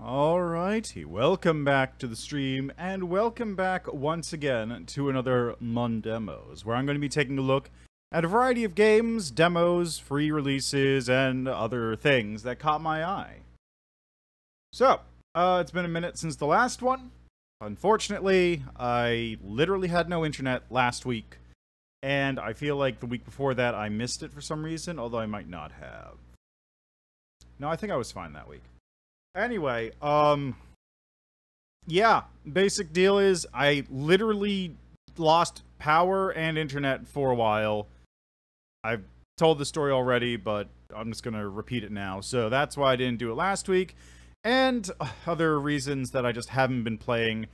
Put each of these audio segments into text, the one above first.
Alrighty, welcome back to the stream, and welcome back once again to another MonDEMOS, where I'm going to be taking a look at a variety of games, demos, free releases, and other things that caught my eye. So, it's been a minute since the last one. Unfortunately, I literally had no internet last week, and I feel like the week before that I missed it for some reason, although I might not have. No, I think I was fine that week. Anyway, yeah, basic deal is I literally lost power and internet for a while. I've told the story already, but I'm just gonna repeat it now. So that's why I didn't do it last week, and other reasons that I just haven't been playing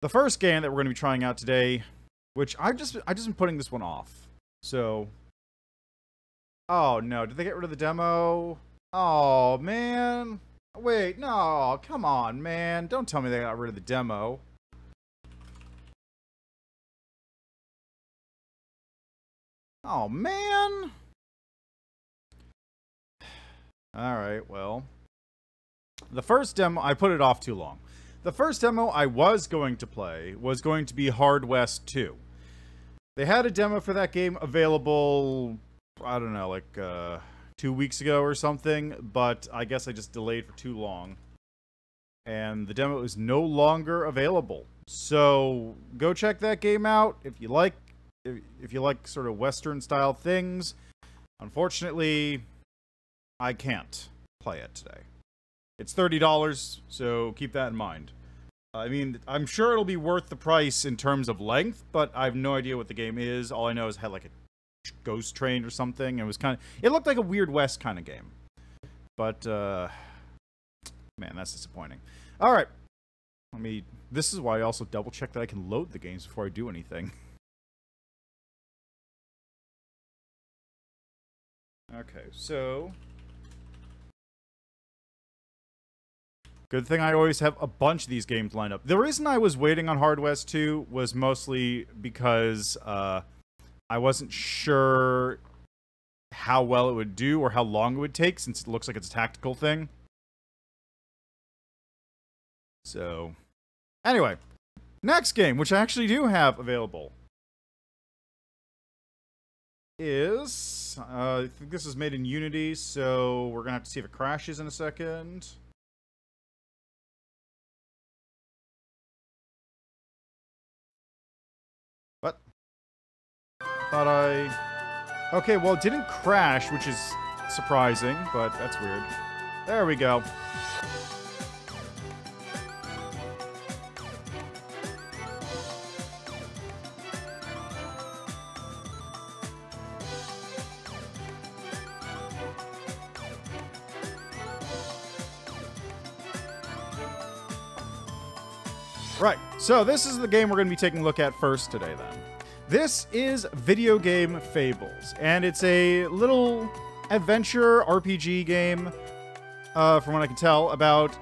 the first game that we're gonna be trying out today, which I've just been putting this one off. So, oh no, did they get rid of the demo? Oh man. Wait, no, come on, man. Don't tell me they got rid of the demo. Oh, man. Alright, well. The first demo, I put it off too long. The first demo I was going to play was going to be Hard West 2. They had a demo for that game available, I don't know, like, 2 weeks ago or something, but I guess I just delayed for too long. And the demo is no longer available. So go check that game out if you like sort of Western style things. Unfortunately, I can't play it today. It's $30, so keep that in mind. I mean, I'm sure it'll be worth the price in terms of length, but I have no idea what the game is. All I know is it had like a ghost train or something. It was it looked like a Weird West kind of game, but man, that's disappointing. All right, this is why I also double check that I can load the games before I do anything. Okay, so good thing I always have a bunch of these games lined up. The reason I was waiting on Hard West 2 was mostly because I wasn't sure how well it would do or how long it would take, since it looks like it's a tactical thing. So, anyway, next game, which I actually do have available, is, I think this is made in Unity, so we're going to have to see if it crashes in a second. What? Thought I Okay, well, it didn't crash, which is surprising, but that's weird. There we go. Right, so this is the game we're going to be taking a look at first today, then. This is video game Fables, and it's a little adventure RPG game, from what I can tell, about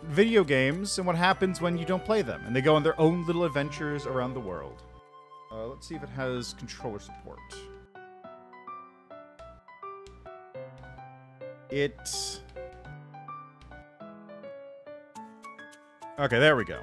video games and what happens when you don't play them. And they go on their own little adventures around the world. Let's see if it has controller support. Okay, there we go.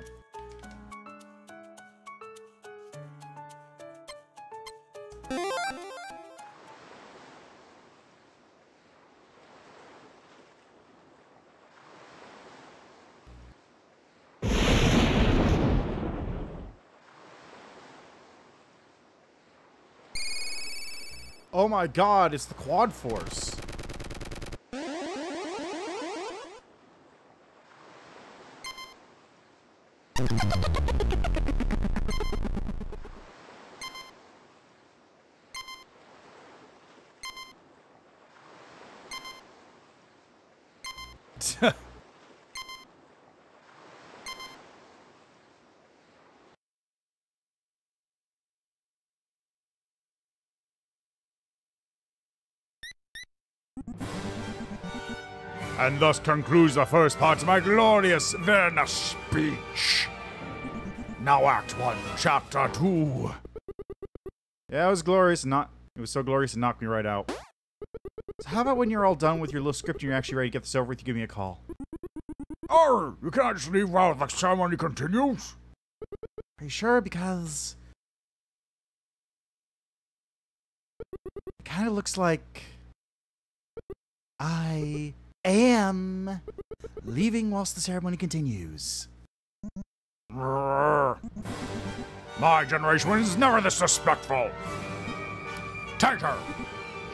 Oh my god, it's the Quad Force. And thus concludes the first part of my glorious Werner speech. Now Act 1, Chapter 2. Yeah, it was glorious. It was so glorious it knocked me right out. So how about when you're all done with your little script and you're actually ready to get this over with, you give me a call. Oh, you can't just leave while the ceremony continues? Are you sure? Because it kind of looks like I am leaving whilst the ceremony continues. My generation is never this disrespectful. Take her.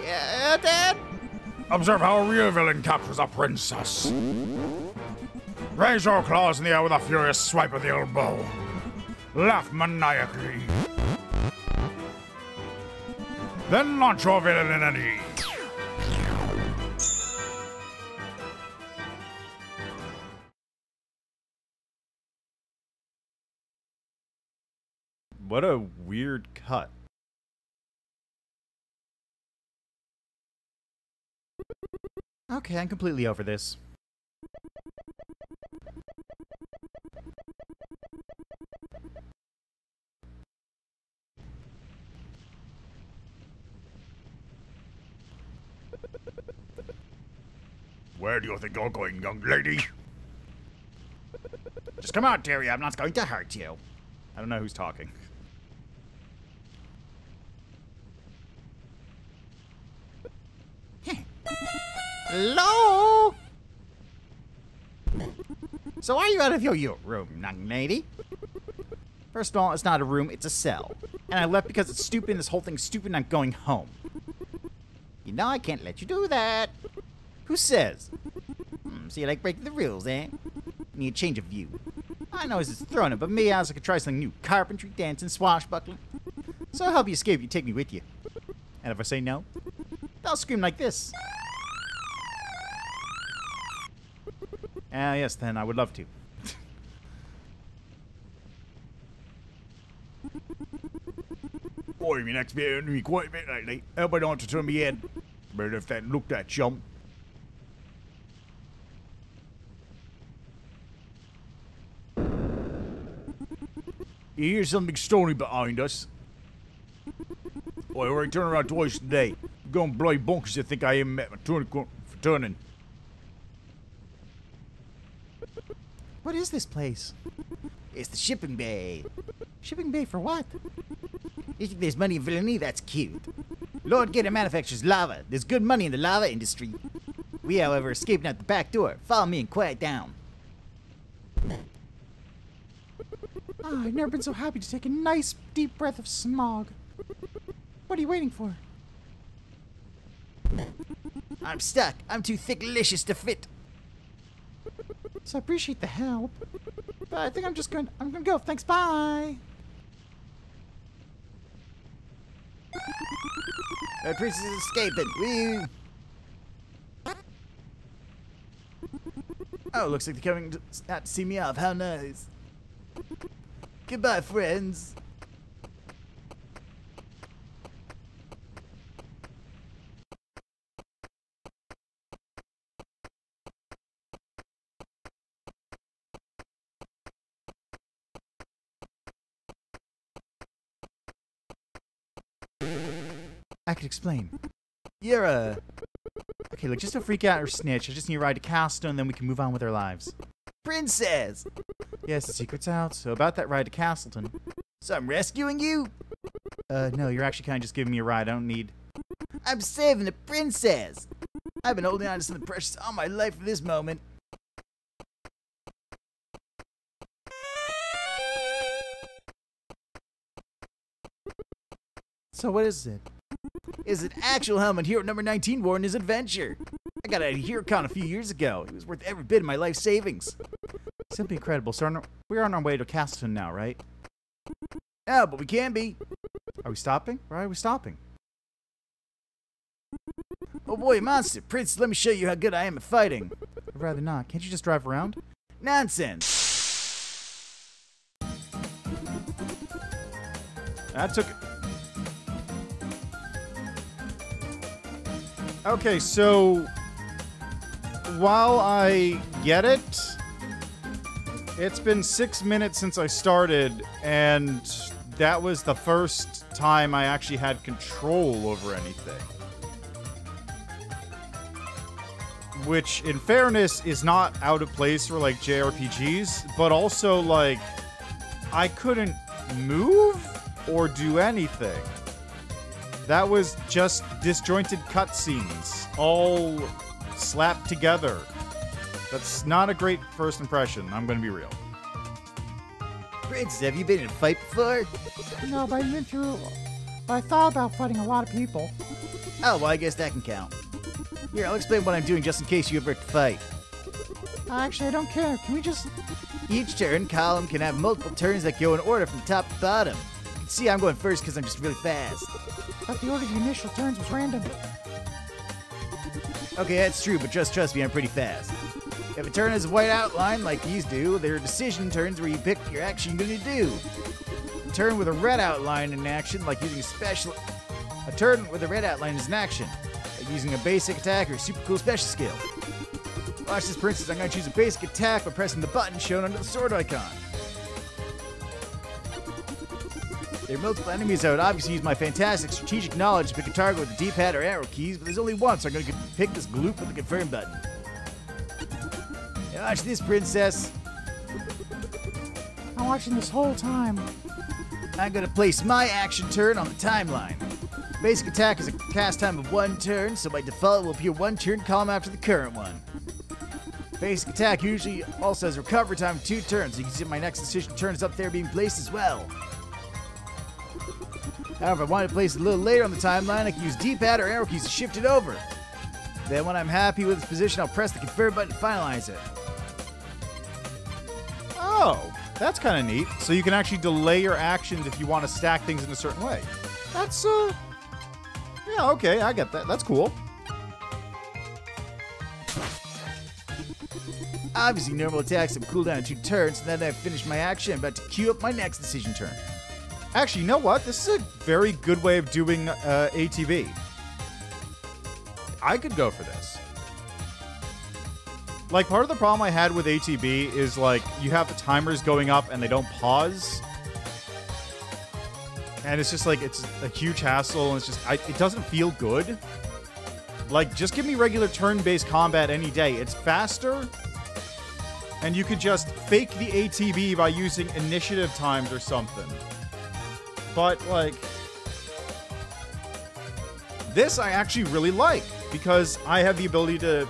Yeah, Dad? Observe how a real villain captures a princess. Raise your claws in the air with a furious swipe of the elbow. Laugh maniacally. Then launch your villain in an E. What a weird cut. Okay, I'm completely over this. Where do you think you're going, young lady? Just come out, dearie. I'm not going to hurt you. I don't know who's talking. Hello? So are you out of your room, young lady? First of all, it's not a room, it's a cell. And I left because it's stupid and this whole thing's stupid and I'm going home. You know I can't let you do that. Who says? So you like breaking the rules, eh? Need a change of view. I know it's throwing it, but me, I was like, try something new. Carpentry, dancing, swashbuckling. So I'll help you escape if you take me with you. And if I say no, I'll scream like this. Yes, then I would love to. Boy, my next bit me quite a bit lately. Hope I don't have to turn me head. But if that looked at chump. You hear something stony behind us? Boy, already turn around twice today. I'm going bloody bonkers to think I even met my turn for turning. What is this place? It's the shipping bay. Shipping bay for what? You think there's money in villainy? That's cute. Lord Gator manufactures lava. There's good money in the lava industry. We, however, are escaping out the back door. Follow me and quiet down. Oh, I've never been so happy to take a nice, deep breath of smog. What are you waiting for? I'm stuck. I'm too thick-licious to fit. So I appreciate the help, but I think I'm gonna go. Thanks, bye. Our princess is escaping. Woo! Oh, looks like they're coming out to see me off. How nice. Goodbye, friends. I could explain. You're a... Okay, look, just don't freak out or snitch. I just need a ride to Castle, and then we can move on with our lives. Princess! Yes, the secret's out. So about that ride to Castleton. So I'm rescuing you? No, you're actually kind of just giving me a ride. I don't need... I'm saving the princess! I've been holding on to something precious all my life for this moment. So what is it? It's an actual helmet hero number 19 wore in his adventure. I got it at a HeroCon a few years ago. It was worth every bit of my life savings. Simply incredible. So we're on our way to Castleton now, right? Oh, but we can be. Are we stopping? Why are we stopping? Oh boy, monster. Prince, let me show you how good I am at fighting. I'd rather not. Can't you just drive around? Nonsense. That took... Okay, so while I get it, it's been 6 minutes since I started, and that was the first time I actually had control over anything. Which, in fairness, is not out of place for, like, JRPGs, but also, like, I couldn't move or do anything. That was just disjointed cutscenes, all slapped together. That's not a great first impression, I'm gonna be real. Princess, have you been in a fight before? No, but I thought about fighting a lot of people. Oh, well, I guess that can count. Here, I'll explain what I'm doing just in case you ever have to fight. Actually, I don't care. Can we just... Each turn column can have multiple turns that go in order from top to bottom. You can see I'm going first because I'm just really fast. But the order of the initial turns was random. Okay, that's true, but just trust me, I'm pretty fast. If a turn has a white outline like these do, there are decision turns where you pick your action you're going to do. A turn with a red outline in action, like using a special... A turn with a red outline is an action, like using a basic attack or a super cool special skill. Watch this, princess. I'm going to choose a basic attack by pressing the button shown under the sword icon. There are multiple enemies. I would obviously use my fantastic strategic knowledge to pick a target with the D-pad or arrow keys, but there's only one, so I'm going to pick this gloop with the confirm button. Now watch this, princess. I'm watching this whole time. I'm going to place my action turn on the timeline. Basic attack is a cast time of 1 turn, so by default it will appear 1 turn column after the current one. Basic attack usually also has a recovery time of 2 turns, so you can see my next decision turn is up there being placed as well. However, if I want to place it a little later on the timeline, I can use D-pad or arrow keys to shift it over. Then when I'm happy with its position, I'll press the confirm button to finalize it. Oh, that's kind of neat. So you can actually delay your actions if you want to stack things in a certain way. That's, yeah, okay, I get that. That's cool. Obviously, normal attacks have cooldown in 2 turns, and then I've finished my action. I'm about to queue up my next decision turn. Actually, you know what? This is a very good way of doing ATB. I could go for this. Like, part of the problem I had with ATB is, like, you have the timers going up and they don't pause. And it's just, like, it's a huge hassle, and it's just, it doesn't feel good. Like, just give me regular turn-based combat any day. It's faster, and you could just fake the ATB by using initiative times or something. But, like, this I actually really like, because I have the ability to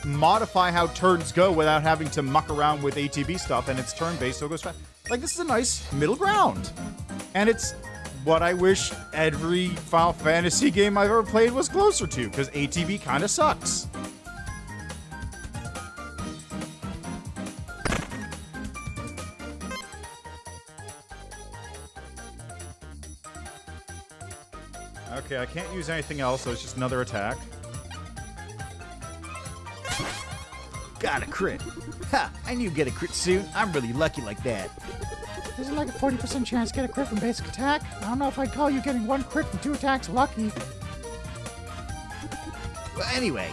modify how turns go without having to muck around with ATB stuff, and it's turn-based, so it goes fast. Like, this is a nice middle ground. And it's what I wish every Final Fantasy game I've ever played was closer to, because ATB kind of sucks. Okay, I can't use anything else, so it's just another attack. Got a crit. Ha! I knew you'd get a crit soon. I'm really lucky like that. Is it like a 40% chance to get a crit from basic attack? I don't know if I'd call you getting 1 crit from 2 attacks lucky. Well, anyway,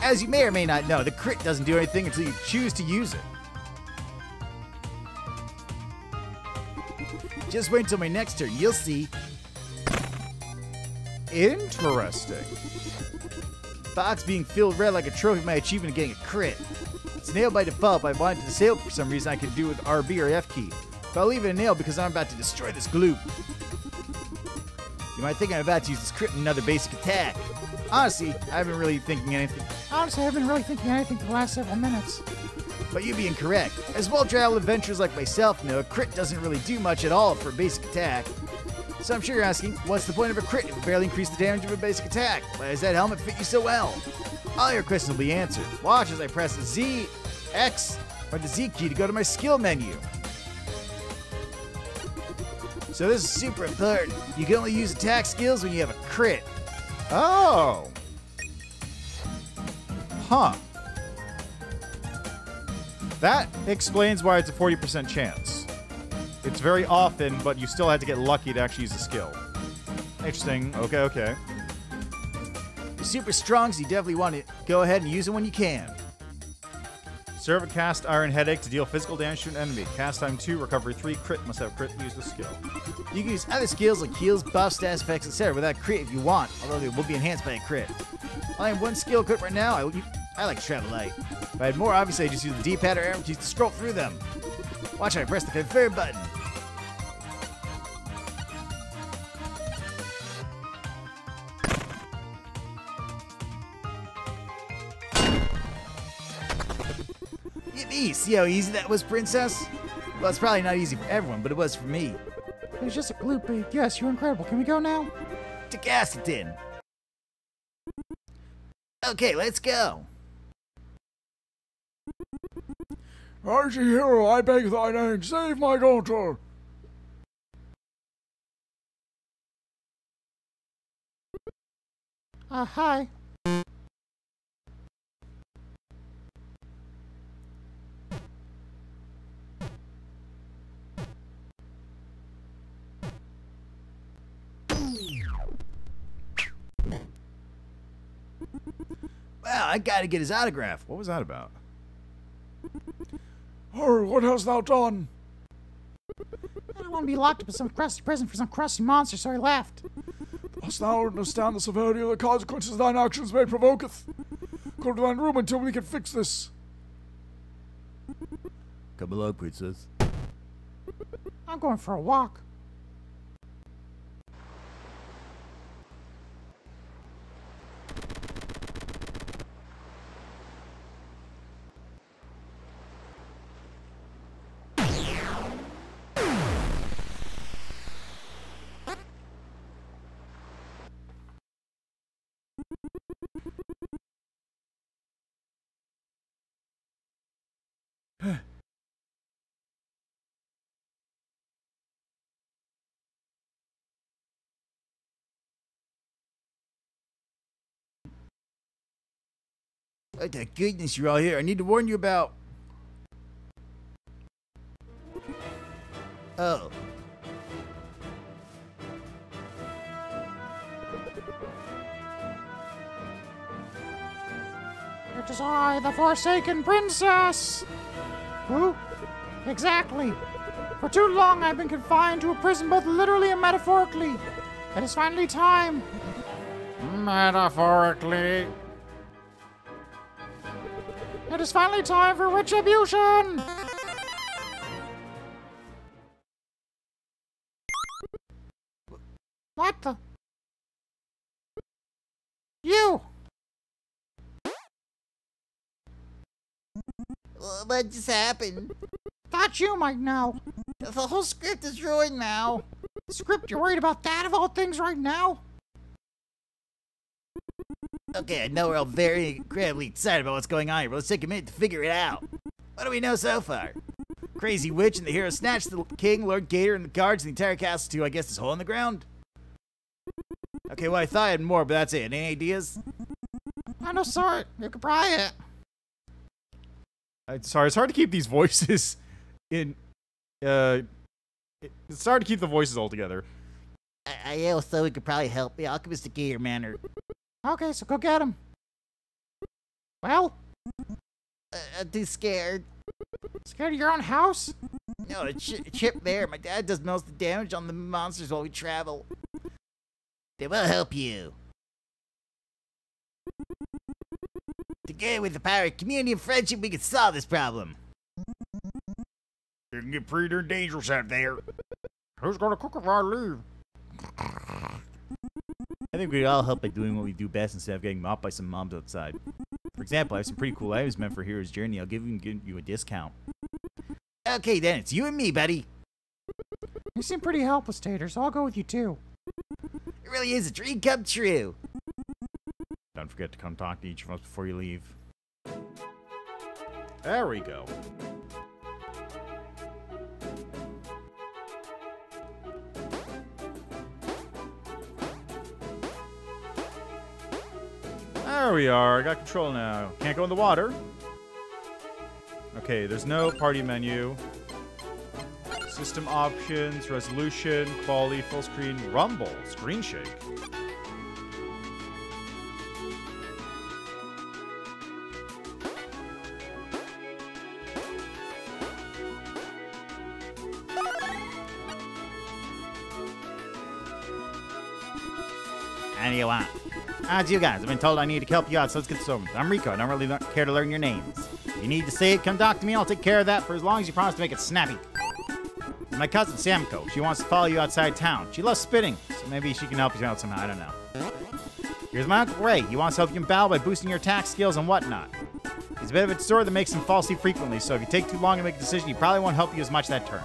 as you may or may not know, the crit doesn't do anything until you choose to use it. Just wait until my next turn, you'll see. Interesting. Box being filled red like a trophy, my achievement of getting a crit. It's nailed by default, but I wanted to disable it for some reason I could do it with RB or F key. But I'll leave it a nail because I'm about to destroy this gloop. You might think I'm about to use this crit in another basic attack. Honestly, I haven't really thinking anything. Honestly, I've been really thinking anything for the last several minutes. But you'd be incorrect. As well-traveled adventurers like myself know, a crit doesn't really do much at all for a basic attack. So I'm sure you're asking, what's the point of a crit if it barely increases the damage of a basic attack? Why does that helmet fit you so well? All your questions will be answered. Watch as I press the Z, X, or the Z key to go to my skill menu. So this is super important. You can only use attack skills when you have a crit. Oh. Huh. That explains why it's a 40% chance. It's very often, but you still have to get lucky to actually use the skill. Interesting. Okay, okay. You're super strong, so you definitely want to go ahead and use it when you can. Serve a cast Iron Headache to deal physical damage to an enemy. Cast time 2, recovery 3, crit. Must have crit to use the skill. You can use other skills like heals, buffs, stats, effects, etc. without crit if you want, although they will be enhanced by a crit. I have one skill crit right now. I like to travel light. If I had more, obviously I'd just use the D-pad or arrow keys to scroll through them. Watch how I press the confirm button. Yippee! See how easy that was, Princess? Well, it's probably not easy for everyone, but it was for me. It was just a gloop, but yes, you're incredible. Can we go now? To Gaston. Okay, let's go. Mighty hero, I beg thy name, save my daughter. Hi. Wow, I gotta get his autograph. What was that about? Oh, what hast thou done? I don't want to be locked up in some crusty prison for some crusty monster, so I left. Dost thou understand the severity of the consequences thine actions may provoketh? Go to thine room until we can fix this. Come along, Princess. I'm going for a walk. Oh, thank goodness you're all here. I need to warn you about... Oh. It is I, the Forsaken Princess! Who? Exactly. For too long I've been confined to a prison both literally and metaphorically. It is finally time. Metaphorically. It is finally time for retribution! What the? You! What just happened? Thought you might know. The whole script is ruined now. Script, you're worried about that of all things right now? Okay, I know we're all very incredibly excited about what's going on here, but let's take a minute to figure it out. What do we know so far? Crazy witch and the hero snatched the king, Lord Gator, and the guards and the entire castle to, I guess, this hole in the ground? Okay, well, I thought I had more, but that's it. Any ideas? I know, sorry. You could try it. Sorry, it's hard to keep these voices in. It's hard to keep the voices all together. I also we could probably help the alchemist to Gator Manor. Okay, so go get him. Well? I'm too scared. Scared of your own house? No, a chip there. My dad does most of the damage on the monsters while we travel. They will help you. Together with the power of community and friendship, we can solve this problem. It can get pretty darn dangerous out there. Who's gonna cook if I leave? I think we'd all help by doing what we do best instead of getting mopped by some moms outside. For example, I have some pretty cool items meant for Hero's Journey. I'll give you a discount. Okay, then it's you and me, buddy. You seem pretty helpless, Tater, so I'll go with you too. It really is a dream come true. Don't forget to come talk to each of us before you leave. There we go. There we are. I got control now. Can't go in the water. Okay, there's no party menu. System options, resolution, quality, full screen, rumble, screen shake. How do you want? How's you guys? I've been told I need to help you out, so let's get started. I'm Rico. I don't really care to learn your names. If you need to say it, come talk to me. I'll take care of that for as long as you promise to make it snappy. My cousin Samko. She wants to follow you outside town. She loves spitting, so maybe she can help you out somehow. I don't know. Here's my Uncle Ray. He wants to help you in battle by boosting your attack skills and whatnot. He's a bit of a sword that makes him fall asleep frequently, so if you take too long to make a decision, he probably won't help you as much that turn.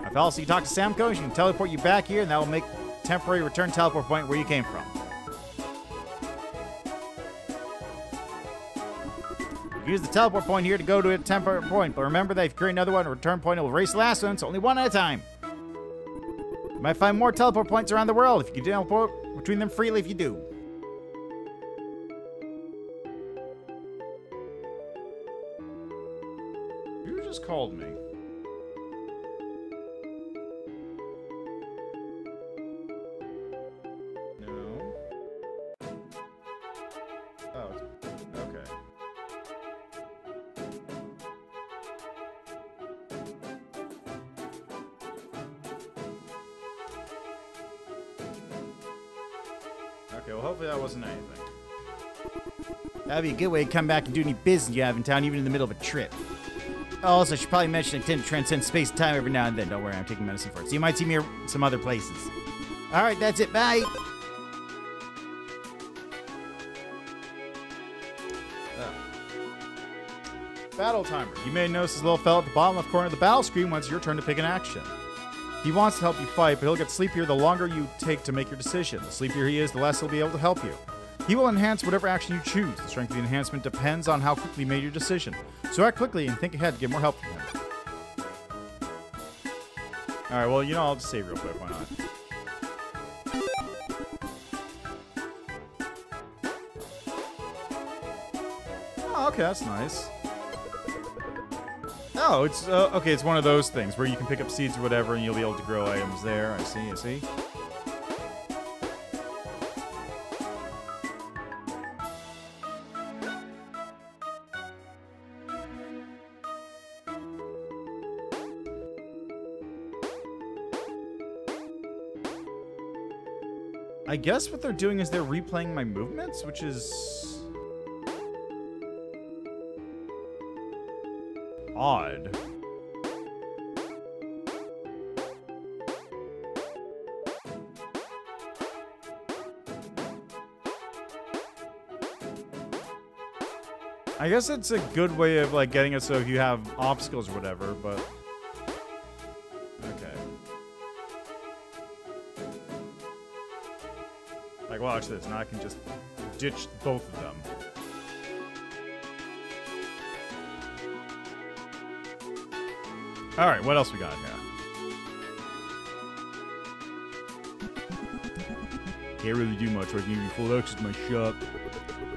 My fellow, so you talk to Samko, she can teleport you back here, and that will make temporary return teleport point where you came from. Use the teleport point here to go to a temporary point, but remember that if you create another one, a return point will erase the last one, so only one at a time. You might find more teleport points around the world if you can teleport between them freely if you do. You just called me. No. Oh, okay. Okay, well, hopefully that wasn't anything. That'd be a good way to come back and do any business you have in town, even in the middle of a trip. Also, I should probably mention I tend to transcend space and time every now and then. Don't worry, I'm taking medicine for it. So you might see me some other places. All right, that's it. Bye. Battle timer. You may notice this little fella at the bottom left corner of the battle screen when it's your turn to pick an action. He wants to help you fight, but he'll get sleepier the longer you take to make your decision. The sleepier he is, the less he'll be able to help you. He will enhance whatever action you choose. The strength of the enhancement depends on how quickly you made your decision. So act quickly and think ahead to get more help from him. Alright, well, you know, I'll just save real quick. Why not? Oh, okay, that's nice. Oh, it's, okay, it's one of those things where you can pick up seeds or whatever and you'll be able to grow items there. I see, I see. I guess what they're doing is they're replaying my movements, which is odd. I guess it's a good way of like getting it so if you have obstacles or whatever, but okay. Like, watch this. Now I can just ditch both of them. Alright, what else we got here? Can't really do much, or I can give you full access to my shop.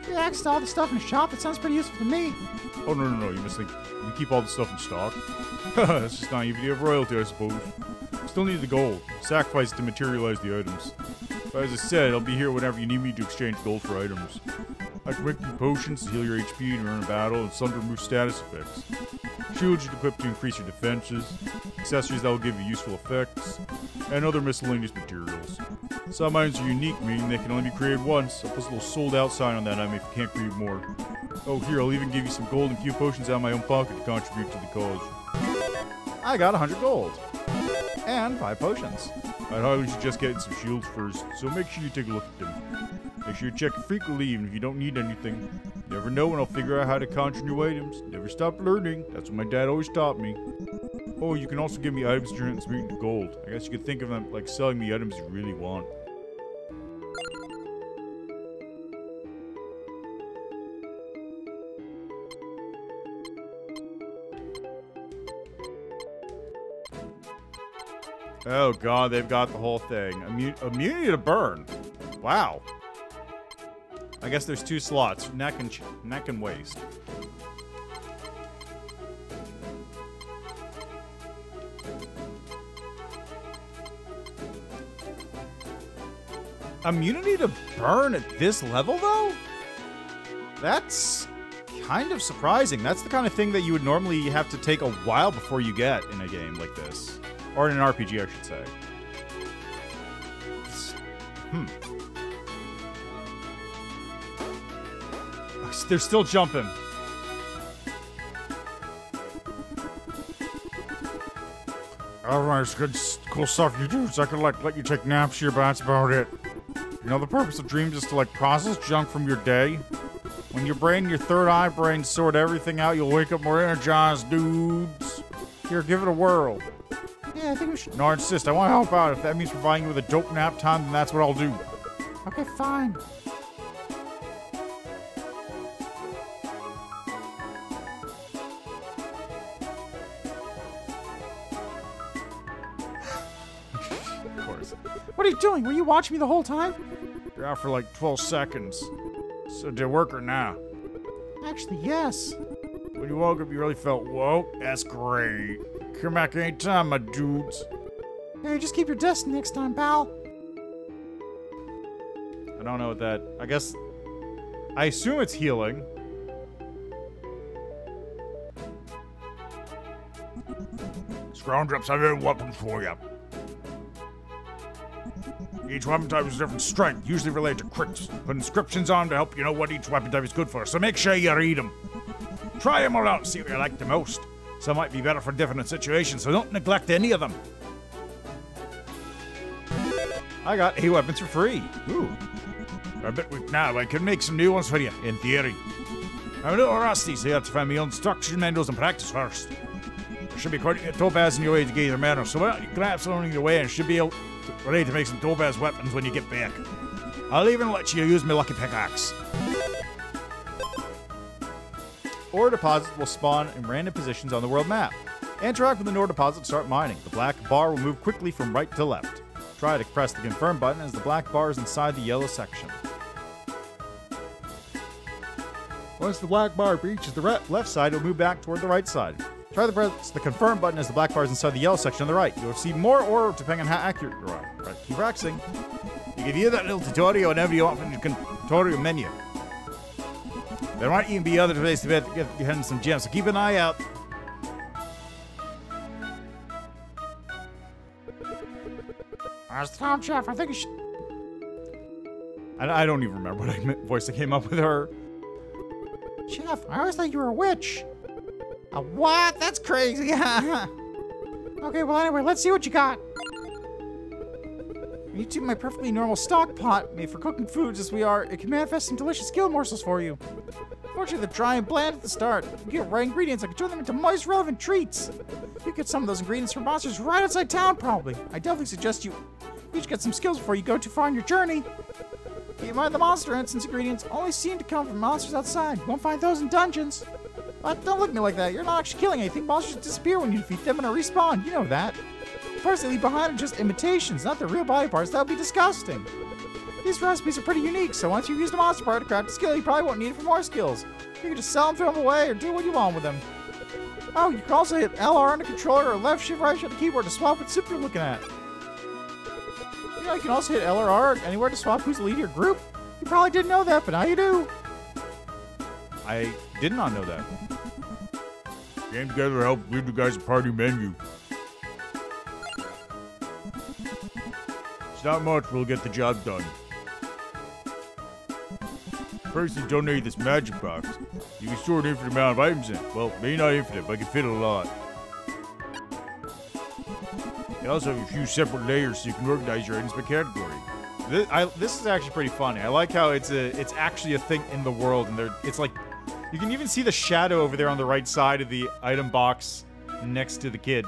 Free access to all the stuff in the shop? That sounds pretty useful to me. Oh, no. You must think we keep all the stuff in stock. That's just naivety of royalty, I suppose. Still need the gold. Sacrifice to materialize the items. But as I said, I'll be here whenever you need me to exchange gold for items. I can make you potions to heal your HP and earn a battle, and some to remove status effects. Shields you equip to increase your defenses, accessories that will give you useful effects, and other miscellaneous materials. Some items are unique, meaning they can only be created once. I'll put a little sold out sign on that item if you can't create more. Oh, here, I'll even give you some gold and a few potions out of my own pocket to contribute to the cause. I got 100 gold. And 5 potions. I'd highly suggest getting some shields first, so make sure you take a look at them. Make sure you check frequently, even if you don't need anything. You never know when I'll figure out how to conjure new items. Never stop learning. That's what my dad always taught me. Oh, you can also give me items to transmute into gold. I guess you could think of them like selling me items you really want. Oh god, they've got the whole thing. Immunity to burn. Wow. I guess there's 2 slots, neck and waist. Immunity to burn at this level, though? That's kind of surprising. That's the kind of thing that you would normally have to take a while before you get in a game like this. Or in an RPG, I should say. They're still jumping. Alright, it's good, cool stuff you do, so I can let you take naps here, but that's about it. You know, the purpose of dreams is to process junk from your day. When your brain, your third eye brain sort everything out, you'll wake up more energized, dudes. Here, give it a whirl. Yeah, I think we should... No, I insist. I want to help out. If that means providing you with a dope nap time, then that's what I'll do. Okay, fine. Of course. What are you doing? Were you watching me the whole time? You're out for like 12 seconds. So did it work or nah? Actually, yes. When you woke up, you really felt, whoa, that's great. Come back anytime, my dudes. Hey, just keep your distance next time, pal. I don't know what that... I guess... I assume it's healing. Scroungers, I've got weapons for you. Each weapon type has different strength, usually related to crits. Put inscriptions on to help you know what each weapon type is good for, so make sure you read them. Try them all out and see what you like the most. Some might be better for different situations, so don't neglect any of them. I got 8 weapons for free. Ooh. They're a bit weak now, but I can make some new ones for you, in theory. I'm a little rusty, so you have to find me instruction manuals and practice first. There should be quite a topaz in your way to get your mana, so why don't you grab something your way and should be ready to make some topaz weapons when you get back. I'll even let you use my lucky pickaxe. Ore deposits will spawn in random positions on the world map. Interact with an ore deposit to start mining. The black bar will move quickly from right to left. Try to press the confirm button as the black bar is inside the yellow section. Once the black bar reaches the left side, it will move back toward the right side. Try to press the confirm button as the black bar is inside the yellow section on the right. You'll receive more ore depending on how accurate you are. Right, keep practicing. You can view that little tutorial whenever you want from the tutorial menu. There might even be other ways to get hidden some gems, so keep an eye out. As the town chef, I think you should... I don't even remember what voice I came up with her. Chef, I always thought you were a witch. A what? That's crazy. Okay, well anyway, let's see what you got. You two, my perfectly normal stock pot, made for cooking foods as we are, it can manifest some delicious skill morsels for you. Fortunately, they're dry and bland at the start. If you get right ingredients, I can turn them into moist, relevant treats. You get some of those ingredients from monsters right outside town, probably. I definitely suggest you each get some skills before you go too far on your journey. Keep in mind the monster essence ingredients only seem to come from monsters outside. You won't find those in dungeons. But don't look at me like that. You're not actually killing anything. Monsters disappear when you defeat them and respawn. You know that. The parts they leave behind are just imitations, not the real body parts. That would be disgusting. These recipes are pretty unique, so once you've used a monster part to craft a skill, you probably won't need it for more skills. You can just sell them, throw them away, or do what you want with them. Oh, you can also hit LR on the controller or left shift right shift on the keyboard to swap what soup you're looking at. You know, you can also hit L or R anywhere to swap who's the leader of your group. You probably didn't know that, but now you do. I did not know that. Game together to help give you guys a party menu. It's not much, but we'll get the job done. First, you donate this magic box. You can store an infinite amount of items in it. Well, maybe not infinite, but I can fit a lot. You also have a few separate layers so you can organize your items by category. This is actually pretty funny. I like how it's actually a thing in the world, and it's like you can even see the shadow over there on the right side of the item box next to the kid.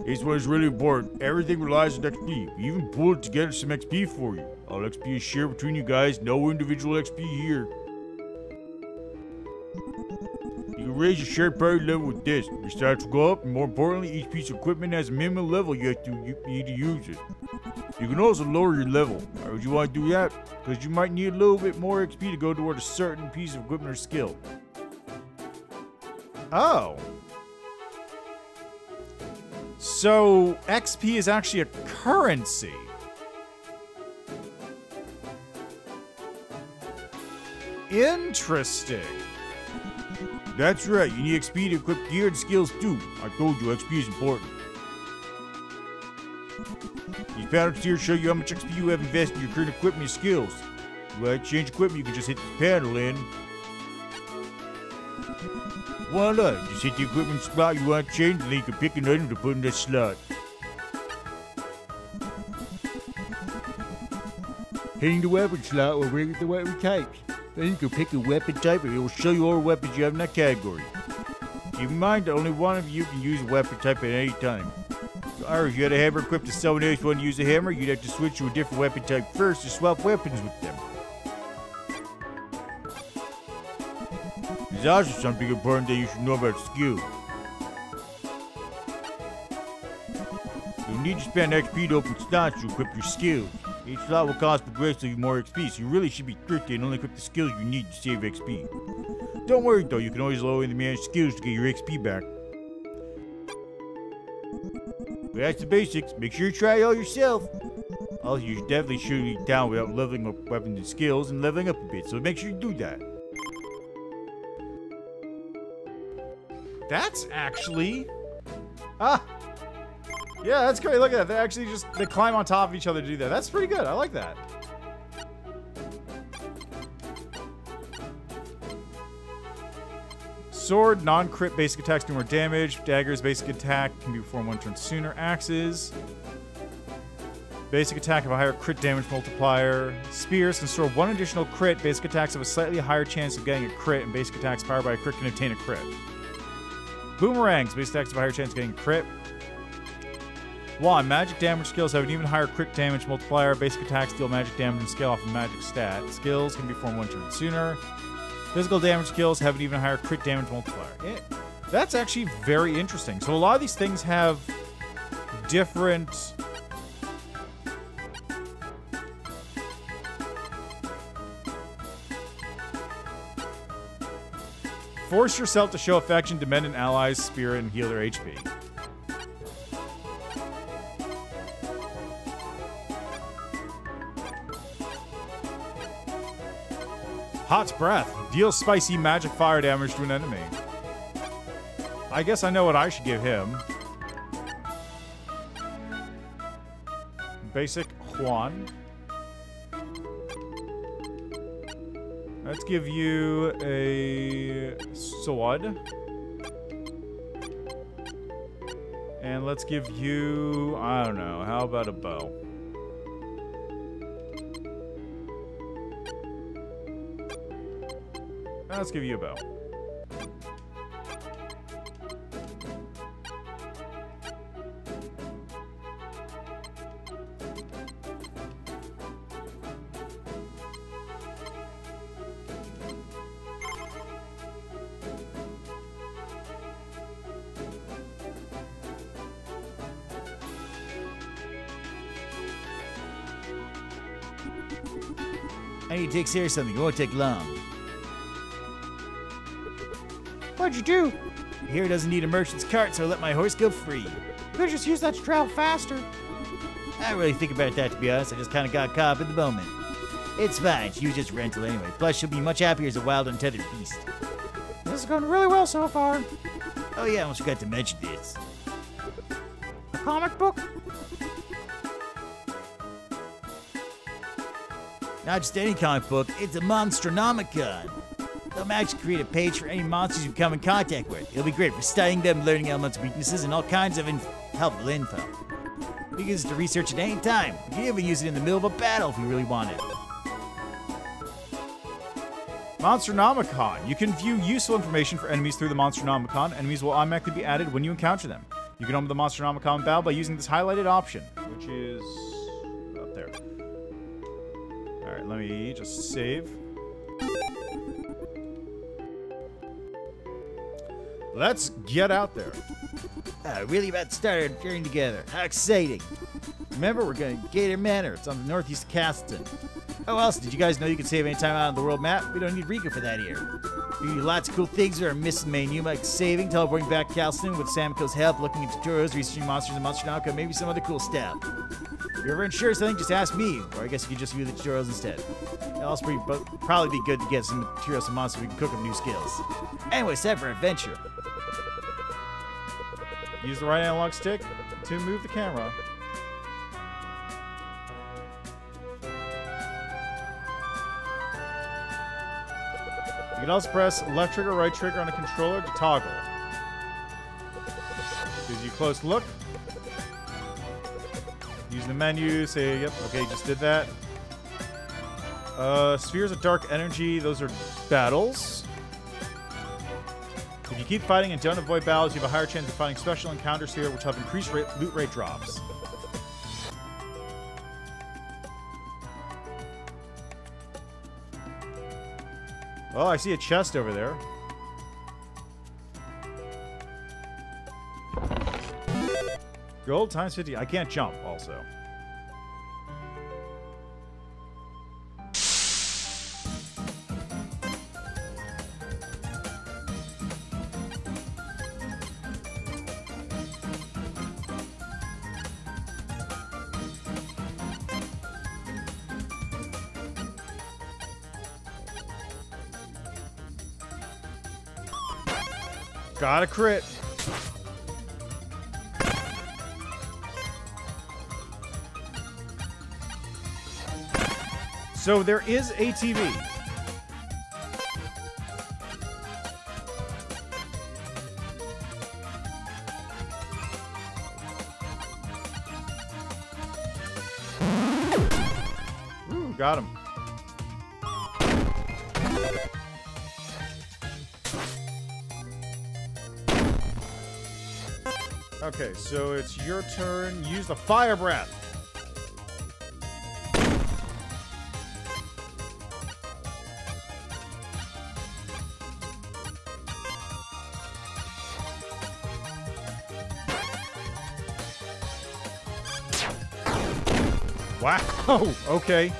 This one is really important. Everything relies on XP. We even pulled together some XP for you. All XP is shared between you guys. No individual XP here. You can raise your shared party level with this. Your stats will go up, and more importantly, each piece of equipment has a minimum level you need to use it. You can also lower your level. Why would you want to do that? Because you might need a little bit more XP to go toward a certain piece of equipment or skill. Oh. So, XP is actually a currency. Interesting. That's right, you need XP to equip gear and skills too. I told you, XP is important. These panels here show you how much XP you have invested in your current equipment and skills. If you like to change equipment, you can just hit this panel in. Voila, just hit the equipment slot you want to change, and then you can pick an item to put in that slot. Hitting the weapon slot will bring up the weapon types. Then you can pick a weapon type, and it will show you all the weapons you have in that category. Keep in mind that only one of you can use a weapon type at any time. Or if you had a hammer equipped to someone else wanted to use a hammer, you'd have to switch to a different weapon type first to swap weapons with them. There's also something important that you should know about skill. You'll need to spend XP to open slots to equip your skills. Each slot will cost progressively more XP, so you really should be thrifty and only equip the skills you need to save XP. Don't worry though, you can always lower the managed skills to get your XP back. But that's the basics. Make sure you try it all yourself. Also, you should definitely shoot it down without leveling up weapons and skills and leveling up a bit, so make sure you do that. That's actually... Ah! Yeah, that's great. Look at that. They climb on top of each other to do that. That's pretty good. I like that. Sword, non-crit basic attacks do more damage. Daggers, basic attack can be performed 1 turn sooner. Axes, basic attack have a higher crit damage multiplier. Spears can store 1 additional crit. Basic attacks have a slightly higher chance of getting a crit, and basic attacks powered by a crit can obtain a crit. Boomerangs, basic attacks have a higher chance of getting a crit. Magic damage skills have an even higher crit damage multiplier. Basic attacks deal magic damage and scale off a magic stat. Skills can be performed 1 turn sooner. Physical damage skills have an even higher crit damage multiplier. That's actually very interesting. So a lot of these things have different... Force yourself to show affection, dependent allies, spirit, and heal their HP. Hot Breath. Deals spicy magic fire damage to an enemy. I guess I know what I should give him. Basic Juan. Let's give you a sword. And let's give you, I don't know, how about a bow? Let's give you a bow. I need to take care of something. It won't take long. What'd you do? Here doesn't need a merchant's cart, so I let my horse go free. You could just use that to travel faster. I don't really think about that, to be honest. I just kind of got caught up in the moment. It's fine. She was just rental anyway. Plus, she'll be much happier as a wild, untethered beast. This is going really well so far. Oh yeah, I almost forgot to mention this. A comic book? Not just any comic book, it's a Monstronomicon. They'll actually create a page for any monsters you come in contact with. It'll be great for studying them, learning elements, weaknesses, and all kinds of helpful info. You can use it to research at any time. You can even use it in the middle of a battle if you really want it. Monstronomicon. You can view useful information for enemies through the Monstronomicon. Enemies will automatically be added when you encounter them. You can open the Monstronomicon battle by using this highlighted option, which is up there. Alright, let me just save. Let's get out there. Really about to start our journey together. How exciting. Remember, we're going to Gator Manor. It's on the northeast of Castleton. Oh, also, did you guys know you can save any time out on the world map? We don't need Rico for that here. We do lots of cool things that are missing main. You like saving, teleporting back to Castleton with Samiko's help, looking at tutorials, researching monsters and Monsternomica, maybe some other cool stuff. If you're ever unsure of something, just ask me. Or I guess you could just view the tutorials instead. It'll also probably be good to get some materials and monsters so we can cook up new skills. Anyway, set for adventure. Use the right analog stick to move the camera. You can also press left trigger, right trigger on a controller to toggle. Gives you a close look. Use the menu, say, yep, okay, just did that. Spheres of dark energy, those are battles. If you keep fighting and don't avoid battles, you have a higher chance of finding special encounters here, which have increased loot rate drops. Oh, I see a chest over there. Gold times 50. I can't jump, also. Got a crit. So there is ATV. Ooh, got him. Okay, so it's your turn. Use the fire breath. Wow, okay.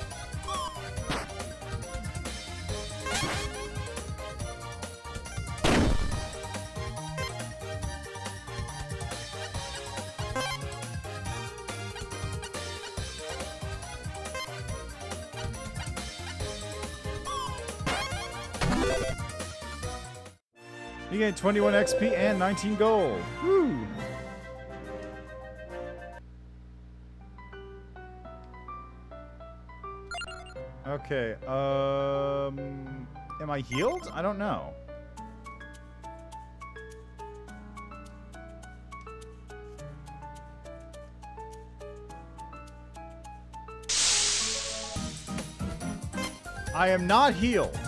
You get 21 XP and 19 gold. Woo! Okay, am I healed? I don't know. I am not healed.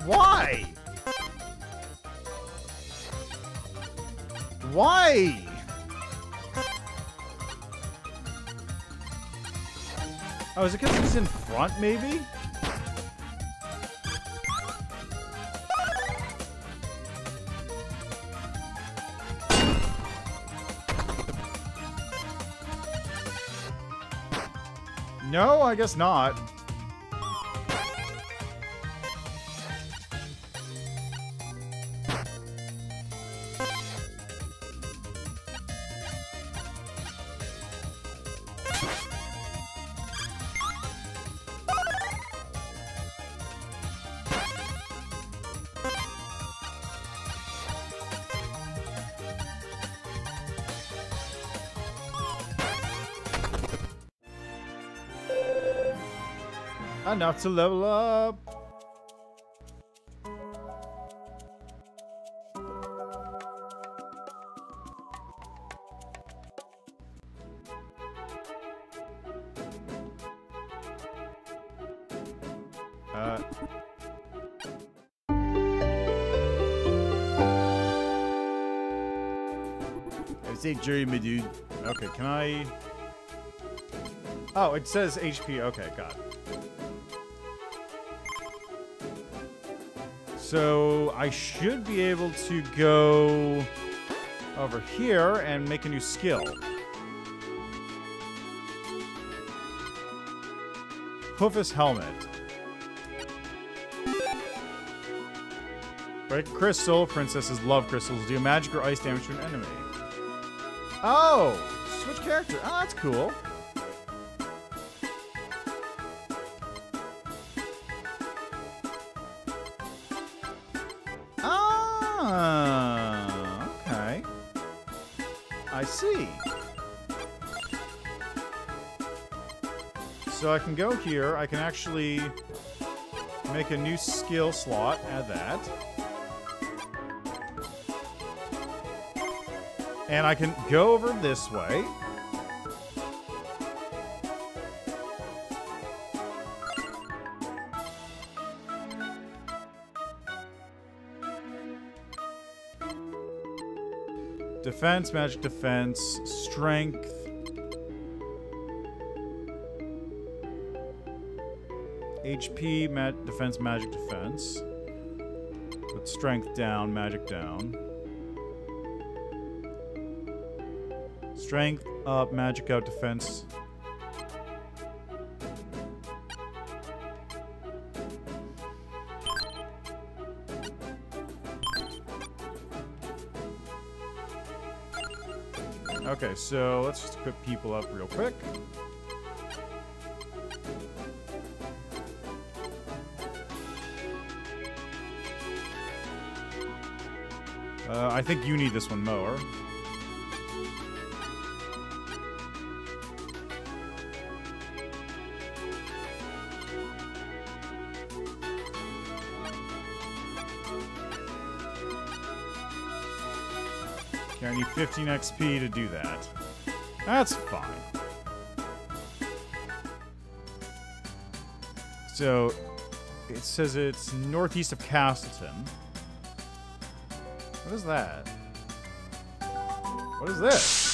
Why? Why? Oh, is it because he's in front, maybe? No, I guess not. Enough to level up. I say jury, my dude. Okay, can I... Oh, it says HP. Okay, got it. So I should be able to go over here and make a new skill. Hoofus Helmet. Break a crystal. Princesses love crystals. Do magic or ice damage to an enemy. Oh! Switch character. Oh, that's cool. Okay. I see. So I can go here. I can actually make a new skill slot. Add that. And I can go over this way. Defense, magic defense, strength. HP, defense, magic defense. Put strength down, magic down. Strength up, magic out, defense. Okay, so let's just equip people up real quick. I think you need this one, Mower. Okay, I need 15 XP to do that. That's fine. So, it says it's northeast of Castleton. What is that? What is this?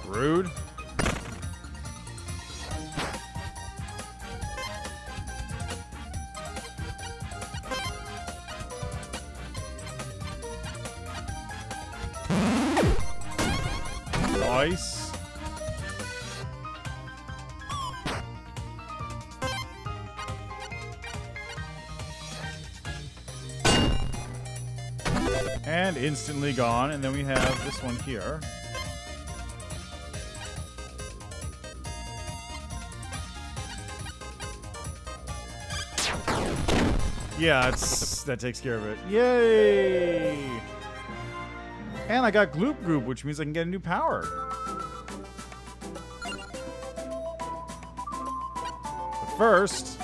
Rude. Nice. And instantly gone, and then we have this one here. Yeah, that takes care of it. Yay! And I got Gloop Group, which means I can get a new power. But first...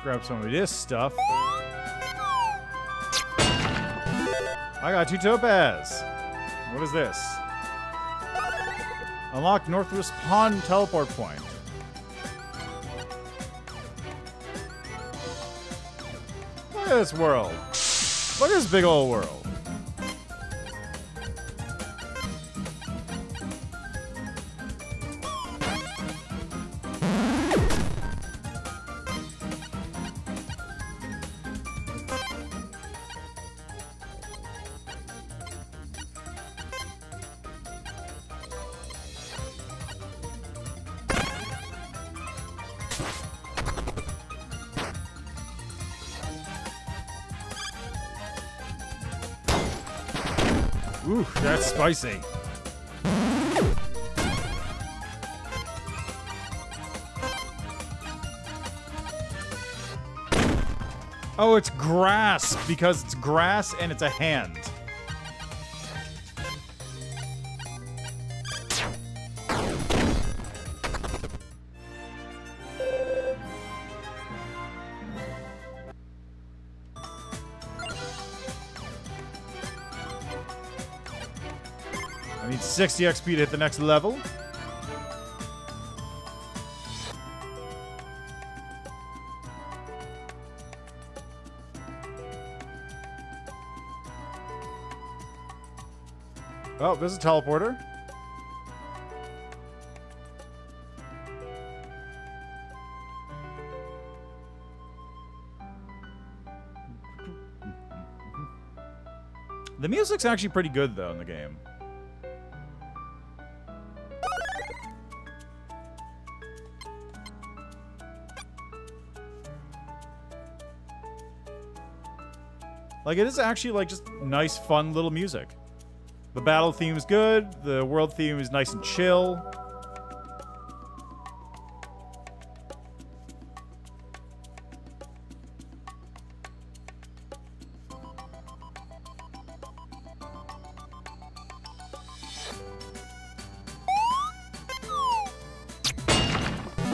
grab some of this stuff. I got 2 topaz. What is this? Unlock Northwest Pond teleport point. Look at this world. Look at this big old world. Ooh, that's spicy. Oh, it's grass, because it's grass and it's a hand. I need 60 XP to hit the next level. Oh, there's a teleporter. The music's actually pretty good, though, in the game. Like, it is actually, like, just nice, fun little music. The battle theme is good. The world theme is nice and chill.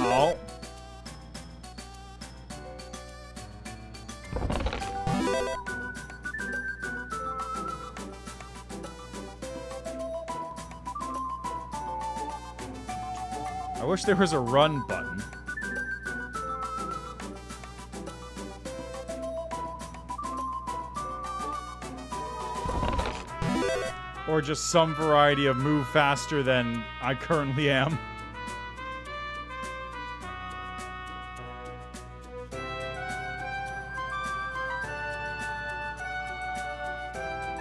Oh. I wish there was a run button. Or just some variety of move faster than I currently am.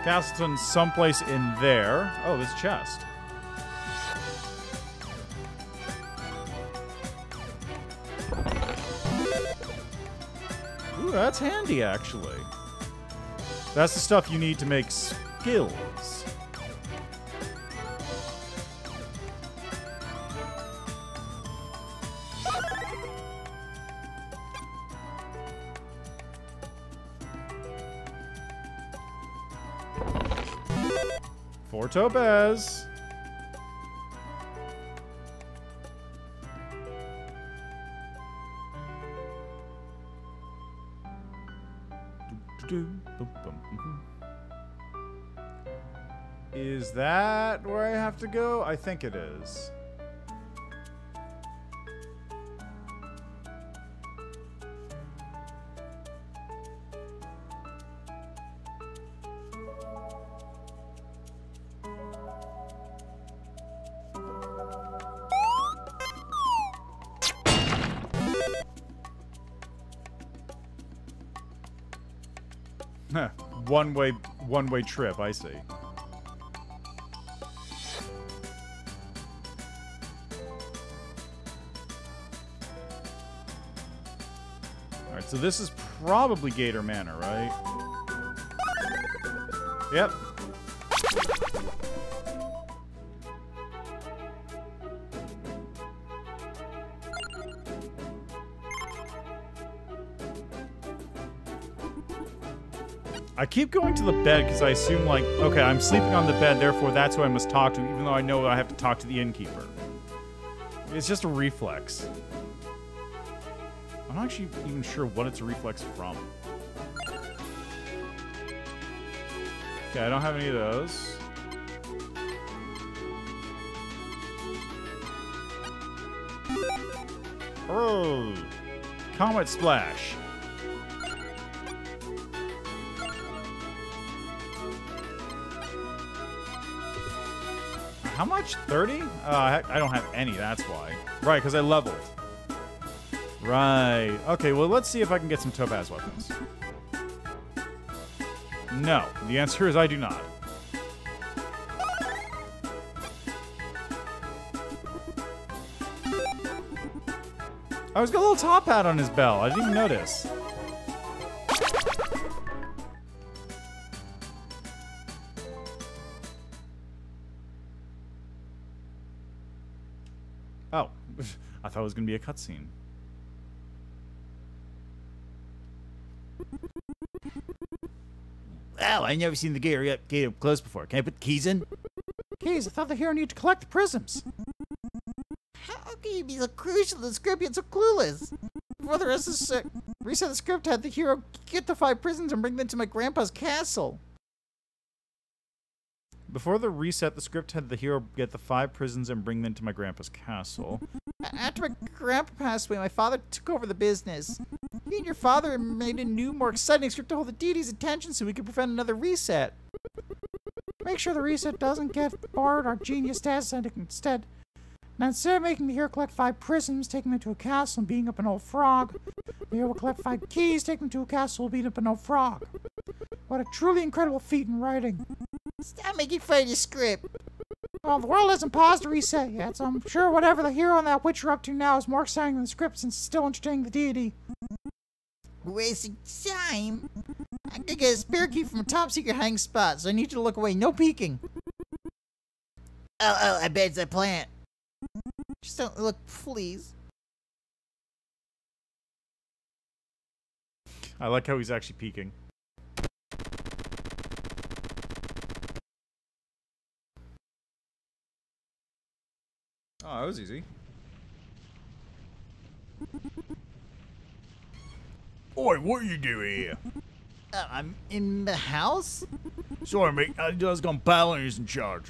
Castleton's someplace in there. Oh, there's a chest. Ooh, that's handy, actually. That's the stuff you need to make skills. Four topaz. Is that where I have to go? I think it is. One-way trip, I see. Alright, so this is probably Gator Manor, right? Yep. I keep going to the bed because I assume, like, okay, I'm sleeping on the bed, therefore that's who I must talk to, even though I know I have to talk to the innkeeper. It's just a reflex. I'm not actually even sure what it's a reflex from. Okay, I don't have any of those. Oh, Comet Splash. How much? 30? I don't have any, that's why. Right, because I leveled. Right. Okay, well, let's see if I can get some Topaz weapons. No. The answer is I do not. Oh, he's got a little top hat on his bell. I didn't even notice. Oh, I thought it was going to be a cutscene. Wow, I never seen the gate up close before. Can I put the keys in? Keys, I thought the hero needed to collect the prisms. How can you be so crucial to the script yet so clueless? Before the rest of the reset the script, had the hero get the 5 prisons and bring them to my grandpa's castle. Before the reset, the script had the hero get the 5 prisons and bring them to my grandpa's castle. After my grandpa passed away, my father took over the business. He and your father made a new, more exciting script to hold the deity's attention so we could prevent another reset. Make sure the reset doesn't get bored. Our genius dad said it instead. Now, instead of making the hero collect 5 prisms, taking them to a castle and beating up an old frog, the hero will collect 5 keys, take them to a castle and beat up an old frog. What a truly incredible feat in writing. Stop making fun of the script. Well, the world hasn't paused to reset yet, so I'm sure whatever the hero and that witch are up to now is more exciting than the script since it's still entertaining the deity. Wasting time. I'm gonna get a spare key from a top secret hiding spot, so I need you to look away. No peeking. Oh, I bet it's a plant. Just don't look, please. I like how he's actually peeking. Oh, that was easy. Oi, what are you doing here? I'm in the house? Sorry, mate. I was gonna Paladin's in charge.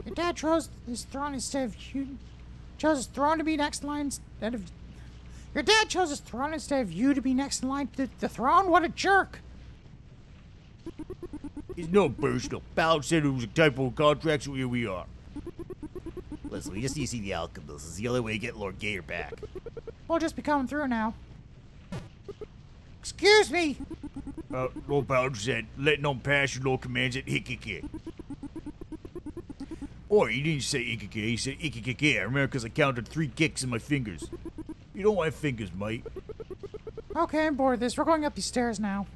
Your dad chose his throne instead of you. Chose his throne to be next in line instead of. Your dad chose his throne instead of you to be next in line to the throne? What a jerk! It's no personal. Paladin said it was a typo of contract, so here we are. Listen, we just need to see the alchemist. It's the only way to get Lord Gator back. We'll just be coming through now. Excuse me! Lord Paladin said, letting on pass your Lord commands at Hikiki. Or he didn't say Ikiki, he said Ikiki. I remember because I counted 3 kicks in my fingers. You don't have fingers, mate. Okay, I'm bored of this. We're going up these stairs now.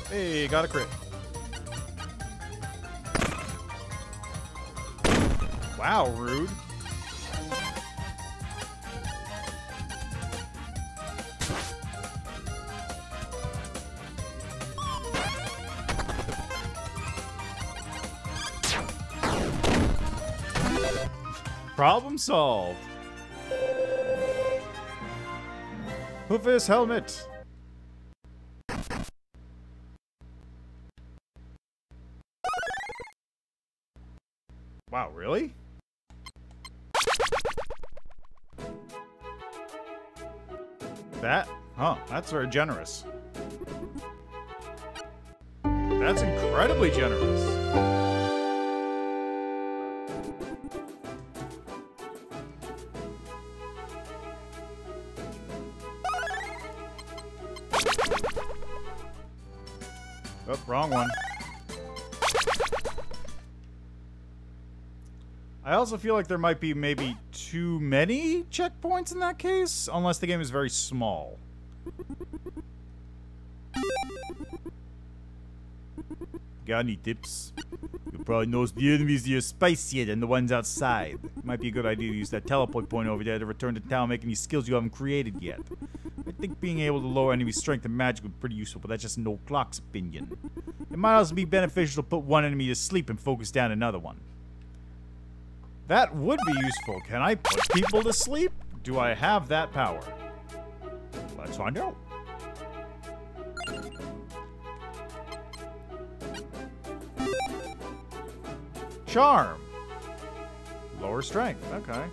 Hey, got a crit. Wow, rude. Problem solved. Hoofus helmet. Wow, really? That? Huh, that's very generous. That's incredibly generous. Oh, wrong one. I also feel like there might be maybe too many checkpoints in that case, unless the game is very small. Got any tips? probably knows the enemies here are spicier than the ones outside. Might be a good idea to use that teleport point over there to return to town, make any skills you haven't created yet. I think being able to lower enemy strength and magic would be pretty useful, but that's just an old clock's opinion. It might also be beneficial to put one enemy to sleep and focus down another one. That would be useful. Can I put people to sleep? Do I have that power? Let's find out. Charm. Lower strength. Okay.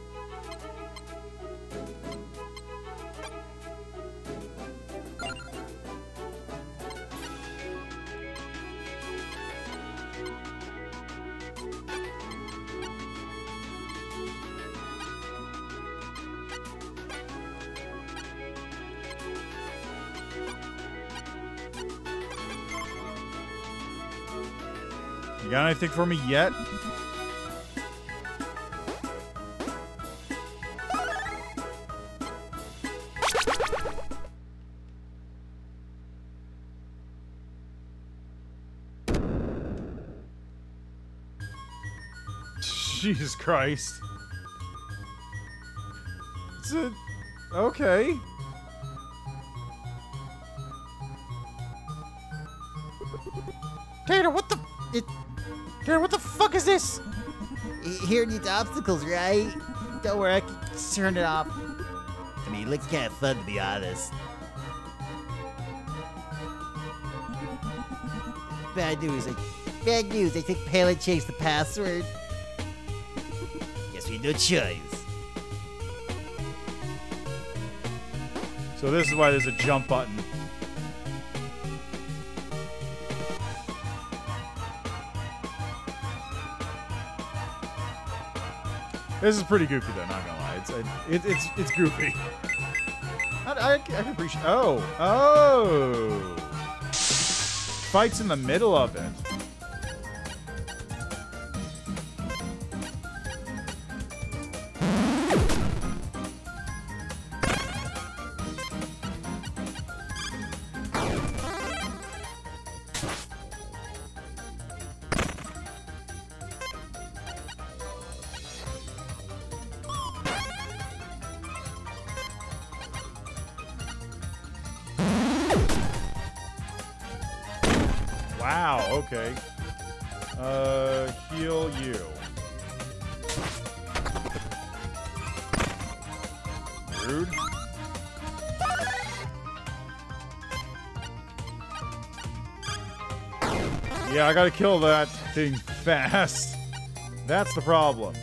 You got anything for me yet? Jesus Christ. It's a... Okay. Tater, what the... Tater, what the fuck is this? Here needs obstacles, right? Don't worry, I can turn it off. I mean, it looks kind of fun, to be honest. Bad news, I think Palin changed the password. Guess we had no choice. So this is why there's a jump button. This is pretty goofy though, not gonna lie. It's goofy. I can appreciate. Oh. Fights in the middle of it. Wow, okay. Heal you. Rude. Yeah, I gotta kill that thing fast. That's the problem.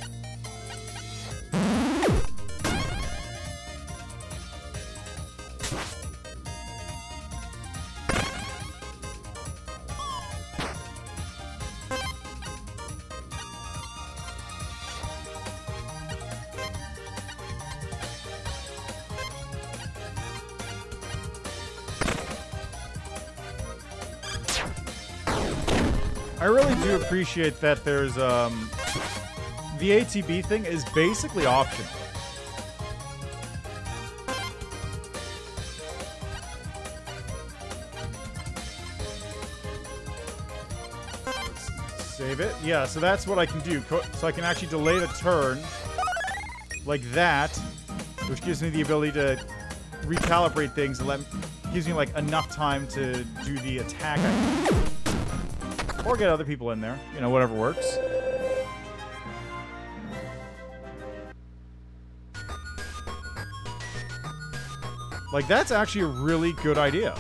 I really do appreciate that there's, the ATB thing is basically optional. Let's save it. Yeah, so that's what I can do. So I can actually delay the turn like that, which gives me the ability to recalibrate things and gives me like enough time to do the attack. Or get other people in there. You know, whatever works. Like, that's actually a really good idea.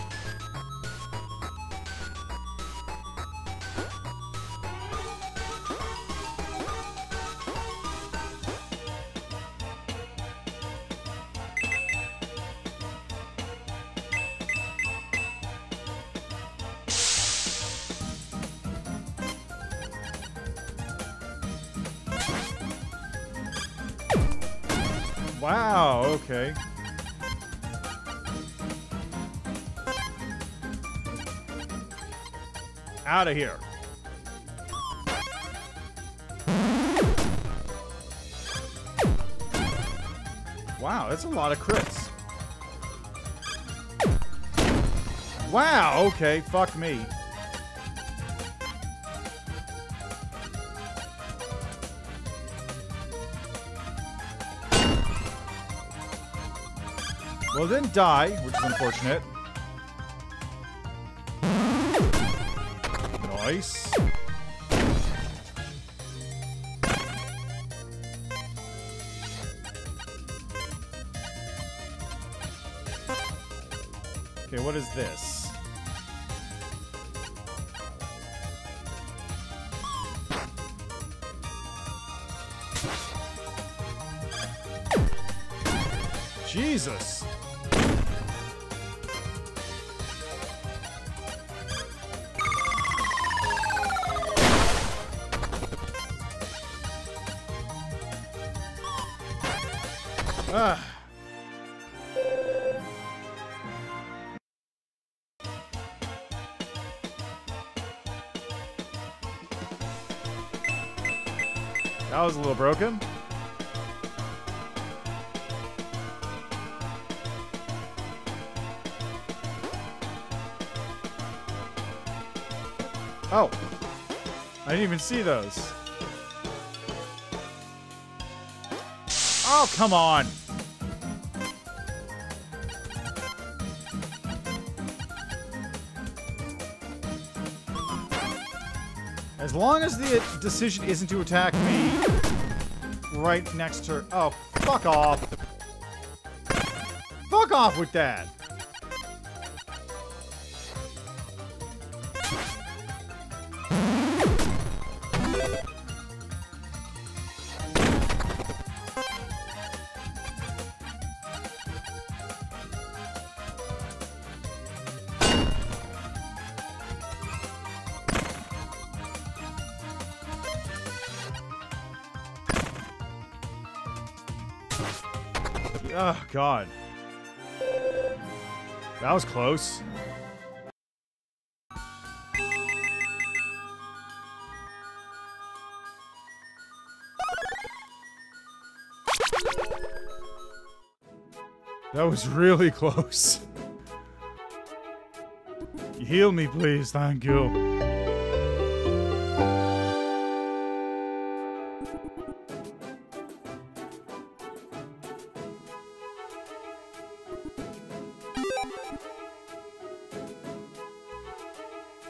Wow, okay. Out of here. Wow, that's a lot of crits. Wow, okay, fuck me. Well, it didn't die, which is unfortunate. Nice. Okay, what is this? Jesus! Ah. That was a little broken. Oh. I didn't even see those. Oh, come on. As long as the decision isn't to attack me right next to her. Oh, fuck off. Fuck off with that. Oh, God. That was close. That was really close. Heal me, please. Thank you.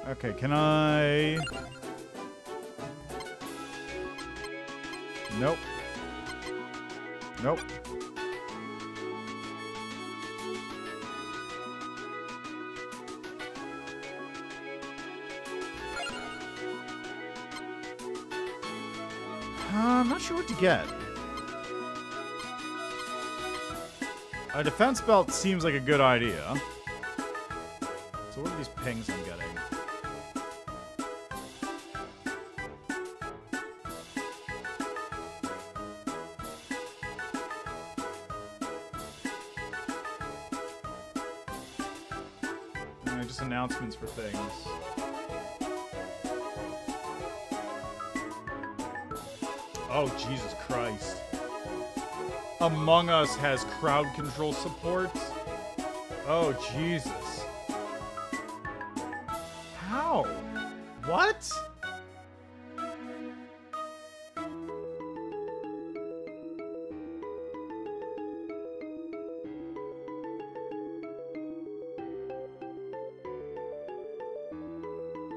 Okay, can I... Nope. Nope. I'm not sure what to get. A defense belt seems like a good idea. So what are these pings I'm getting? Just announcements for things. Oh, Jesus Christ. Among Us has crowd control support? Oh, Jesus. How? What?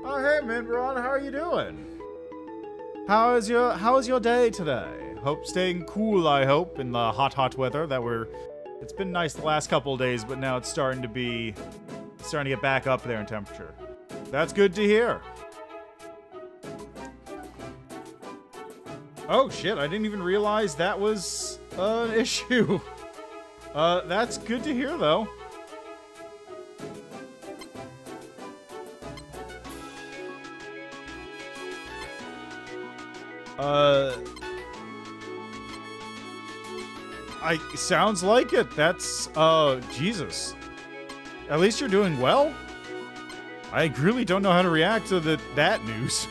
Oh, hey, Minron, how are you doing? How is your day today? Hope staying cool, I hope, in the hot weather that it's been nice the last couple of days, but now it's starting to get back up there in temperature. That's good to hear. Oh shit, I didn't even realize that was an issue. That's good to hear though. Sounds like it. That's, Jesus. At least you're doing well? I really don't know how to react to that news.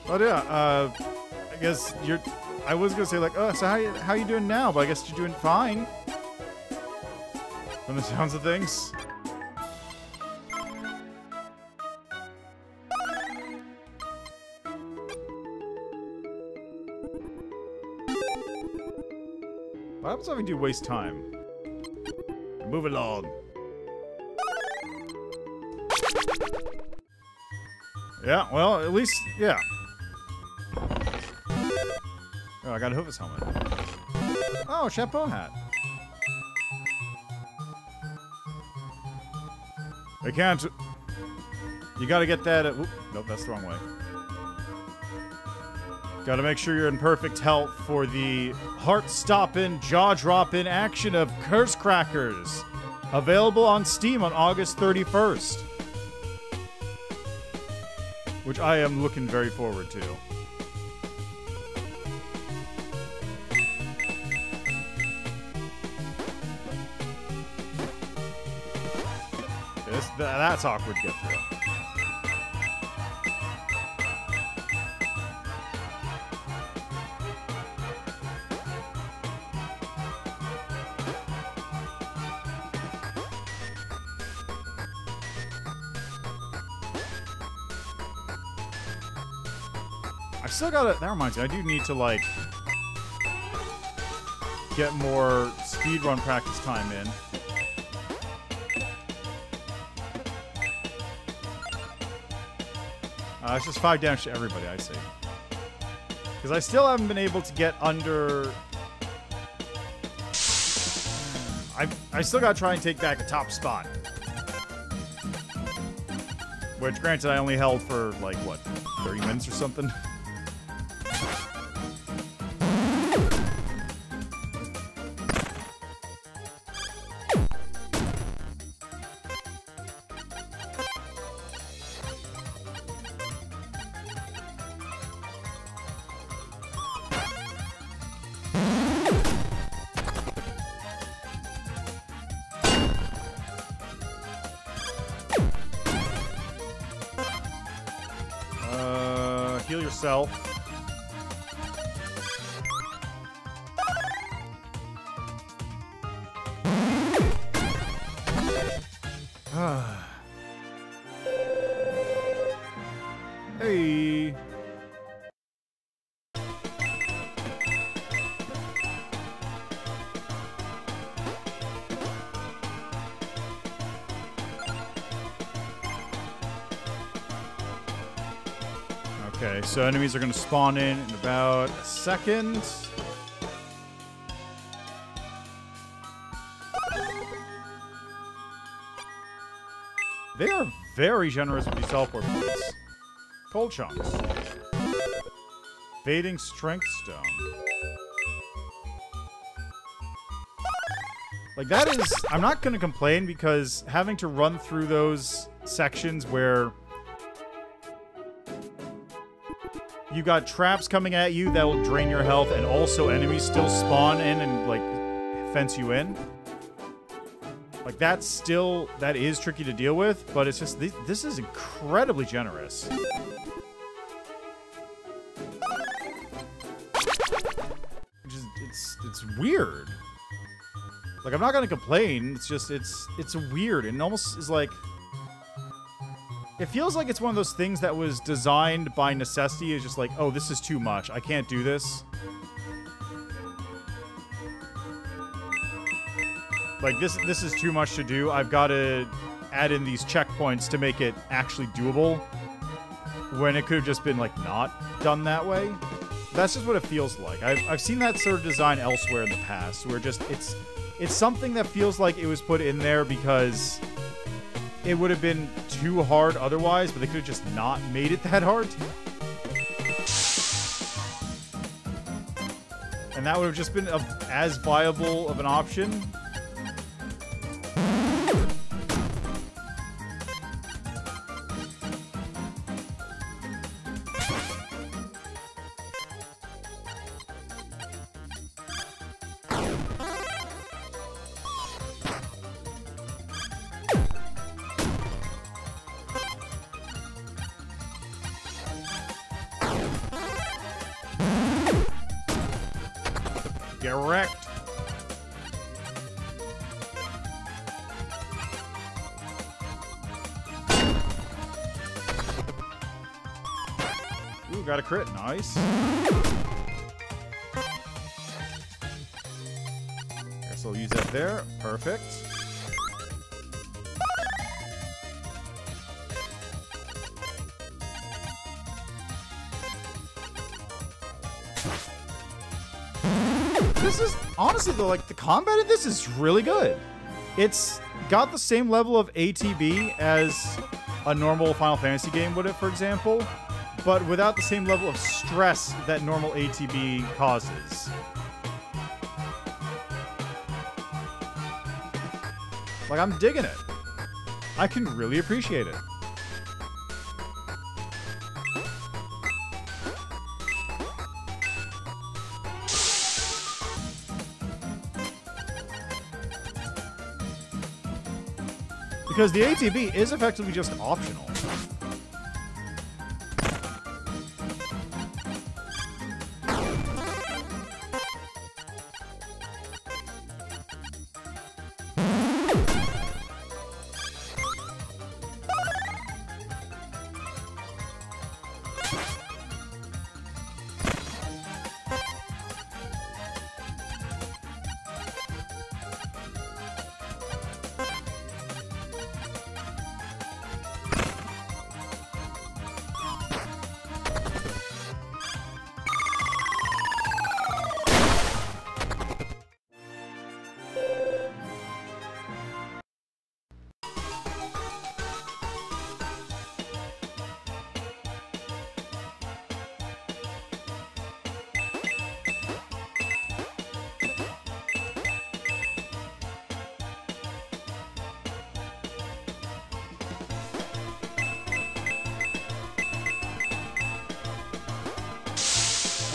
But yeah, I guess you're... I was gonna say, like, oh, so how you doing now? But I guess you're doing fine. From the sounds of things. What happens if we do waste time? Move along. Yeah, well, at least, yeah. Oh, I got a Hoovis helmet. Oh, chapeau hat. I can't. You gotta get that. Oop, nope, that's the wrong way. Gotta make sure you're in perfect health for the heart-stopping, jaw-dropping action of Curse Crackers. Available on Steam on August 31st. Which I am looking very forward to. That's awkward to get through. I still gotta... That reminds me, I do need to, like... get more speedrun practice time in. It's just 5 damage to everybody, I see. Because I still haven't been able to get under... I still gotta try and take back a top spot. Which, granted, I only held for, like, what, 30 minutes or something? Heal yourself. Hey. Okay, so enemies are going to spawn in about a second. They are very generous with these teleport points. Cold chunks. Fading strength stone. Like, that is... I'm not going to complain because having to run through those sections where... you got traps coming at you that will drain your health, and also enemies still spawn in and, like, fence you in. Like, that is tricky to deal with, but it's just, this is incredibly generous. It's weird. Like, I'm not gonna complain, it's just, it's weird, and it almost is like... It feels like it's one of those things that was designed by necessity. It's just like, oh, this is too much. I can't do this. Like, this is too much to do. I've got to add in these checkpoints to make it actually doable. When it could have just been, like, not done that way. That's just what it feels like. I've seen that sort of design elsewhere in the past, where just, it's something that feels like it was put in there because... it would have been too hard otherwise, but they could have just not made it that hard. And that would have just been as viable of an option. Get wrecked. Ooh, got a crit. Nice. Guess I'll use that there. Perfect. This is, honestly though, like, the combat in this is really good. It's got the same level of ATB as a normal Final Fantasy game would have, for example, but without the same level of stress that normal ATB causes. Like, I'm digging it. I can really appreciate it. Because the ATB is effectively just optional.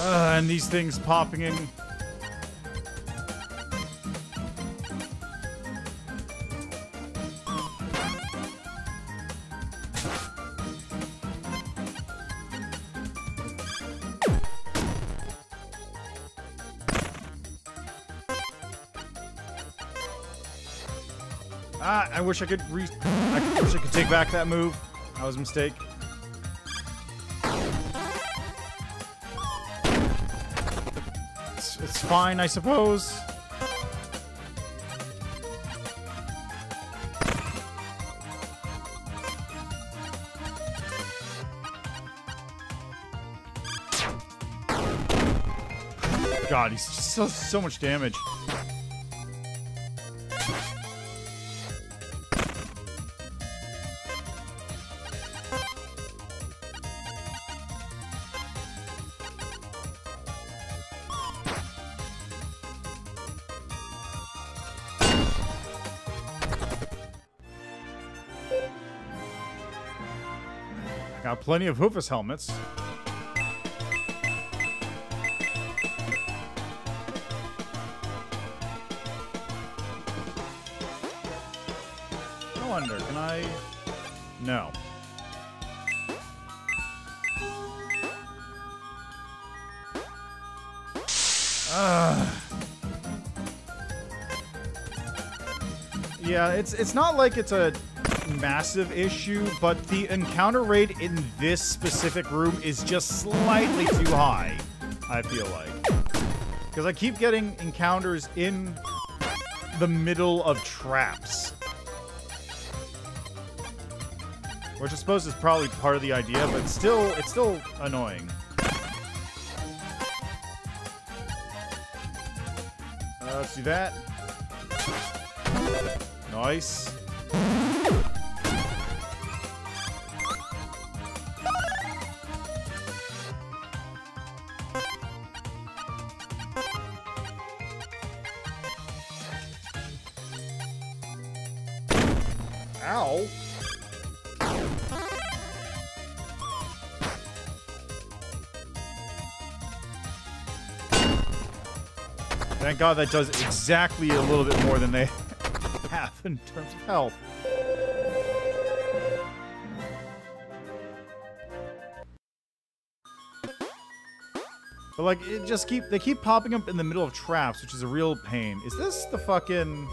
And these things popping in. I wish I could wish I could take back that move. That was a mistake. It's fine, I suppose. God, he's just so much damage. Got plenty of Hoofus helmets. I wonder, can I? No. Yeah, it's not like it's a massive issue, but the encounter rate in this specific room is just slightly too high, I feel like. Because I keep getting encounters in the middle of traps. Which I suppose is probably part of the idea, but it's still annoying. Let's do that. Nice. Ow. Thank God that does exactly a little bit more than they have in terms of health. But like, they keep popping up in the middle of traps, which is a real pain. Is this the fucking...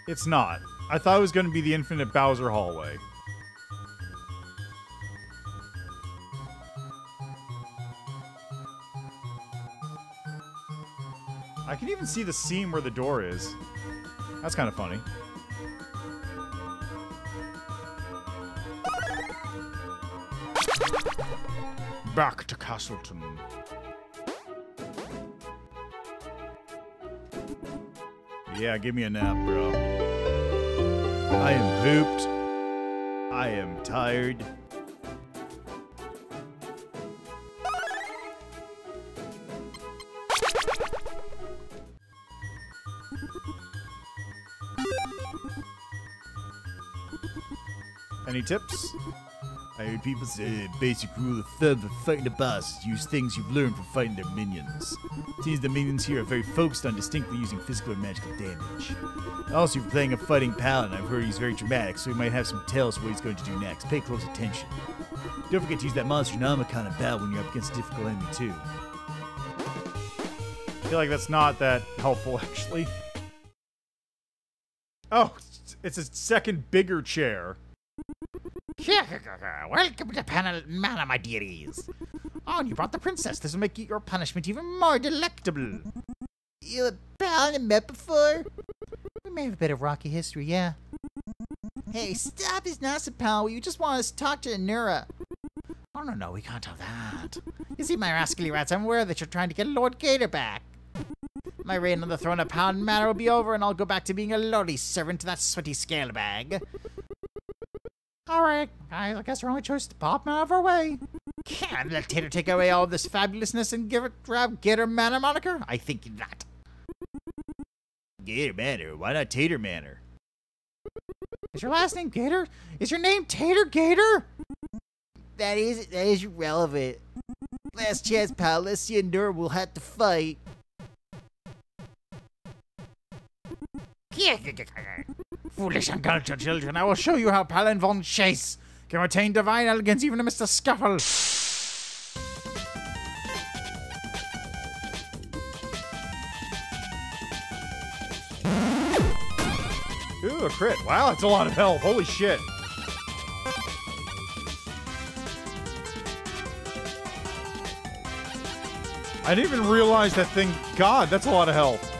It's not. I thought it was going to be the infinite Bowser hallway. I can even see the seam where the door is. That's kind of funny. Back to Castleton. Yeah, give me a nap, bro. I am pooped. I am tired. Any tips? I heard people say basic rule of thumb for fighting a boss is use things you've learned from fighting their minions. Seems the minions here are very focused on distinctly using physical or magical damage. Also, if you're playing a fighting paladin, I've heard he's very dramatic, so he might have some tells what he's going to do next. Pay close attention. Don't forget to use that monster Nomicon in battle when you're up against a difficult enemy, too. I feel like that's not that helpful, actually. Oh, it's a second bigger chair. Welcome to Mana, my dearies. Oh, and you brought the princess. This will make your punishment even more delectable. You a pal I met before? We may have a bit of rocky history, yeah. Hey, stop his nonsense, pal. You just want us to talk to Anura. Oh, no, we can't have that. You see, my rascally rats, I'm aware that you're trying to get Lord Gator back. My reign on the throne of Pound Manor will be over, and I'll go back to being a lowly servant to that sweaty scalebag. Alright, guys, I guess our only choice is to pop him out of our way. Can let Tater take away all this fabulousness and grab Gator Manor moniker? I think not. Gator Manor? Why not Tater Manor? Is your last name Gator? Is your name Tater Gator? That is irrelevant. Last chance, pal. Let's see Anura will have to fight. Foolish uncultured children, I will show you how Palin von Chase can retain divine elegance even amidst a scuffle. Ooh, a crit. Wow, that's a lot of health. Holy shit. I didn't even realize that thing. God, that's a lot of health.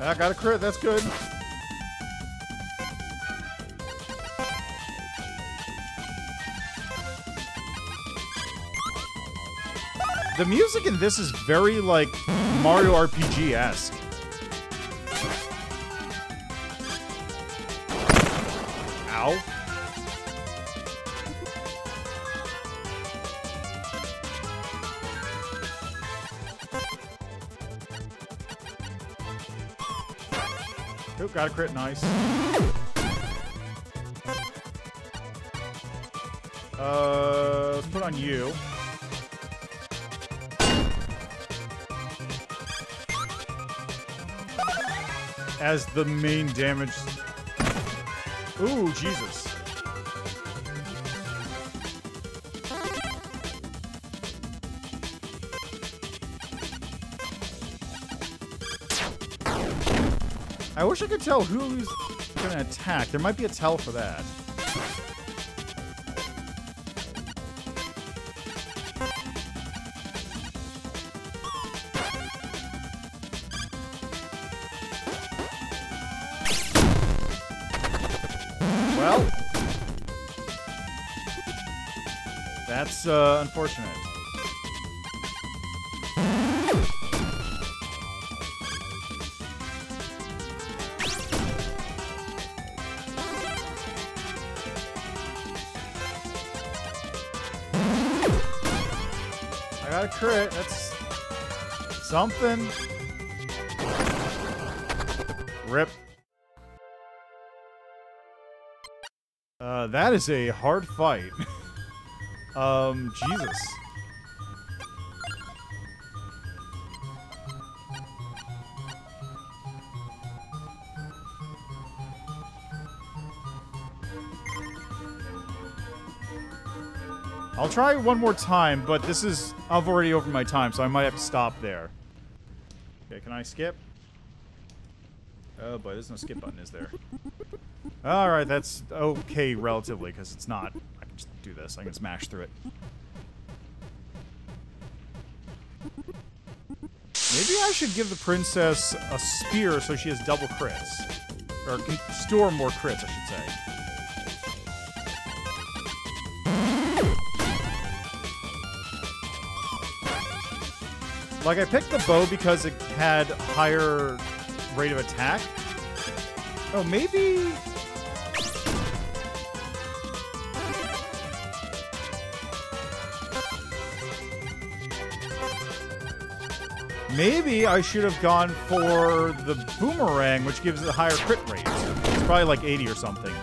I got a crit, that's good. The music in this is very, like, Mario RPG-esque. Ow. Oh, got a crit, nice. Let's put on you. As the main damage. Ooh, Jesus. I wish I could tell who's gonna attack. There might be a tell for that. Well, that's unfortunate. I got a crit. That's something. Rip. That is a hard fight. Jesus. I'll try one more time, but this is... I've already over my time, so I might have to stop there. Okay, can I skip? Oh boy, there's no skip button, is there? Alright, that's okay relatively, because it's not. I can just do this. I can smash through it. Maybe I should give the princess a spear so she has double crits. Or can store more crits, I should say. Like, I picked the bow because it had higher rate of attack. Oh, maybe... Maybe I should have gone for the boomerang, which gives it a higher crit rate. It's probably like 80 or something.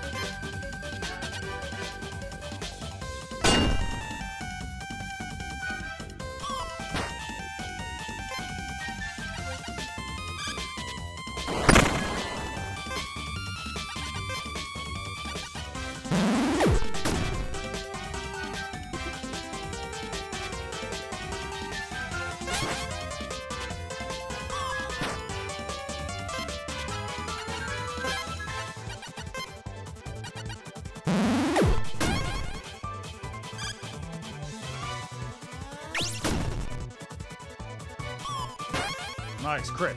Nice crit.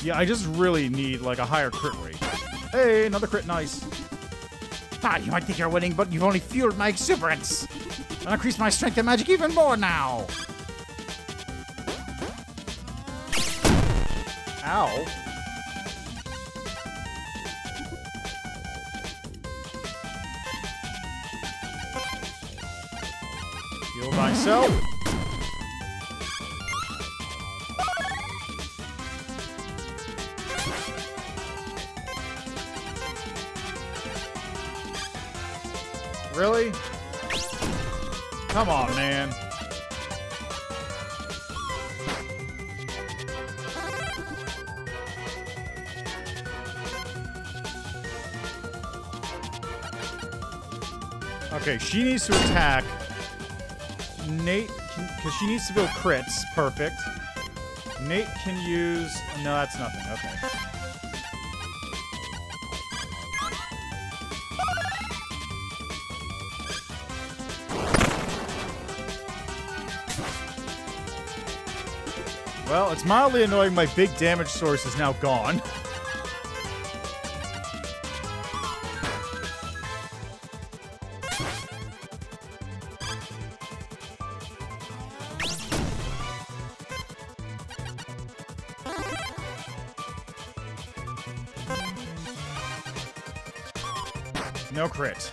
Yeah, I just really need like a higher crit rate. Hey, another crit, nice. Ah, you might think you're winning, but you've only fueled my exuberance. I'll increase my strength and magic even more now. Ow. Heal myself. Really? Come on, man. Okay, she needs to attack. Nate, because she needs to build crits. Perfect. Nate can use... No, that's nothing. Okay. Well, it's mildly annoying my big damage source is now gone. No crit.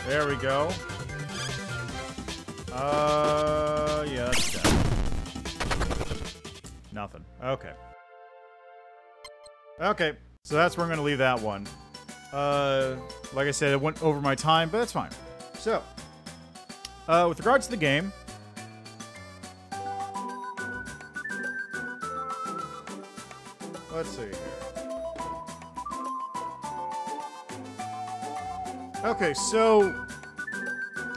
There we go. Yeah, that's dead. Nothing. Okay. Okay, so that's where I'm going to leave that one. Like I said, it went over my time, but that's fine. So, with regards to the game, let's see here. Okay, so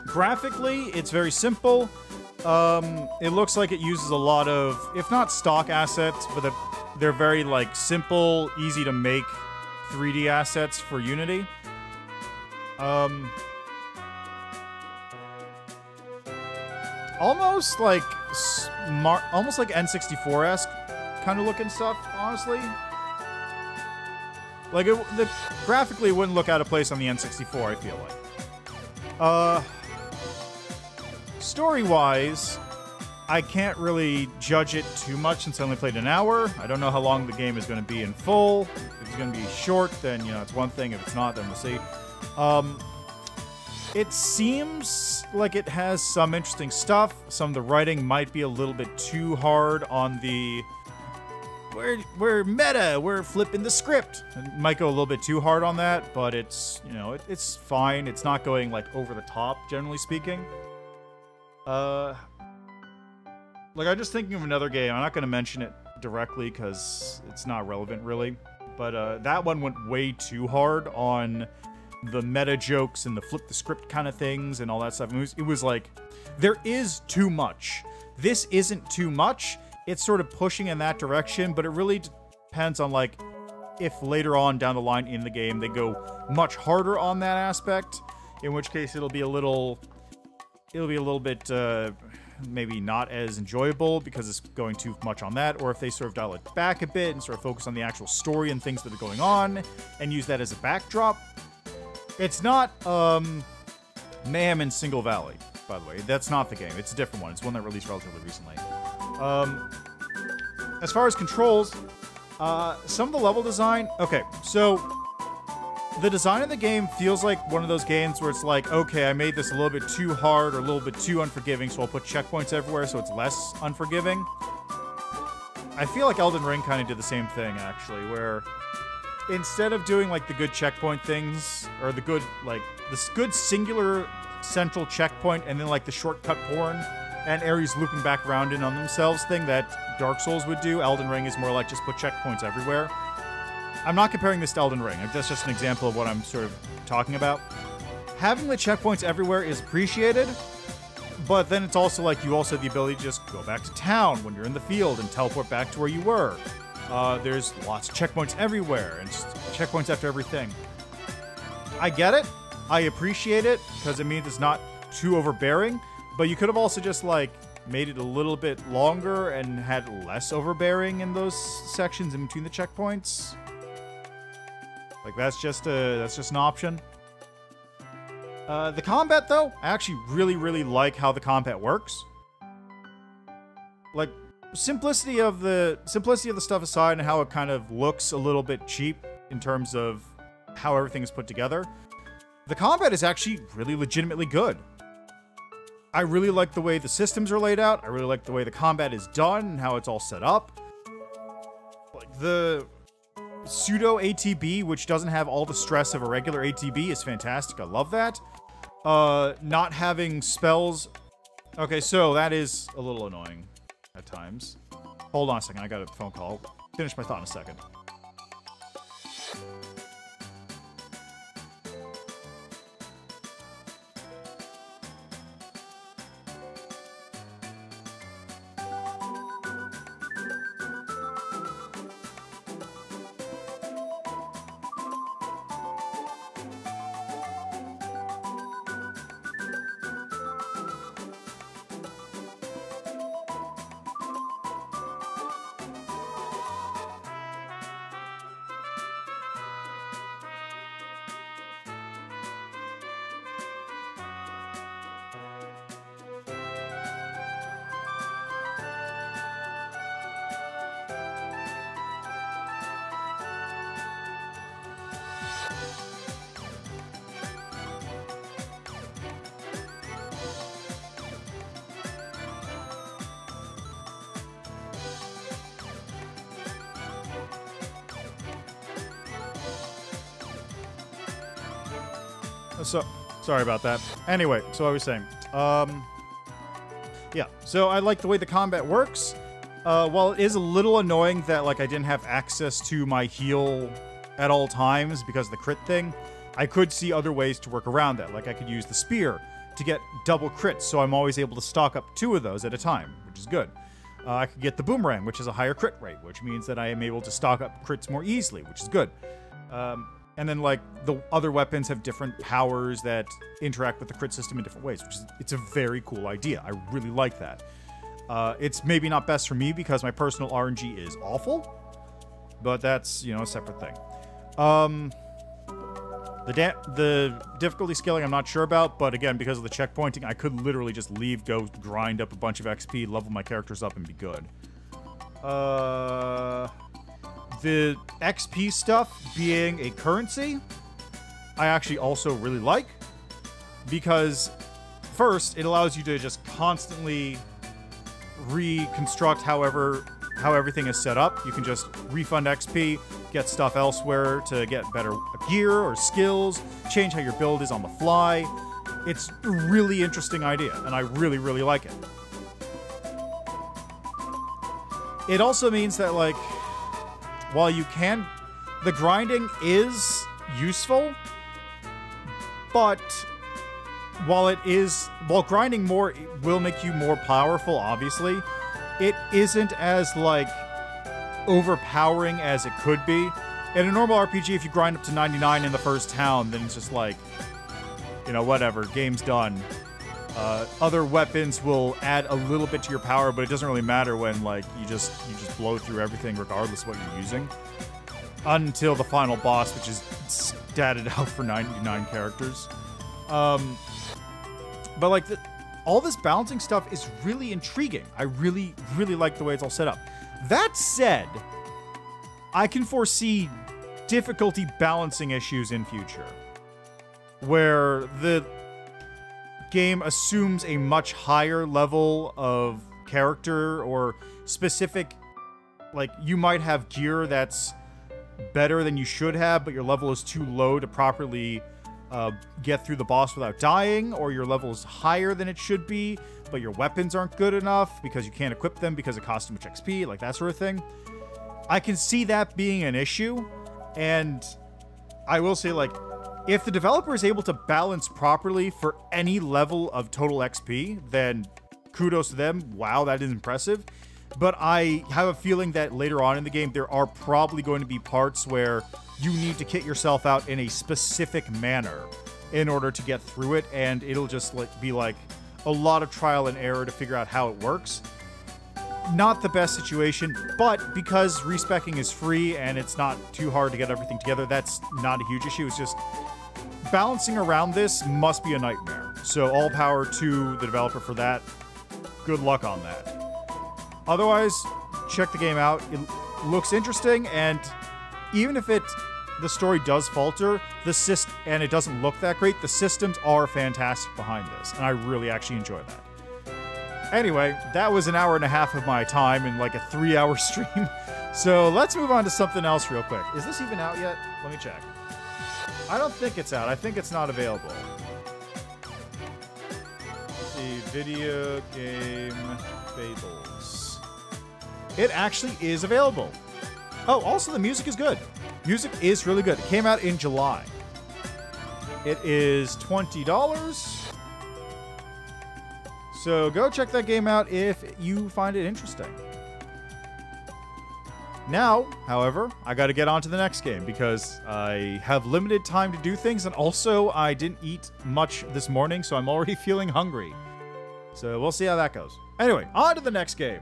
graphically, it's very simple. It looks like it uses a lot of, if not stock assets, but they're very like simple, easy to make 3D assets for Unity. Almost like N64-esque kind of looking stuff, honestly. Like, graphically, it wouldn't look out of place on the N64, I feel like. Story-wise, I can't really judge it too much since I only played an hour. I don't know how long the game is going to be in full. If it's going to be short, then, you know, it's one thing. If it's not, then we'll see. It seems like it has some interesting stuff. Some of the writing might be a little bit too hard on the... We're meta, we're flipping the script. It might go a little bit too hard on that, but it's, you know, it's fine. It's not going, like, over the top, generally speaking. Like, I'm just thinking of another game. I'm not going to mention it directly because it's not relevant, really. But that one went way too hard on the meta jokes and the flip the script kind of things and all that stuff. It was like, there is too much. This isn't too much. It's sort of pushing in that direction, but it really depends on, like, if later on down the line in the game they go much harder on that aspect, in which case it'll be a little bit maybe not as enjoyable because it's going too much on that, or if they sort of dial it back a bit and sort of focus on the actual story and things that are going on and use that as a backdrop. It's not Mayhem in Single Valley, by the way. That's not the game. It's a different one. It's one that released relatively recently. As far as controls, some of the level design... Okay, so the design of the game feels like one of those games where it's like, okay, I made this a little bit too hard or a little bit too unforgiving, so I'll put checkpoints everywhere so it's less unforgiving. I feel like Elden Ring kind of did the same thing, actually, where instead of doing, like, the good checkpoint things, or the good, like, this good singular central checkpoint and then, like, the shortcut porn and areas looping back around in on themselves thing that Dark Souls would do, Elden Ring is more like just put checkpoints everywhere. I'm not comparing this to Elden Ring. That's just an example of what I'm sort of talking about. Having the checkpoints everywhere is appreciated, but then it's also like you also have the ability to just go back to town when you're in the field and teleport back to where you were. There's lots of checkpoints everywhere and just checkpoints after everything. I get it. I appreciate it because it means it's not too overbearing. But you could have also just, like, made it a little bit longer and had less overbearing in those sections in between the checkpoints. Like, that's just an option. The combat, though, I actually really, really like how the combat works. Like, simplicity of the stuff aside and how it kind of looks a little bit cheap in terms of how everything is put together, the combat is actually really legitimately good. I really like the way the systems are laid out. I really like the way the combat is done and how it's all set up. Like, the pseudo ATB, which doesn't have all the stress of a regular ATB, is fantastic. I love that. Not having spells... Okay, so that is a little annoying at times. Hold on a second, I got a phone call. Finish my thought in a second. So, sorry about that. Anyway, so I was saying, yeah, so I like the way the combat works. While it is a little annoying that, like, I didn't have access to my heal at all times because of the crit thing, I could see other ways to work around that. Like, I could use the spear to get double crits, so I'm always able to stock up 2 of those at a time, which is good. I could get the boomerang, which has a higher crit rate, which means that I am able to stock up crits more easily, which is good. And then, like, the other weapons have different powers that interact with the crit system in different ways, which is, it's a very cool idea. I really like that. It's maybe not best for me because my personal RNG is awful, but that's, you know, a separate thing. The difficulty scaling I'm not sure about, but again, because of the checkpointing, I could literally just leave, go grind up a bunch of XP, level my characters up, and be good. The XP stuff being a currency, I actually also really like, because first, it allows you to just constantly reconstruct how everything is set up. You can just refund XP, get stuff elsewhere to get better gear or skills, change how your build is on the fly. It's a really interesting idea, and I really, really like it. It also means that, like, while you can... The grinding is useful, but while grinding more will make you more powerful, obviously, it isn't as, like, overpowering as it could be. In a normal RPG, if you grind up to 99 in the first town, then it's just like, you know, whatever, game's done. Other weapons will add a little bit to your power, but it doesn't really matter when, like, you just blow through everything regardless of what you're using. Until the final boss, which is statted out for 99 characters. But, like, all this balancing stuff is really intriguing. I really, really like the way it's all set up. That said, I can foresee difficulty balancing issues in future, where the game assumes a much higher level of character or specific, like, you might have gear that's better than you should have, but your level is too low to properly get through the boss without dying, or your level is higher than it should be, but your weapons aren't good enough because you can't equip them because it costs too much XP, like that sort of thing. I can see that being an issue, and I will say, like, if the developer is able to balance properly for any level of total XP, then kudos to them. Wow, that is impressive. But I have a feeling that later on in the game, there are probably going to be parts where you need to kit yourself out in a specific manner in order to get through it, and it'll just be like a lot of trial and error to figure out how it works. Not the best situation, but because respeccing is free and it's not too hard to get everything together, that's not a huge issue. It's just balancing around this must be a nightmare. So all power to the developer for that. Good luck on that. Otherwise, check the game out. It looks interesting, and even if the story does falter, and it doesn't look that great, the systems are fantastic behind this, and I really actually enjoy that. Anyway, that was an hour and a half of my time in like a 3-hour stream. So let's move on to something else real quick. Is this even out yet? Let me check. I don't think it's out. I think it's not available. Let's see, video game Fables. It actually is available. Oh, also the music is good. Music is really good. It came out in July. It is $20. So go check that game out if you find it interesting. Now, however, I got to get on to the next game because I have limited time to do things, and also I didn't eat much this morning, so I'm already feeling hungry. So we'll see how that goes. Anyway, on to the next game.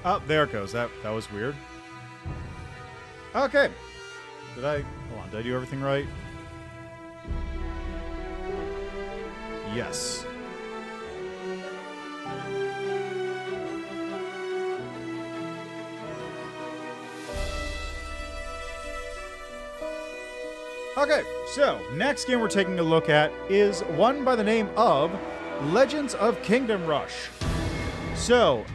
Oh, there it goes. That was weird. Okay. Hold on, did I do everything right? Yes. Okay, so next game we're taking a look at is one by the name of Legends of Kingdom Rush. So,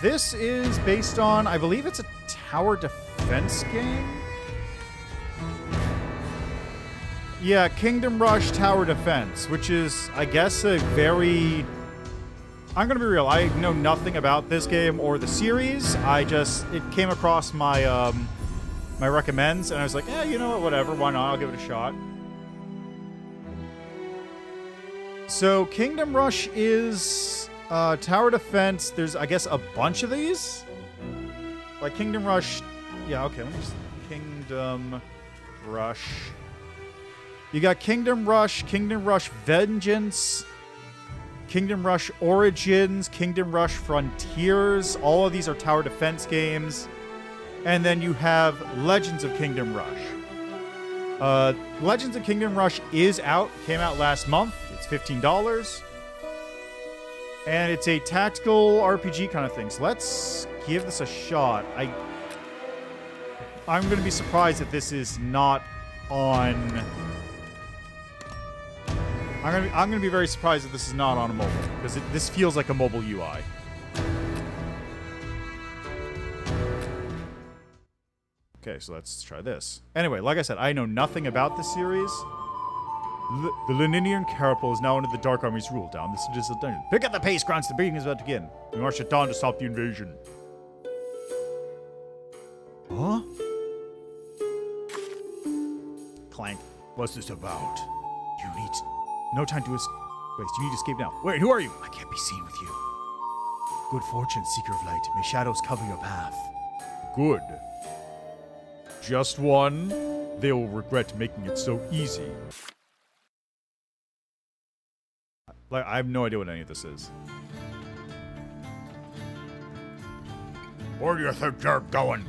this is based on, I believe it's a tower defense game? Yeah, Kingdom Rush Tower Defense, which is, I guess, a very... I'm gonna be real, I know nothing about this game or the series. It came across my, my recommends, and I was like, yeah, you know what, whatever, why not, I'll give it a shot. So, Kingdom Rush is tower defense. There's, I guess, a bunch of these. Like Kingdom Rush. Yeah, okay, let me just... Kingdom Rush. You got Kingdom Rush Vengeance, Kingdom Rush Origins, Kingdom Rush Frontiers. All of these are tower defense games. And then you have Legends of Kingdom Rush. Legends of Kingdom Rush is out. Came out last month. It's $15. And it's a tactical RPG kind of thing. So let's give this a shot. I'm going to be surprised if this is not on... I'm going to be very surprised if this is not on a mobile. Because this feels like a mobile UI. Okay, so let's try this. Anyway, like I said, I know nothing about this series. The Leninian Carapace is now under the Dark Army's rule. Down this is a dungeon. Pick up the pace, Grunts. The beating is about to begin. We march at dawn to stop the invasion. Huh? Clank. What's this about? You need... No time to waste. You need to escape now. Wait, who are you? I can't be seen with you. Good fortune, Seeker of Light. May shadows cover your path. Good. Just one. They will regret making it so easy. Like, I have no idea what any of this is. Where do you think you're going?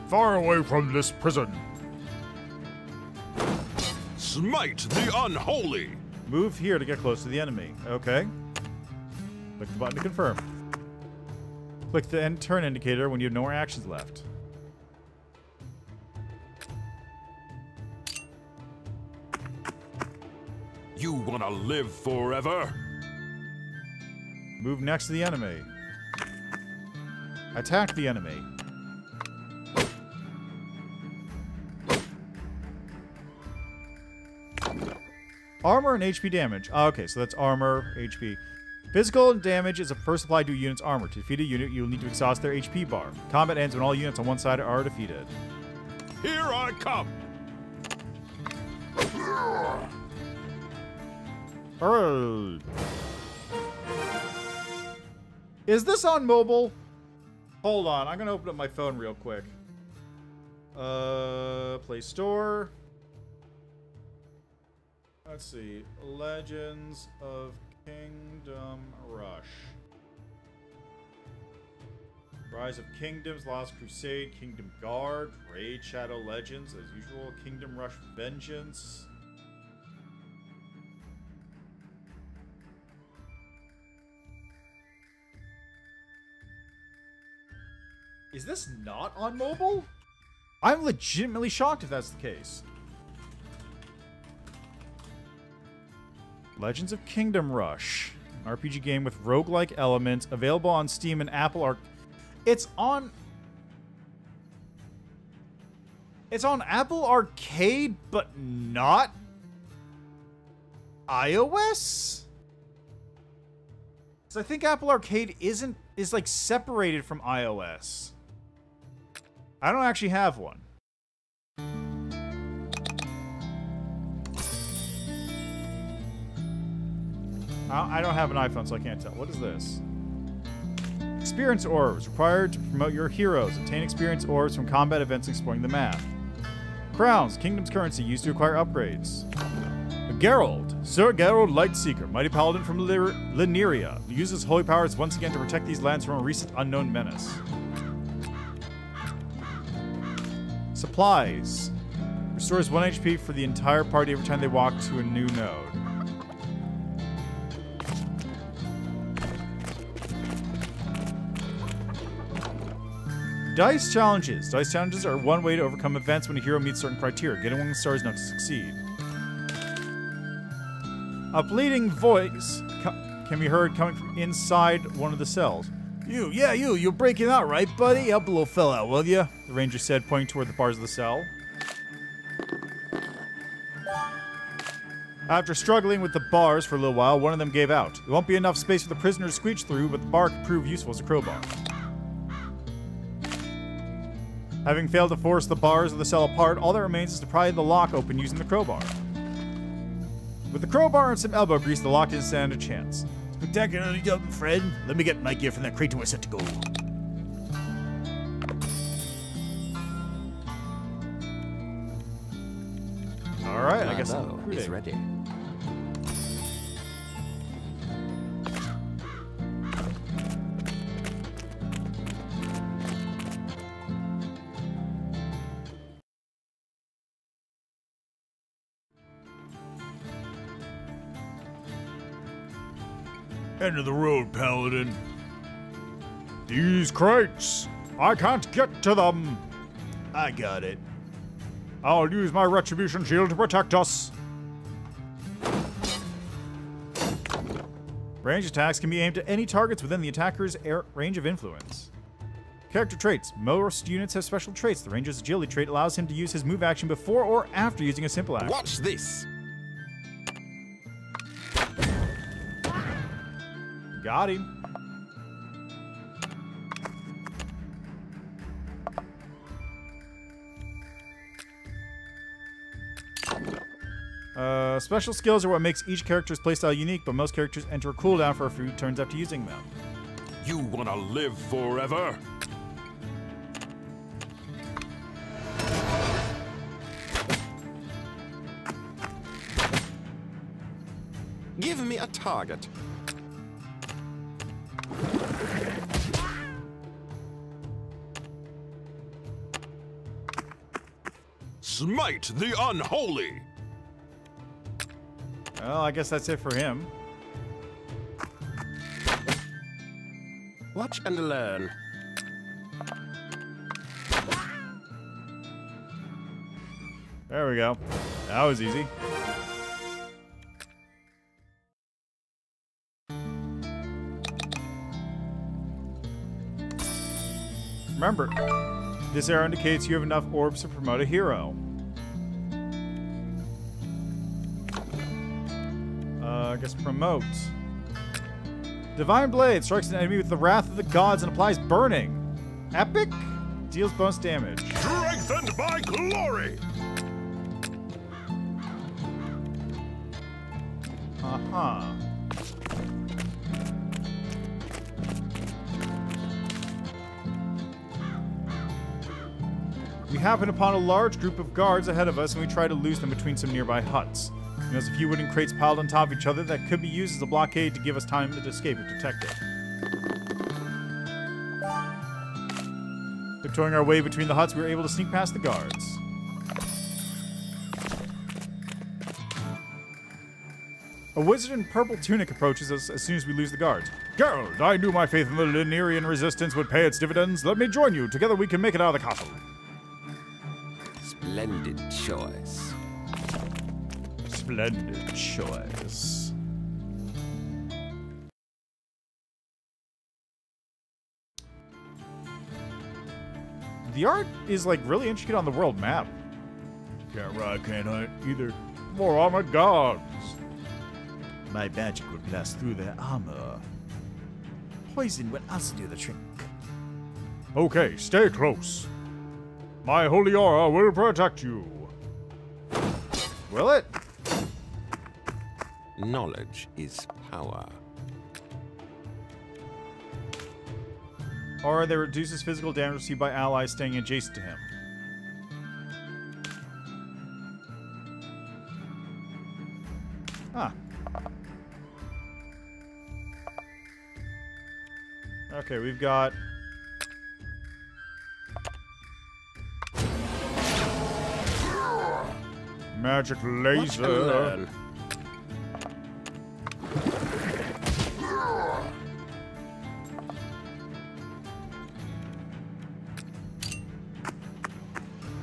Far away from this prison. Smite the unholy! Move here to get close to the enemy. Okay. Click the button to confirm. Click the end turn indicator when you have no more actions left. You wanna live forever? Move next to the enemy. Attack the enemy. Armor and HP damage. Oh, okay, so that's armor, HP. Physical damage is first applied to a unit's armor. To defeat a unit, you'll need to exhaust their HP bar. Combat ends when all units on one side are defeated. Here I come! Is this on mobile? Hold on, I'm gonna open up my phone real quick. Play Store. Let's see. Legends of Kingdom Rush. Rise of Kingdoms, Lost Crusade, Kingdom Guard, Raid Shadow Legends, as usual, Kingdom Rush Vengeance. Is this not on mobile? I'm legitimately shocked if that's the case. Legends of Kingdom Rush. An RPG game with roguelike elements. Available on Steam and Apple Arcade. It's on Apple Arcade, but not iOS? So I think Apple Arcade is like separated from iOS. I don't actually have one. I don't have an iPhone, so I can't tell. What is this? Experience orbs. Required to promote your heroes. Obtain experience orbs from combat events exploring the map. Crowns. Kingdom's currency used to acquire upgrades. A Geralt, Sir Geralt Lightseeker, mighty paladin from Lineria, who uses holy powers once again to protect these lands from a recent unknown menace. Supplies. Restores 1 HP for the entire party every time they walk to a new node. Dice challenges. Dice challenges are one way to overcome events when a hero meets certain criteria. Getting 1 star is enough to succeed. A bleeding voice can be heard coming from inside one of the cells. You're breaking out, right, buddy? Help a little fella out, will ya? The ranger said, pointing toward the bars of the cell. After struggling with the bars for a little while, one of them gave out. There won't be enough space for the prisoner to squeeze through, but the bar could prove useful as a crowbar. Having failed to force the bars of the cell apart, all that remains is to pry the lock open using the crowbar. With the crowbar and some elbow grease, the lock doesn't stand a chance. Spectacularly done, friend. Let me get my gear from that crate and we're set to go. Alright, I guess bow is ready. End of the road, Paladin. These crates! I can't get to them! I got it. I'll use my retribution shield to protect us. Range attacks can be aimed at any targets within the attacker's range of influence. Character traits. Most units have special traits. The Ranger's agility trait allows him to use his move action before or after using a simple action. Watch this. Got him. Special skills are what makes each character's playstyle unique, but most characters enter a cooldown for a few turns after using them. You wanna live forever? Give me a target. Smite the unholy! Well, I guess that's it for him. Watch and learn. There we go. That was easy. Remember, this arrow indicates you have enough orbs to promote a hero. I guess promote. Divine Blade strikes an enemy with the wrath of the gods and applies burning. Epic? Deals bonus damage. Strengthened by glory! Uh-huh. We happen upon a large group of guards ahead of us, and we try to lose them between some nearby huts. There's a few wooden crates piled on top of each other that could be used as a blockade to give us time to escape if detected. Tiptoeing our way between the huts, we were able to sneak past the guards. A wizard in purple tunic approaches us as soon as we lose the guards. Geralt, I knew my faith in the Linerian resistance would pay its dividends. Let me join you. Together we can make it out of the castle. Splendid choice. Splendid choice. The art is like really intricate on the world map. Can't ride, can't hunt either. More armored guards. My magic would pass through their armor. Poison would also do the trick. Okay, stay close. My holy aura will protect you. Will it? Knowledge is power. Or that reduces physical damage received by allies staying adjacent to him. Okay, we've got... Magic Watch and laser. learn.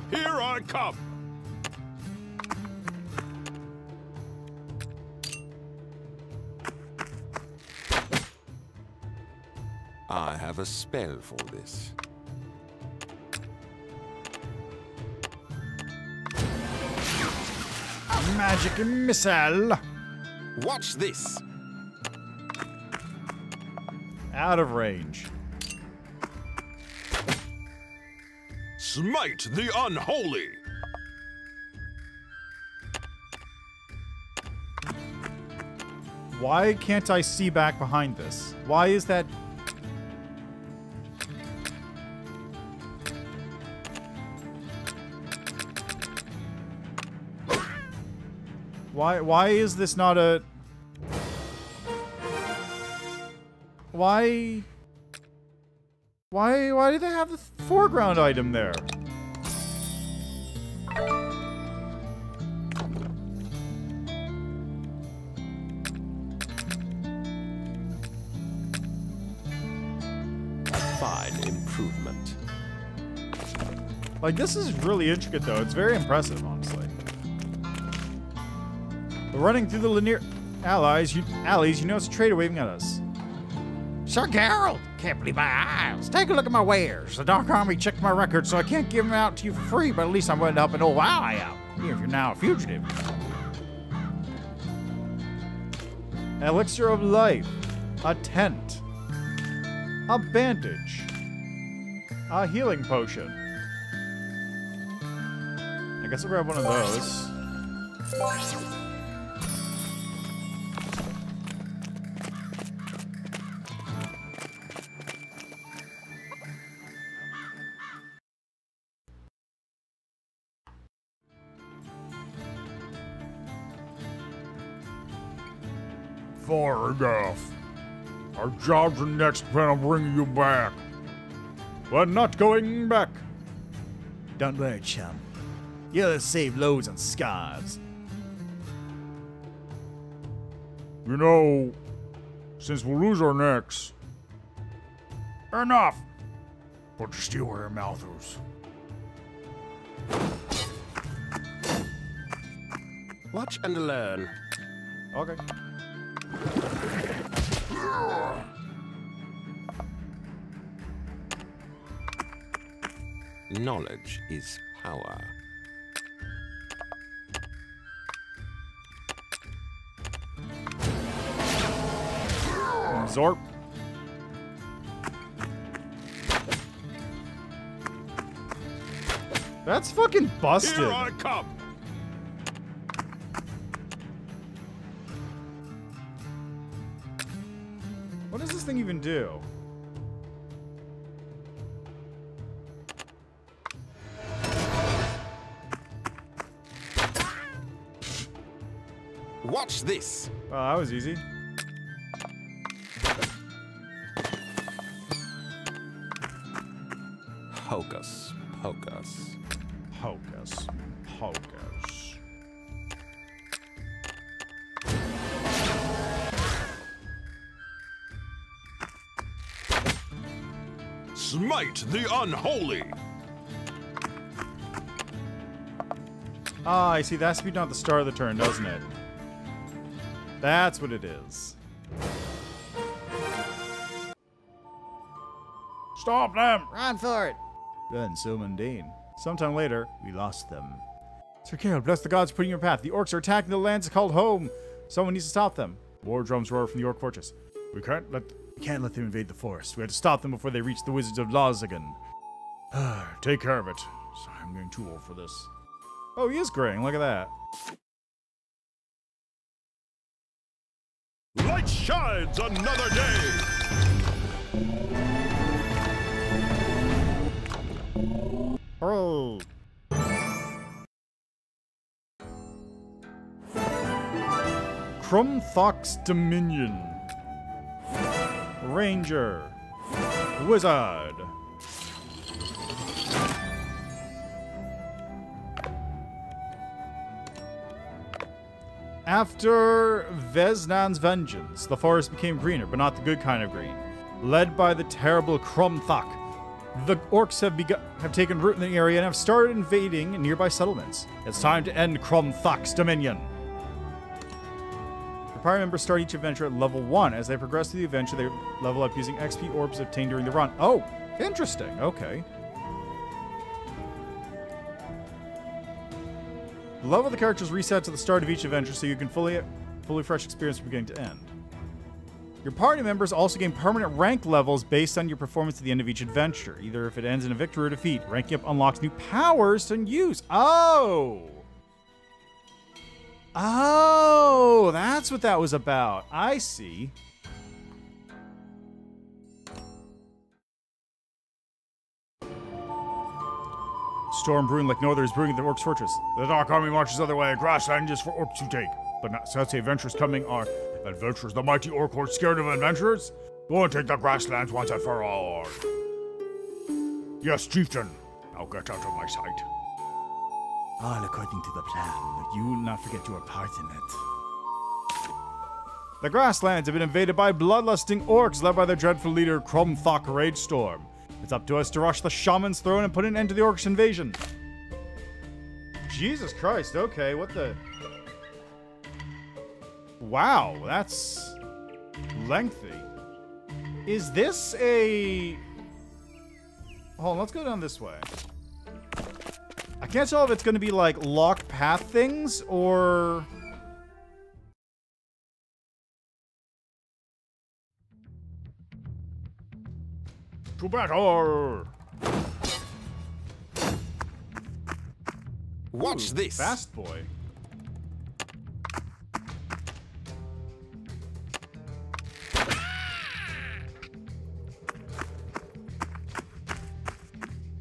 Here I come. I have a spell for this. Magic missile! Watch this. Out of range. Smite the unholy. Why can't I see back behind this? Why is that... Why is this not a... Why do they have the foreground item there? Fine improvement. Like, this is really intricate, though. It's very impressive, honestly. We're running through the linear alleys, you know it's a traitor waving at us. Sir Geralt, can't believe my eyes. Take a look at my wares. The Dark Army checked my records, so I can't give them out to you for free, but at least I'm willing to help an old ally out, even if you're now a fugitive. Elixir of life. A tent. A bandage. A healing potion. I guess I'll grab one of those. Far enough. Our job's the next plan on bringing you back. We're not going back. Don't worry, chum. You'll save loads on scarves. You know, since we'll lose our necks. Enough! But you still wear mouthers. Watch and learn. Okay. Knowledge is power. Zorp. That's fucking busted. Here I come. What does this thing even do? Watch this. Well, that was easy. Hocus pocus. Hocus pocus. Smite the unholy. Ah, I see. That's not the start of the turn, doesn't it? That's what it is. Stop them! Run for it! Run so mundane. Sometime later, We lost them. Sir Geralt, bless the gods putting in your path. The orcs are attacking the lands called home. Someone needs to stop them. War drums roar from the orc fortress. We can't let them invade the forest. We have to stop them before they reach the wizards of Lozagan. take care of it. Sorry, I'm getting too old for this. Oh, he is graying. Look at that. Light shines another day. Oh. Crumthok's Dominion. Ranger. Wizard. After Vesnan's vengeance, the forest became greener, but not the good kind of green. Led by the terrible Kromthak, the orcs have taken root in the area and have started invading nearby settlements. It's time to end Kromthak's dominion. The party members start each adventure at level 1. As they progress through the adventure, they level up using XP orbs obtained during the run. Oh, interesting. Okay. The level of the characters resets at the start of each adventure, so you can fully fresh experience from beginning to end. Your party members also gain permanent rank levels based on your performance at the end of each adventure, either if it ends in a victory or defeat. Ranking up unlocks new powers to use. Oh! Oh, that's what that was about. I see. Storm brewing like no other is brewing at the Orcs' Fortress. The Dark Army marches the other way. Grassland is for Orcs to take. But not since the adventurers coming are adventurers. The mighty Orc horde scared of adventurers? Go and take the grasslands once and for all. Yes, chieftain. Now get out of my sight. All according to the plan. You will not forget your part in it. The grasslands have been invaded by bloodlusting orcs led by their dreadful leader, Kromthak Ragestorm. It's up to us to rush the shaman's throne and put an end to the orcs' invasion. Jesus Christ, okay, what the... Wow, that's lengthy. Is this a... Hold on, let's go down this way. I can't tell if it's going to be like locked path things or... To battle! Watch this. Fast boy.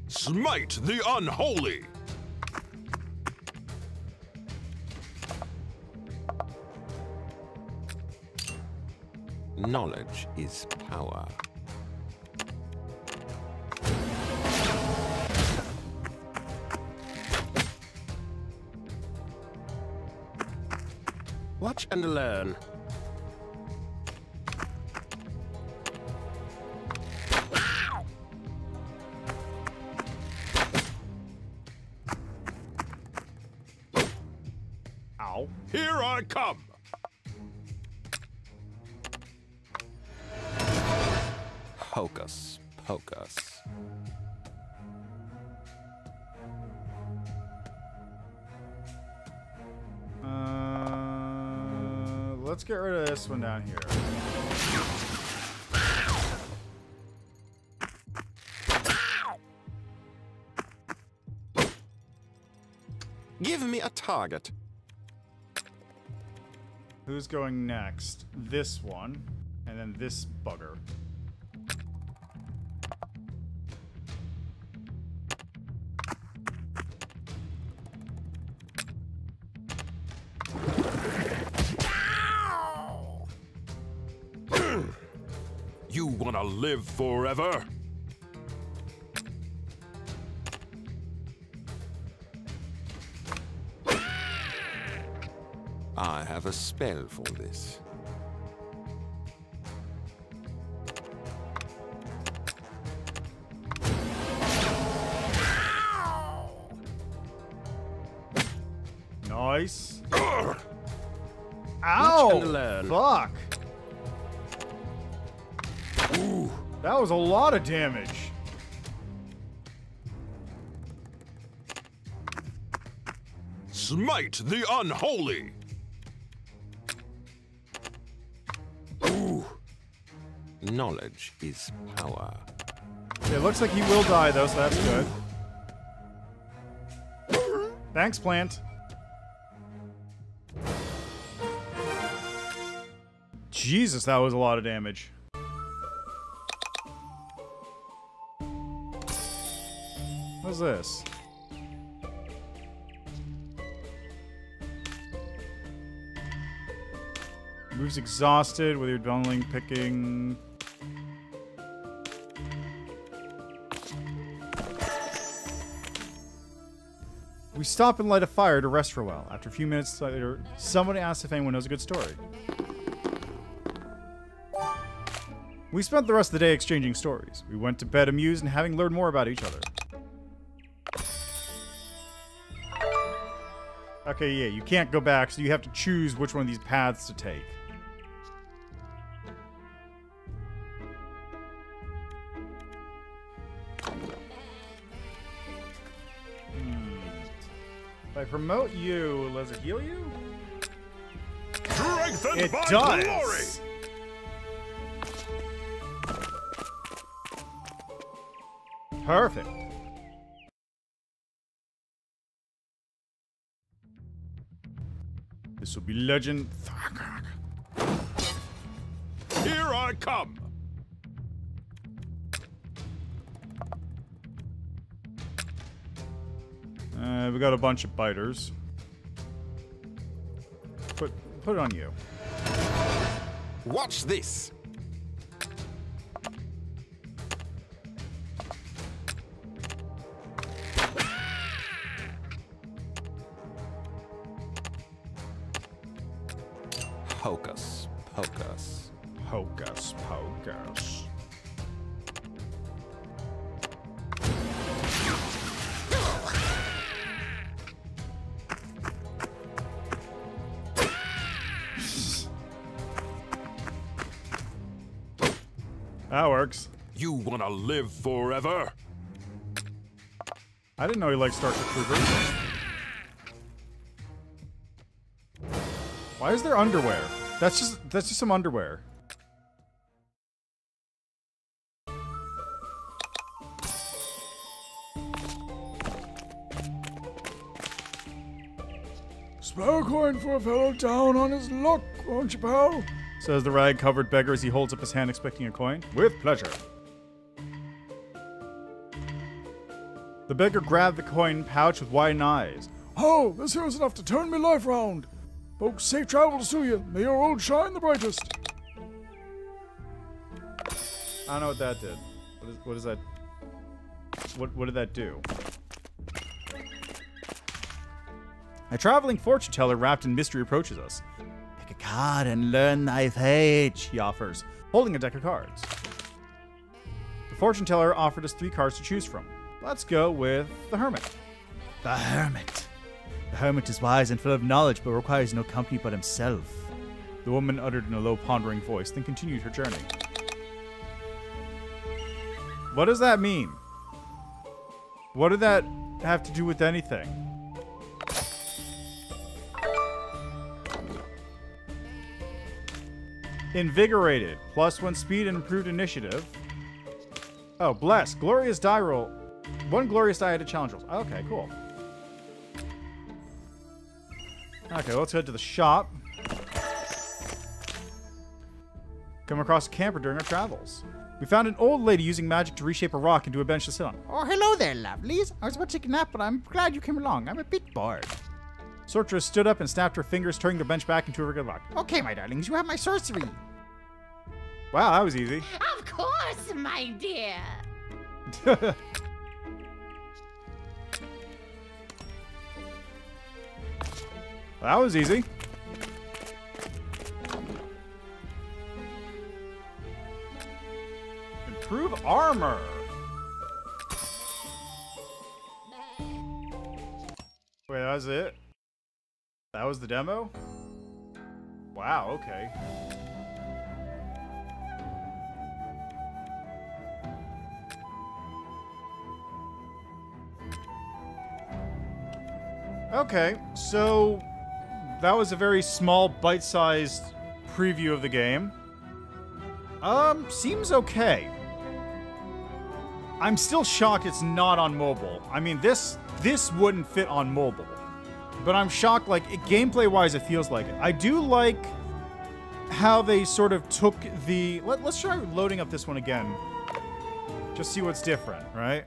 Smite the unholy. Knowledge is power. Watch and learn. Ow. Here I come. Hocus pocus. Let's get rid of this one down here. Give me a target. Who's going next? This one, and then this bugger. You wanna live forever? I have a spell for this. Nice. Ow! Fuck. Ooh, that was a lot of damage. Smite the unholy. Ooh. Knowledge is power. It looks like he will die though, so that's good. Thanks, plant. Jesus, that was a lot of damage. What's this? Moves exhausted with your bundling, picking. We stop and light a fire to rest for a while. After a few minutes later, someone asks if anyone knows a good story. We spent the rest of the day exchanging stories. We went to bed amused and having learned more about each other. Okay, yeah, you can't go back, so you have to choose which one of these paths to take. If I promote you, does it heal you? Strengthened It by does! glory! Perfect. This will be legend. Here I come! We got a bunch of biters. Put it on you. Watch this! Hocus pocus. Hocus pocus. That works. You wanna live forever? I didn't know he liked Starship Troopers. Why is there underwear? That's just some underwear. Spare a coin for a fellow down on his luck, won't you, pal? Says the rag-covered beggar as he holds up his hand expecting a coin. With pleasure. The beggar grabbed the coin pouch with widened eyes. Oh, this here's enough to turn me life round. Folks, safe travels to you. May your road shine the brightest. I don't know what that did. What is that? What did that do? A traveling fortune teller wrapped in mystery approaches us. Pick a card and learn thy fate, he offers, holding a deck of cards. The fortune teller offered us 3 cards to choose from. Let's go with the Hermit. The Hermit. The Hermit is wise and full of knowledge, but requires no company but himself. The woman uttered in a low, pondering voice, then continued her journey. What does that mean? What did that have to do with anything? Invigorated. +1 speed and improved initiative. Oh, blessed. Glorious die roll. 1 glorious die at a challenge rolls. Okay, cool. Okay, let's head to the shop. Come across a camper during our travels. We found an old lady using magic to reshape a rock into a bench to sit on. Oh, hello there, lovelies. I was about to take a nap, but I'm glad you came along. I'm a bit bored. Sorceress stood up and snapped her fingers, turning the bench back into a regular rock. Okay, my darlings, you have my sorcery. Wow, that was easy. Of course, my dear. That was easy. Improve armor. Wait, that was it? That was the demo? Wow, okay. Okay, so that was a very small, bite-sized preview of the game. Seems okay. I'm still shocked it's not on mobile. I mean, this wouldn't fit on mobile. But I'm shocked, like, gameplay-wise, it feels like it. I do like how they sort of took the... Let's try loading up this one again. Just see what's different, right?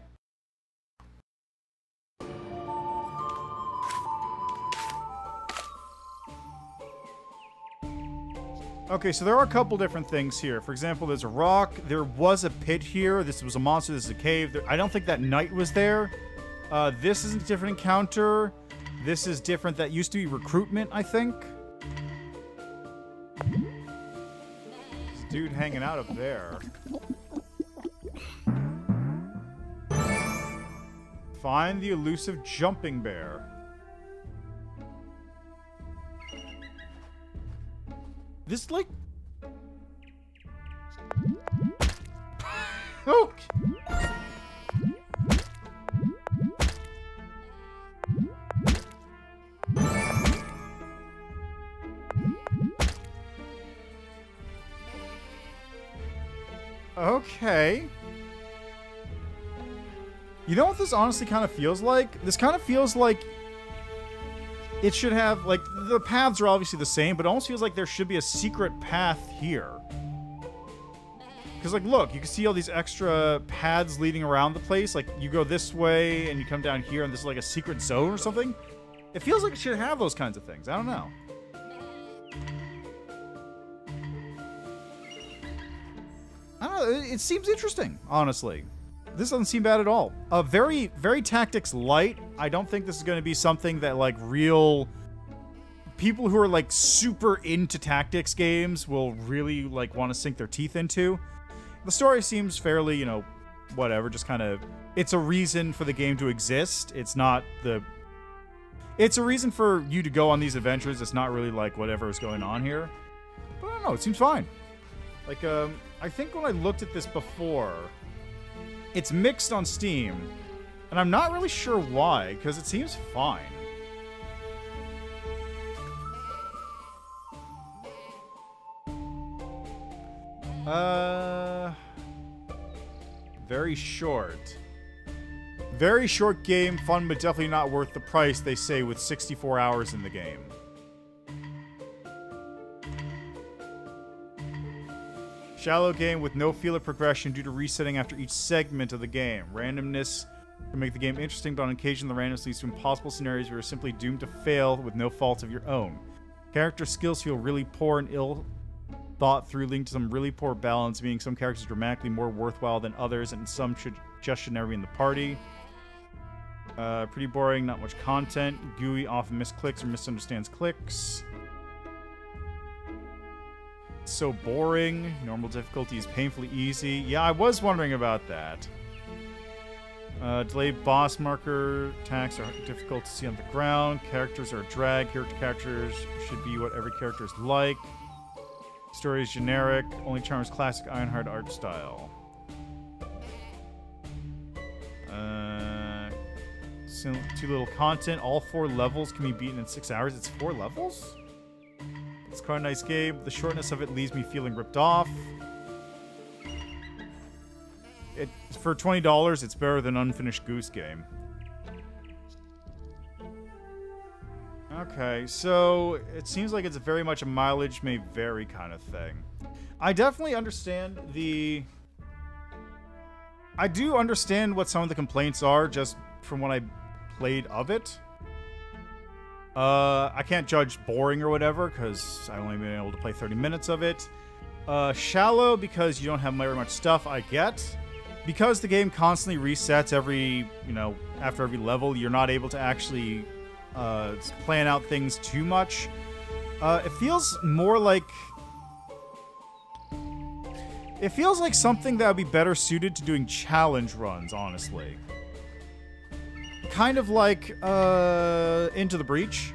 Okay, so there are a couple different things here. For example, there's a rock. There was a pit here. This was a monster. This is a cave. I don't think that knight was there. This is a different encounter. This is different. That used to be recruitment, I think. This dude hanging out up there. Find the elusive jumping bear. This, like... Okay. Okay. You know what this honestly kind of feels like? This kind of feels like it should have, like, the paths are obviously the same, but it almost feels like there should be a secret path here. Because, like, look, you can see all these extra paths leading around the place. Like, you go this way, and you come down here, and this is like a secret zone or something. It feels like it should have those kinds of things. I don't know. I don't know. It seems interesting, honestly. This doesn't seem bad at all. Very, very tactics light. I don't think this is going to be something that, like, real people who are, like, super into tactics games will really, like, want to sink their teeth into. The story seems fairly, you know, whatever, just kind of... It's a reason for the game to exist. It's not the... It's a reason for you to go on these adventures. It's not really, like, whatever is going on here. But I don't know. It seems fine. Like, I think when I looked at this before... It's mixed on Steam, and I'm not really sure why, because it seems fine. Very short. Very short game, fun, but definitely not worth the price, they say, with 64 hours in the game. Shallow game with no feel of progression due to resetting after each segment of the game. Randomness can make the game interesting, but on occasion the randomness leads to impossible scenarios where you're simply doomed to fail with no fault of your own. Character skills feel really poor and ill thought through, leading to some really poor balance, meaning some characters are dramatically more worthwhile than others, and some should never be in the party. Pretty boring, not much content. GUI often misclicks or misunderstands clicks. So boring. Normal difficulty is painfully easy. Yeah, I was wondering about that. Delayed boss marker attacks are difficult to see on the ground. Characters are a drag. Characters should be what every character is like. Story is generic. Only charm is classic Ironhide art style. Too little content. All 4 levels can be beaten in 6 hours. It's 4 levels? It's quite a nice game. The shortness of it leaves me feeling ripped off. For $20, it's better than Unfinished Goose Game. Okay, so it seems like it's very much a mileage may vary kind of thing. I definitely understand the... I do understand what some of the complaints are just from what I played of it. I can't judge boring or whatever, because I've only been able to play 30 minutes of it. Shallow, because you don't have very much stuff, I get. Because the game constantly resets every, you know, after every level, you're not able to actually plan out things too much. It feels more like... It feels like something that would be better suited to doing challenge runs, honestly. Kind of like Into the Breach,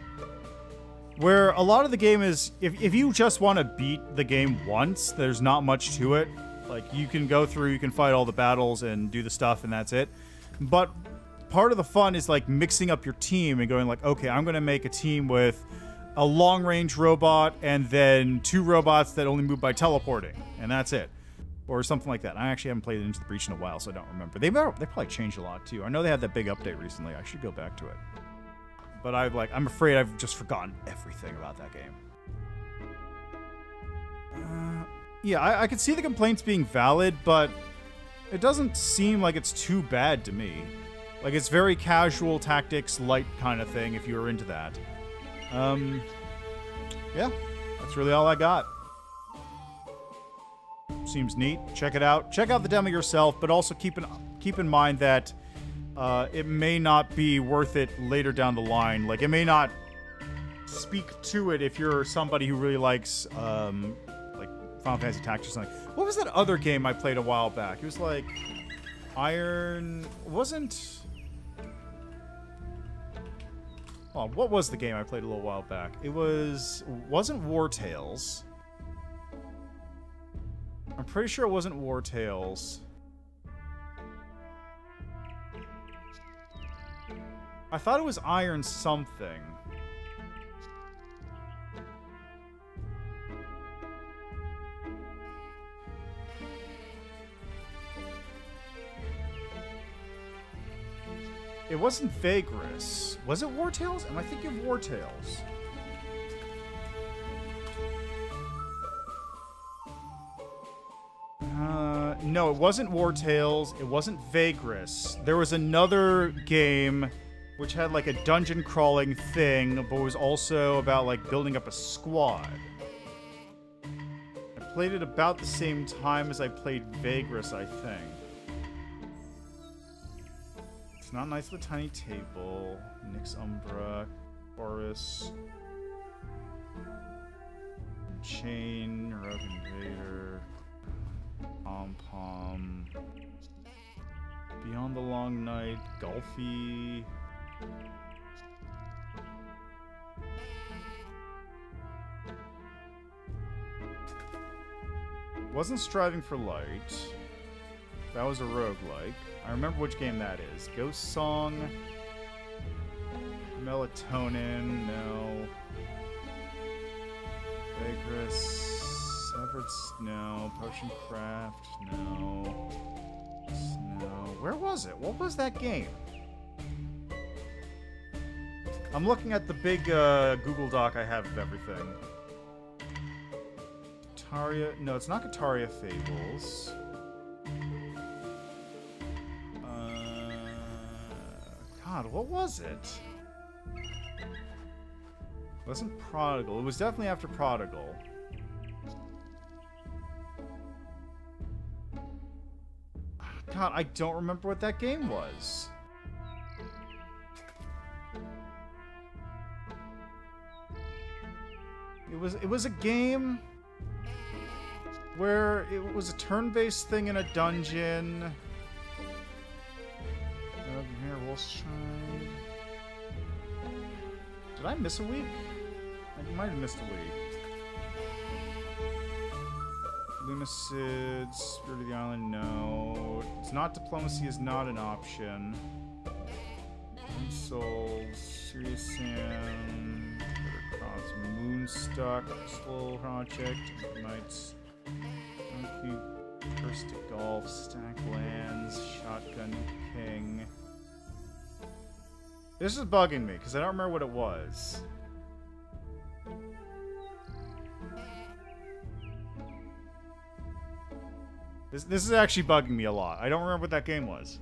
where a lot of the game is, if you just want to beat the game once, there's not much to it. Like, you can go through, you can fight all the battles and do the stuff, and that's it. But part of the fun is, like, mixing up your team and going like, okay, I'm going to make a team with a long-range robot and then 2 robots that only move by teleporting, and that's it. Or something like that. I actually haven't played Into the Breach in a while, so I don't remember. They probably changed a lot, too. I know they had that big update recently. I should go back to it. But I'm afraid I've just forgotten everything about that game. Yeah, I could see the complaints being valid, but it doesn't seem like it's too bad to me. Like, it's very casual tactics, light kind of thing, if you were into that. Yeah, that's really all I got. Seems neat. Check it out. Check out the demo yourself, but also keep in mind that it may not be worth it later down the line. Like, it may not speak to it if you're somebody who really likes, like, Final Fantasy Tactics or something. What was that other game I played a while back? It was like wasn't... Oh, what was the game I played a little while back? It wasn't War Tales. I'm pretty sure it wasn't War Tales. I thought it was Iron something. It wasn't Vagress. Was it War Tales? Am I thinking of War Tales? No, it wasn't War Tales. It wasn't Vagress. There was another game which had like a dungeon crawling thing, but was also about like building up a squad. I played it about the same time as I played Vagress, I think. It's not nice with a tiny table. Nyx Umbra, Horus, Chain, Rogue Invader, Pom Pom, Beyond the Long Night, Golfy. Wasn't Striving for Light. That was a roguelike. I remember which game that is. Ghost Song. Melatonin, no. Vagress. Severed Snow. Potion Craft, no. Snow. Where was it? What was that game? I'm looking at the big Google Doc I have of everything. Guitaria. No, it's not Guitaria Fables. God, what was it? It wasn't Prodigal. It was definitely after Prodigal. God, I don't remember what that game was. It was a game where it was a turn-based thing in a dungeon. Did I miss a week? I might have missed a week. Lumicid, Spirit of the Island, no. It's not Diplomacy is not an option. Souls, Serious Sam, Cross, Moonstuck, Slow Project, Knights, Monkey, First Golf, Stack Lands, Shotgun King. This is bugging me, because I don't remember what it was. This is actually bugging me a lot. I don't remember what that game was.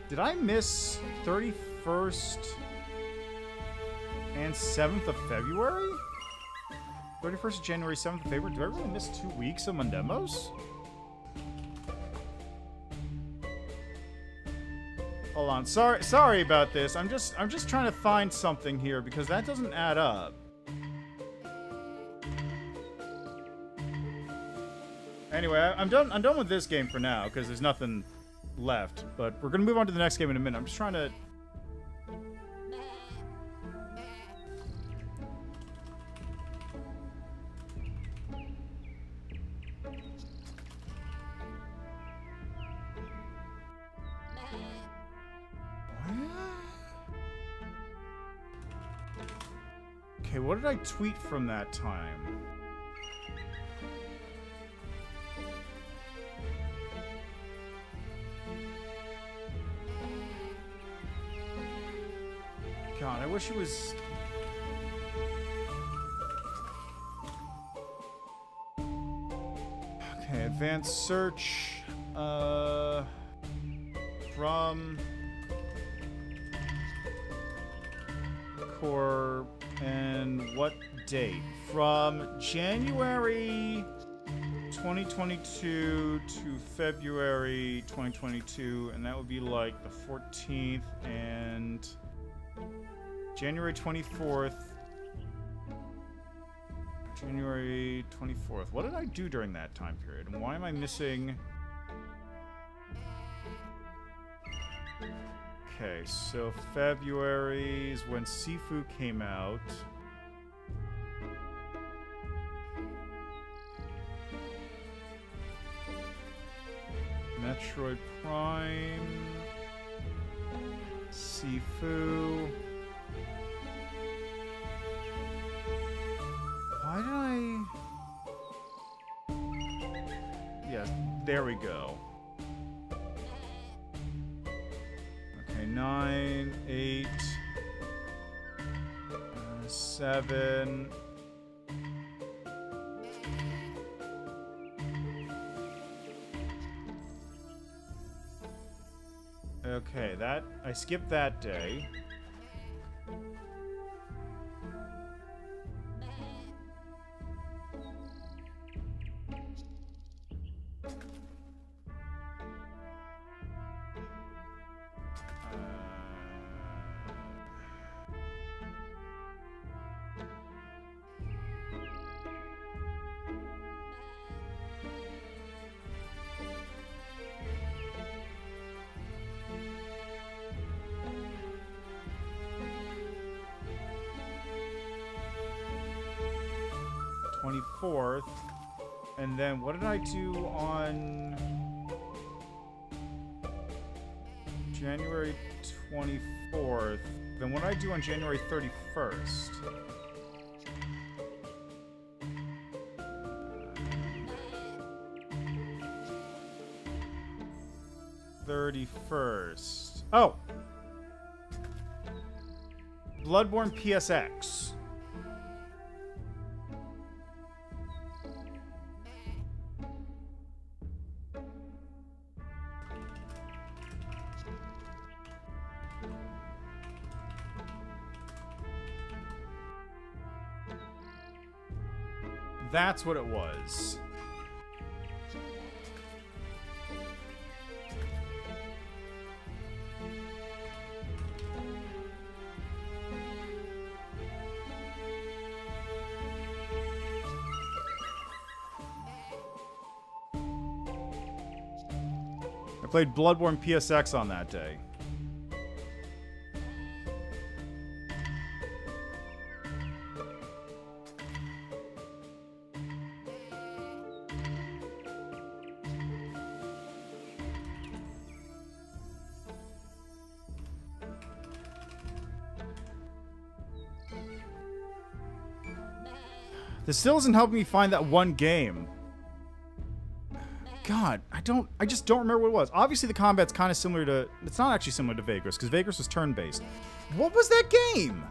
Did I miss 31st and 7th of February? 31st of January, 7th of February? Did I really miss 2 weeks of MonDEMOS? Hold on. Sorry about this. I'm just trying to find something here because that doesn't add up. Anyway, I'm done with this game for now because there's nothing left, but we're gonna move on to the next game in a minute. I'm just trying to... Okay, what did I tweet from that time? God, I wish it was... Okay, Okay, advanced search. From core and what date? From January 2022 to February 2022, and that would be like the 14th and January 24th. January 24th. What did I do during that time period? And why am I missing... Okay, so February is when Sifu came out. Metroid Prime. Sifu. Why did I... Yes, there we go. Okay, 9, 8, 7... Okay, that... I skipped that day. ...24th, and then what did I do on January 24th? Then what did I do on January 31st? Oh! Bloodborne PSX. That's what it was. I played Bloodborne PSX on that day. This still doesn't help me find that one game. God, I just don't remember what it was. Obviously the combat's kind of similar to... It's not actually similar to Vagrus, because Vagrus was turn-based. What was that game?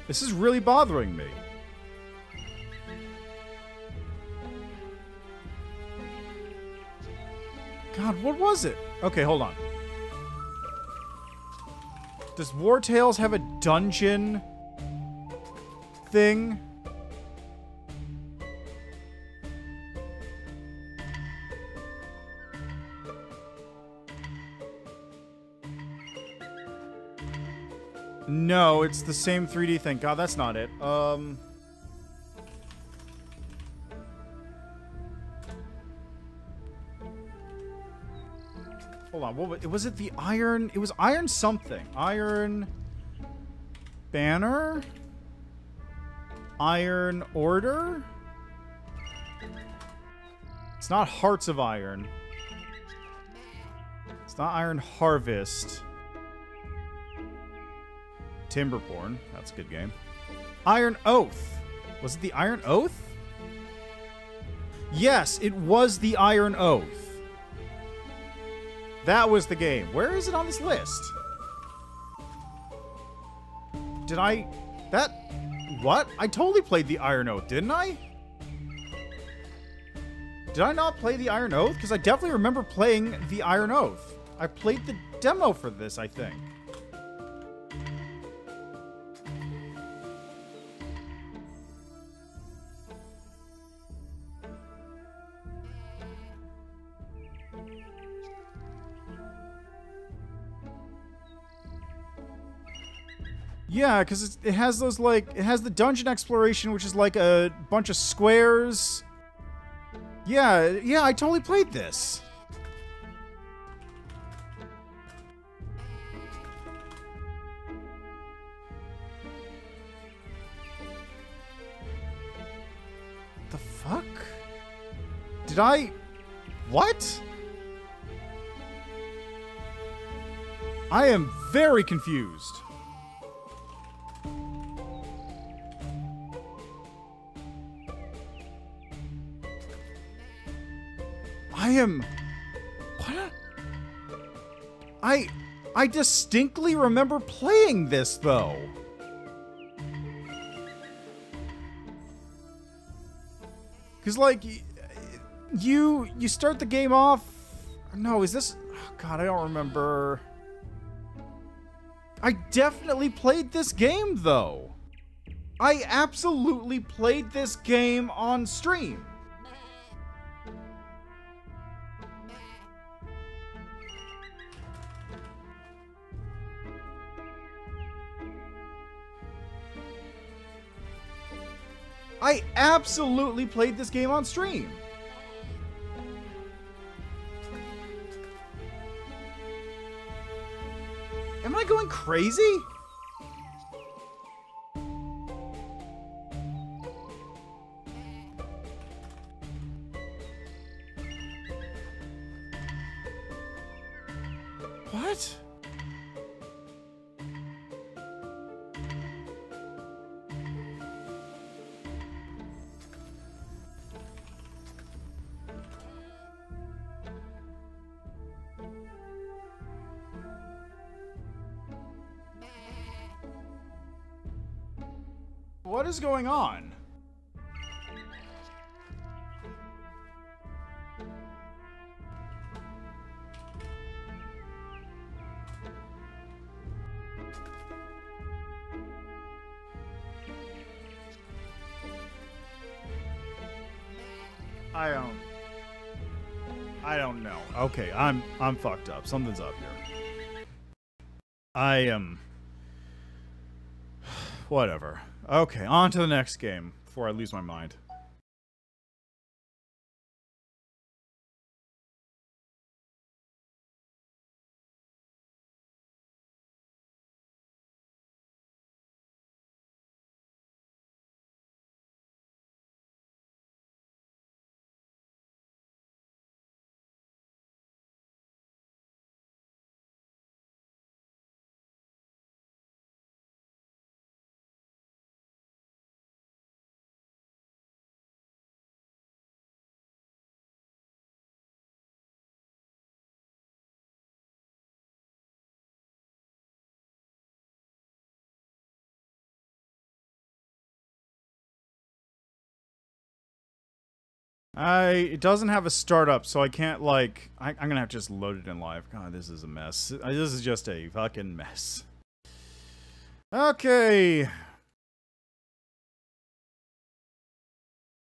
This is really bothering me. God, what was it? Okay, hold on. Does War Tales have a dungeon thing? No, it's the same 3D thing. God, that's not it. Hold on, what was it? The Iron... It was Iron something. Iron... Banner? Iron Order? It's not Hearts of Iron. It's not Iron Harvest. Timberborn. That's a good game. Iron Oath. Was it the Iron Oath? Yes, it was the Iron Oath. That was the game. Where is it on this list? did I... That... What? I totally played the Iron Oath, didn't I? Did I not play the Iron Oath? Because I definitely remember playing the Iron Oath. I played the demo for this, I think. Yeah, because it has those, like, it has the dungeon exploration, which is like a bunch of squares. Yeah, I totally played this. The fuck? Did I... What? I am very confused. I am... What? I distinctly remember playing this, though. Because, like, you start the game off... No, is this... Oh, God, I don't remember. I definitely played this game, though. I absolutely played this game on stream. I absolutely played this game on stream. Am I going crazy? What? What is going on? I don't know. Okay, I'm fucked up. Something's up here. I am... Whatever. Okay, on to the next game before I lose my mind. It doesn't have a startup, so I can't, like... I'm gonna have to just load it in live. God, this is a mess. This is just a fucking mess. Okay.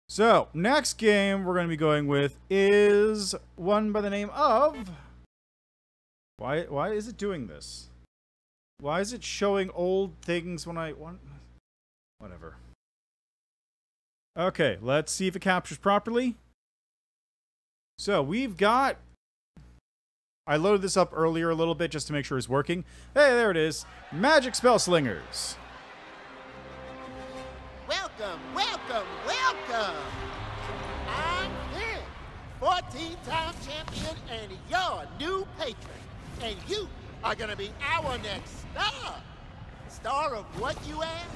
So, next game we're gonna be going with is one by the name of... Why is it doing this? Why is it showing old things when I want... Whatever. Okay, let's see if it captures properly. So, we've got... I loaded this up earlier a little bit just to make sure it's working. Hey, there it is. Magic Spellslingers. Welcome, welcome, welcome. I'm Finn, 14-time champion and your new patron. And you are going to be our next star. Star of what, you ask?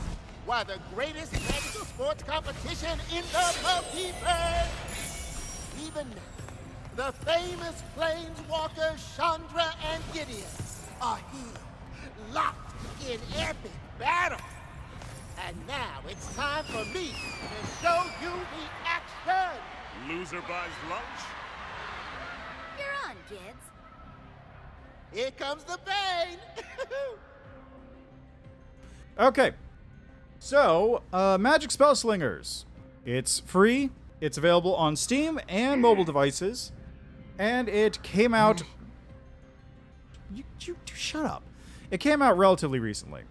Why, the greatest magical sports competition in the multiverse. Even now, the famous planeswalkers Chandra and Gideon are here, locked in epic battle. And now it's time for me to show you the action. Loser buys lunch? You're on, kids. Here comes the pain. Okay. So, Magic Spellslingers. It's free. It's available on Steam and mobile devices. And it came out... You shut up. It came out relatively recently.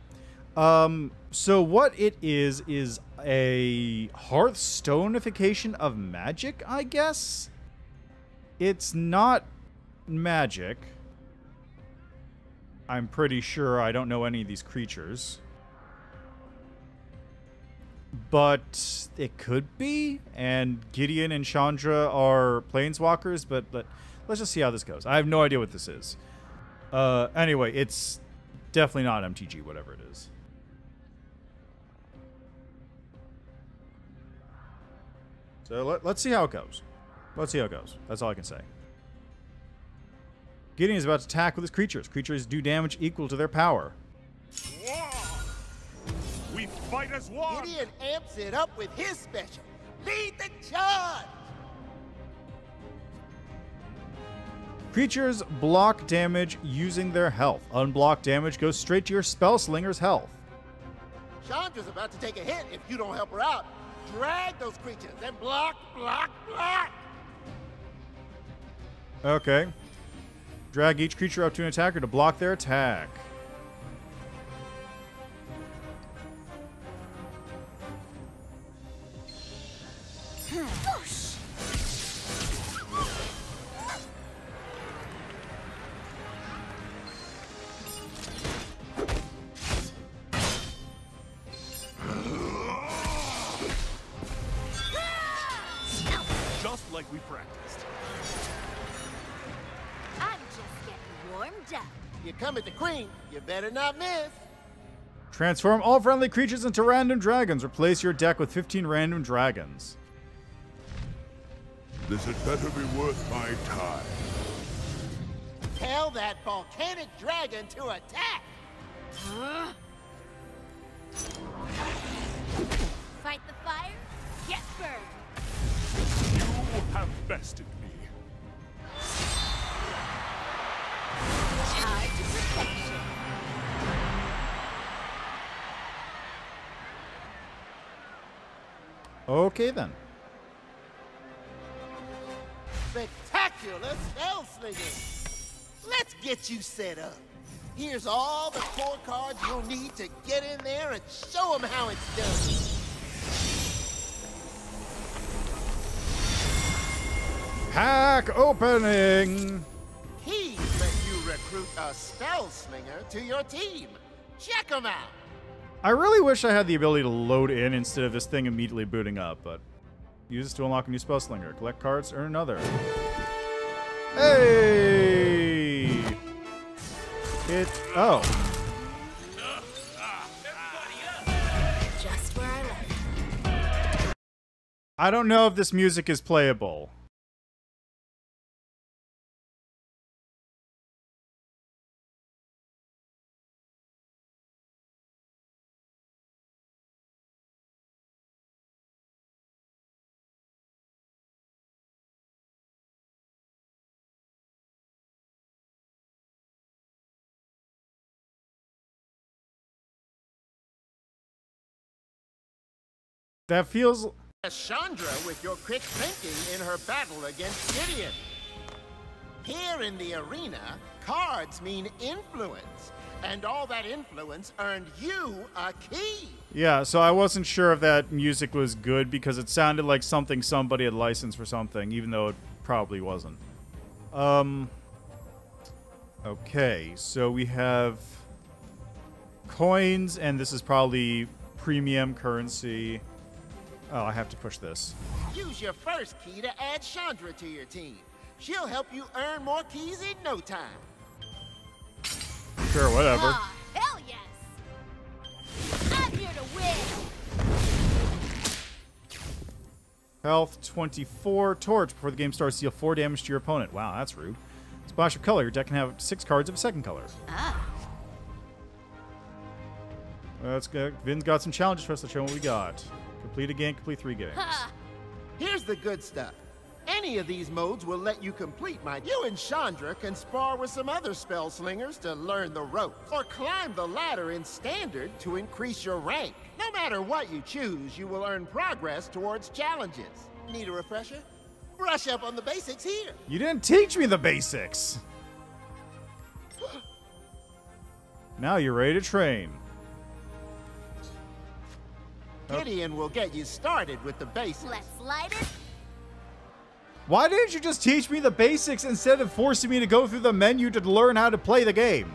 So what it is a Hearthstone-ification of Magic, I guess? It's not Magic. I'm pretty sure I don't know any of these creatures. But it could be, and Gideon and Chandra are planeswalkers, but let's just see how this goes. I have no idea what this is. Anyway, it's definitely not MTG, whatever it is. So let's see how it goes. Let's see how it goes. That's all I can say. Gideon is about to attack with his creatures. Creatures do damage equal to their power. We fight as one! Gideon amps it up with his special. Lead the charge! Creatures block damage using their health. Unblocked damage goes straight to your Spellslinger's health. Chandra's about to take a hit if you don't help her out. Drag those creatures and block, block, block! Okay. Drag each creature up to an attacker to block their attack. Just like we practiced. I'm just getting warmed up. You come at the queen, you better not miss. Transform all friendly creatures into random dragons. Replace your deck with 15 random dragons. This had better be worth my time. Tell that volcanic dragon to attack. Fight the fire, get burned. You have bested me. Charge to perfection. Okay, then. Spectacular Spellslingers! Let's get you set up. Here's all the core cards you'll need to get in there and show them how it's done. Pack opening! He's let you recruit a Spellslinger to your team. Check them out. I really wish I had the ability to load in instead of this thing immediately booting up, but use this to unlock a new Spellslinger. Collect cards, earn another. Hey! Oh. Just where I left. I don't know if this music is playable. That feels... Chandra with your quick thinking in her battle against Gideon. Here in the arena, cards mean influence, and all that influence earned you a key. Yeah, so I wasn't sure if that music was good because it sounded like something somebody had licensed for something, even though it probably wasn't. Okay, so we have coins, and this is probably premium currency. Oh, I have to push this. Use your first key to add Chandra to your team. She'll help you earn more keys in no time. Sure, whatever. Ah, hell yes! I'm here to win! Health 24. Torch. Before the game starts, deal 4 damage to your opponent. Wow, that's rude. Splash of color. Your deck can have 6 cards of a second color. Ah. That's good. Vin's got some challenges for us. Let's show what we got. Complete a game, complete 3 games. Here's the good stuff. Any of these modes will let you complete my... You and Chandra can spar with some other Spellslingers to learn the ropes, or climb the ladder in Standard to increase your rank. No matter what you choose, you will earn progress towards challenges. Need a refresher? Brush up on the basics here. You didn't teach me the basics. Now you're ready to train. Gideon will get you started with the basics. Let's light it. Why didn't you just teach me the basics instead of forcing me to go through the menu to learn how to play the game?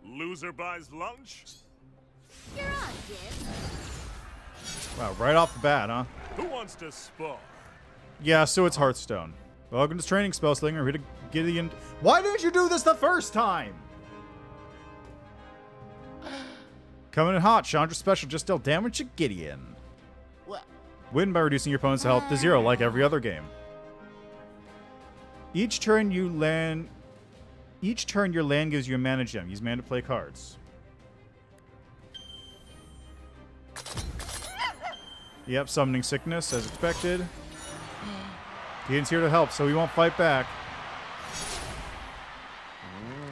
Loser buys lunch? You're on, kid. Wow, right off the bat, huh? Who wants to spar? Yeah, so it's Hearthstone. Welcome to Training Spellslinger. Here to Gideon. Why didn't you do this the first time? Coming in hot, Chandra's special just dealt damage to Gideon. What? Win by reducing your opponent's health to 0, like every other game. Each turn your land gives you a mana gem. Use mana to play cards. Yep, summoning sickness as expected. Gideon's here to help, so he won't fight back.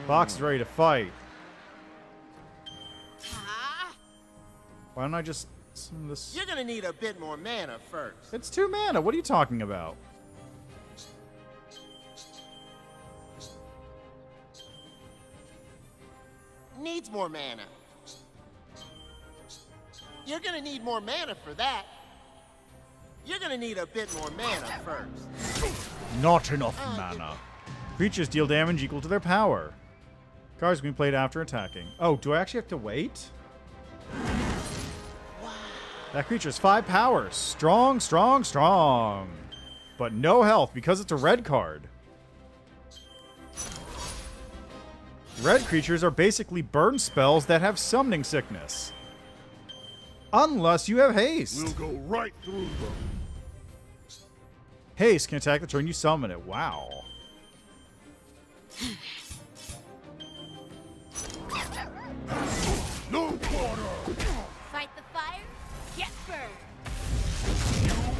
Fox is ready to fight. Why don't I just summon this? You're gonna need a bit more mana first. It's 2 mana. What are you talking about? Needs more mana. You're gonna need more mana for that. You're gonna need a bit more mana first. Not enough mana. Creatures deal damage equal to their power. Cards can be played after attacking. Oh, do I actually have to wait? That creature's 5 power. Strong, strong, strong. But no health because it's a red card. Red creatures are basically burn spells that have summoning sickness. Unless you have haste. We'll go right through them. Haste can attack the turn you summon it. Wow. No quarter! Fight the fire, get burned.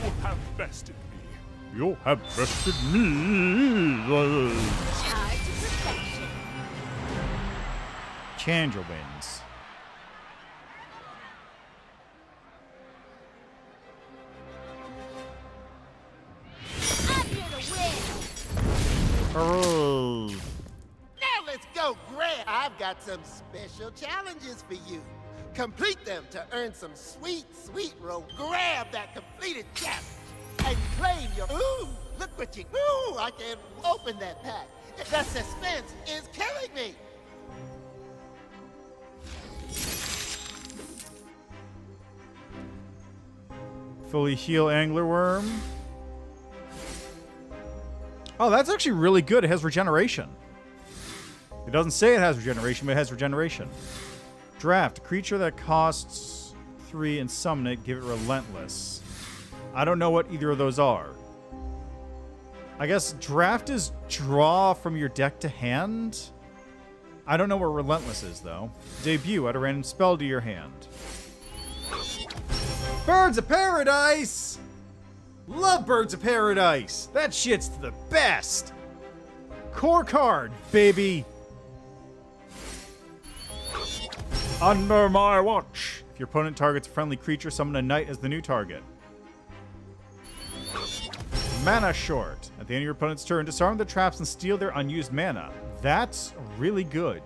You have bested me. You have bested me. Charge to perfection. Chandra wins. I'm here to win. Hooray. Now let's go, Grant. I've got some special challenges for you. Complete them to earn some sweet, sweet roll. Grab that completed challenge and claim your... Ooh, look what you... Ooh, I can't open that pack. The suspense is killing me. Fully heal anglerworm. Oh, that's actually really good. It has regeneration. It doesn't say it has regeneration, but it has regeneration. Draft. A creature that costs 3 and summon it, give it relentless. I don't know what either of those are. I guess draft is draw from your deck to hand. I don't know what relentless is, though. Debut. Add a random spell to your hand. Birds of Paradise! Love Birds of Paradise! That shit's the best! Core card, baby! Under my watch! If your opponent targets a friendly creature, summon a knight as the new target. Mana short. At the end of your opponent's turn, disarm the traps and steal their unused mana. That's really good.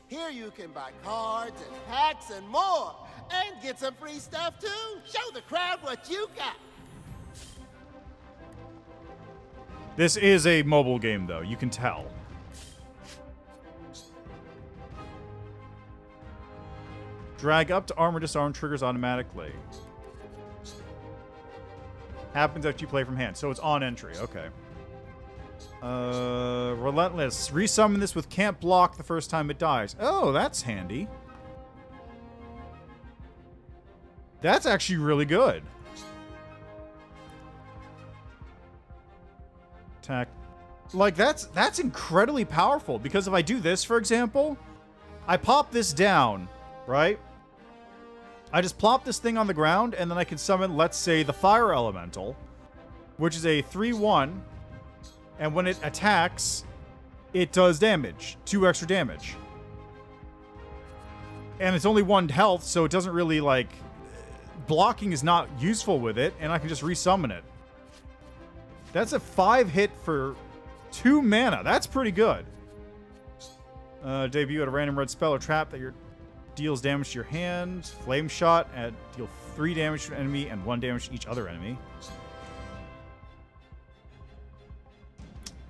Here you can buy cards and packs and more. And get some free stuff too. Show the crowd what you got. This is a mobile game, though. You can tell. Drag up to armor disarm triggers automatically. Happens after you play from hand. So it's on entry. Okay. Relentless. Resummon this with can't block the first time it dies. Oh, that's handy. That's actually really good. Attack. Like, that's incredibly powerful, because if I do this, for example, I pop this down, right? I just plop this thing on the ground, and then I can summon, let's say, the Fire Elemental, which is a 3/1, and when it attacks, it does damage. 2 extra damage. And it's only 1 health, so it doesn't really, like... Blocking is not useful with it, and I can just resummon it. That's a 5 hit for 2 mana. That's pretty good. Debut at a random red spell or trap that deals damage to your hand. Flame Shot at deal 3 damage to an enemy and 1 damage to each other enemy.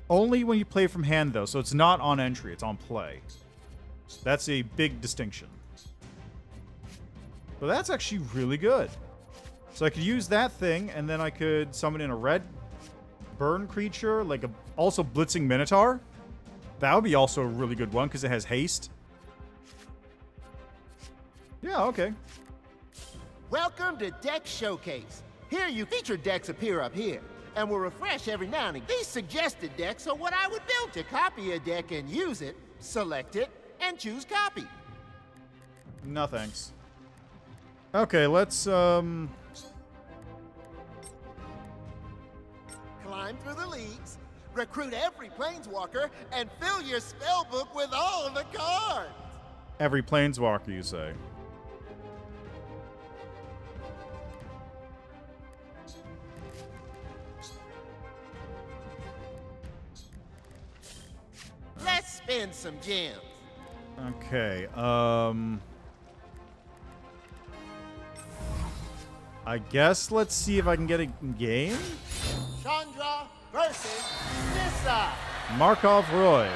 Only when you play from hand, though, so it's not on entry. It's on play. That's a big distinction. But that's actually really good. So I could use that thing, and then I could summon in a red burn creature, like a also Blitzing Minotaur. That would be also a really good one, because it has haste. Yeah, okay. Welcome to Deck Showcase. Here you featured decks appear up here, and will refresh every now and again. These suggested decks are what I would build. To copy a deck and use it, select it, and choose copy. No thanks. Okay, let's, Climb through the leagues, recruit every planeswalker, and fill your spellbook with all the cards. Every planeswalker, you say. Let's spin some gems. Okay, I guess let's see if I can get a game. Chandra versus Nissa. Markov Roy.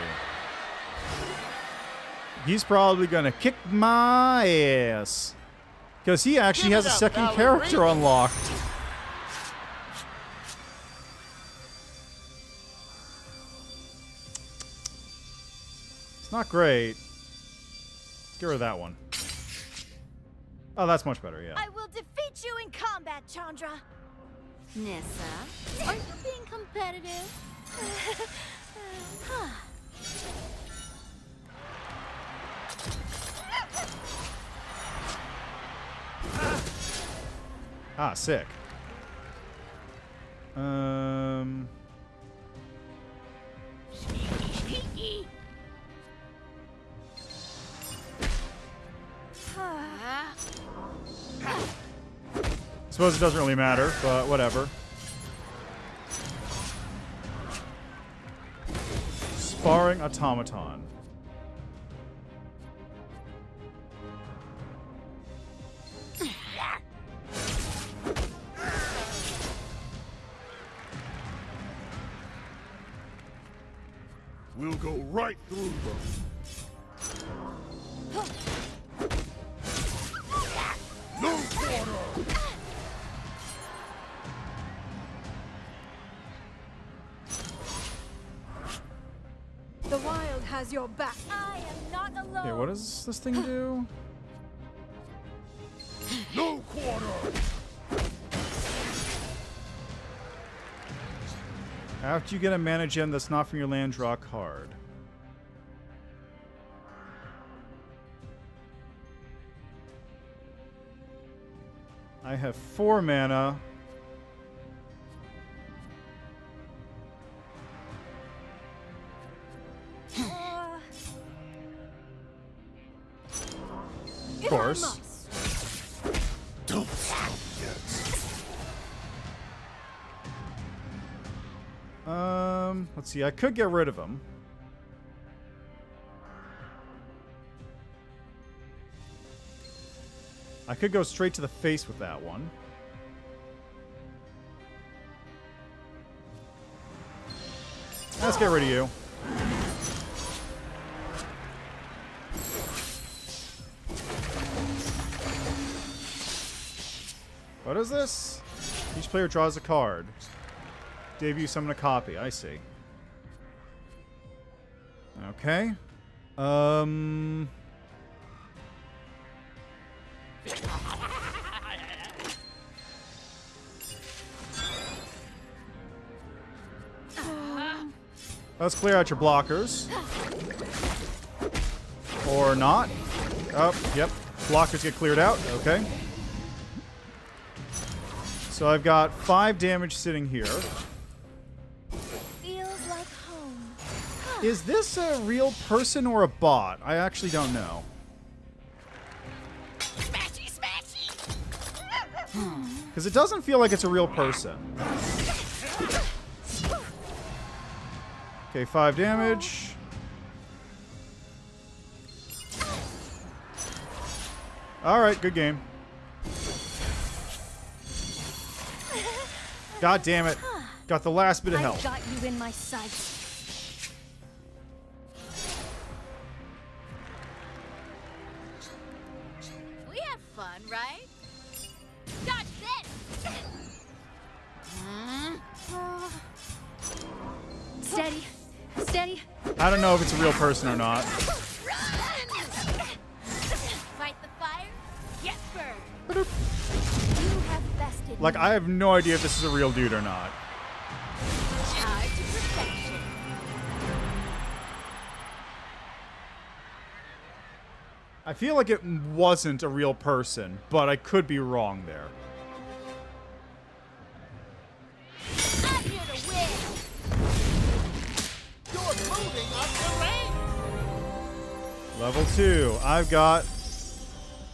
He's probably gonna kick my ass. Because he actually Give has it a up, second Valerie. character unlocked. It's not great. Get rid of that one. Oh, that's much better, yeah. I will defeat you in combat, Chandra. Nissa, are you being competitive? Ah, sick. Sneaky. Suppose it doesn't really matter, but whatever. Sparring Automaton. We'll go right through them. No quarter! The wild has your back. I am not alone. Okay, what does this thing do? No quarter! After you get a mana gem that's not from your land, draw a card. I have 4 mana. Of course. Don't stop yet. Let's see. I could get rid of him. I could go straight to the face with that one. Let's get rid of you. What is this? Each player draws a card. Debut summon a copy. I see. Okay. Let's clear out your blockers. Or not. Oh, yep. Blockers get cleared out. Okay. So I've got 5 damage sitting here. Feels like home. Is this a real person or a bot? I actually don't know. Smashy, smashy! Because it doesn't feel like it's a real person. Okay, 5 damage. Alright, good game. God damn it. Got the last bit of health. I got you in my sights. We have fun, right? Dodge this! Steady. Steady. I don't know if it's a real person or not. Fight the fire. Get burned. You have bested Like, me. I have no idea if this is a real dude or not. Charge to perfection. I feel like it wasn't a real person, but I could be wrong there. I'm here to win. You're moving up the rank. Level 2. I've got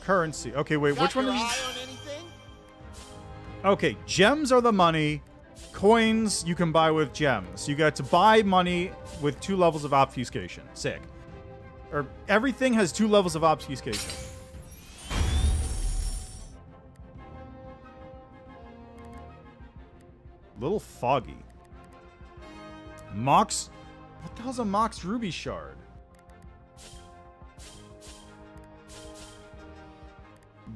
currency. Okay, wait, Got which one your is... eye on anything? Okay, gems are the money. Coins you can buy with gems. You get to buy money with 2 levels of obfuscation. Sick. Or everything has 2 levels of obfuscation. Little foggy. Mox... What the hell's a Mox Ruby Shard?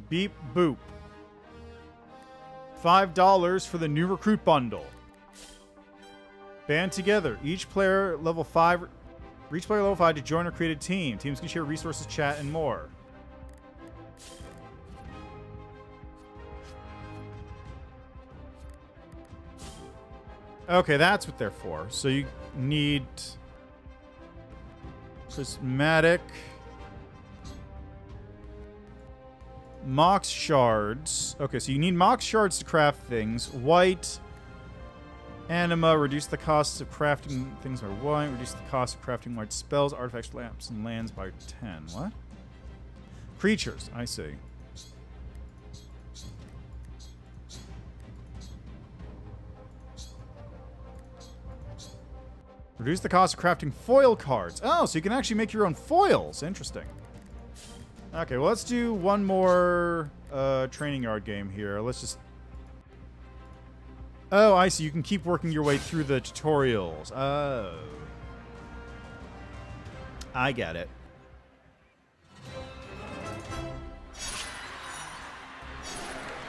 Beep boop. $5 for the new recruit bundle. Band together. Each player level 5 to join or create a team. Teams can share resources, chat, and more. Okay, that's what they're for. So you need prismatic, Mox shards. Okay, so you need Mox shards to craft things. White, anima, reduce the costs of crafting things by 1. Reduce the cost of crafting white spells, artifacts, lamps, and lands by 10. What? Creatures, I see. Reduce the cost of crafting foil cards. Oh, so you can actually make your own foils. Interesting. Okay, well, let's do one more training yard game here. Let's just... Oh, I see. You can keep working your way through the tutorials. Oh. I get it.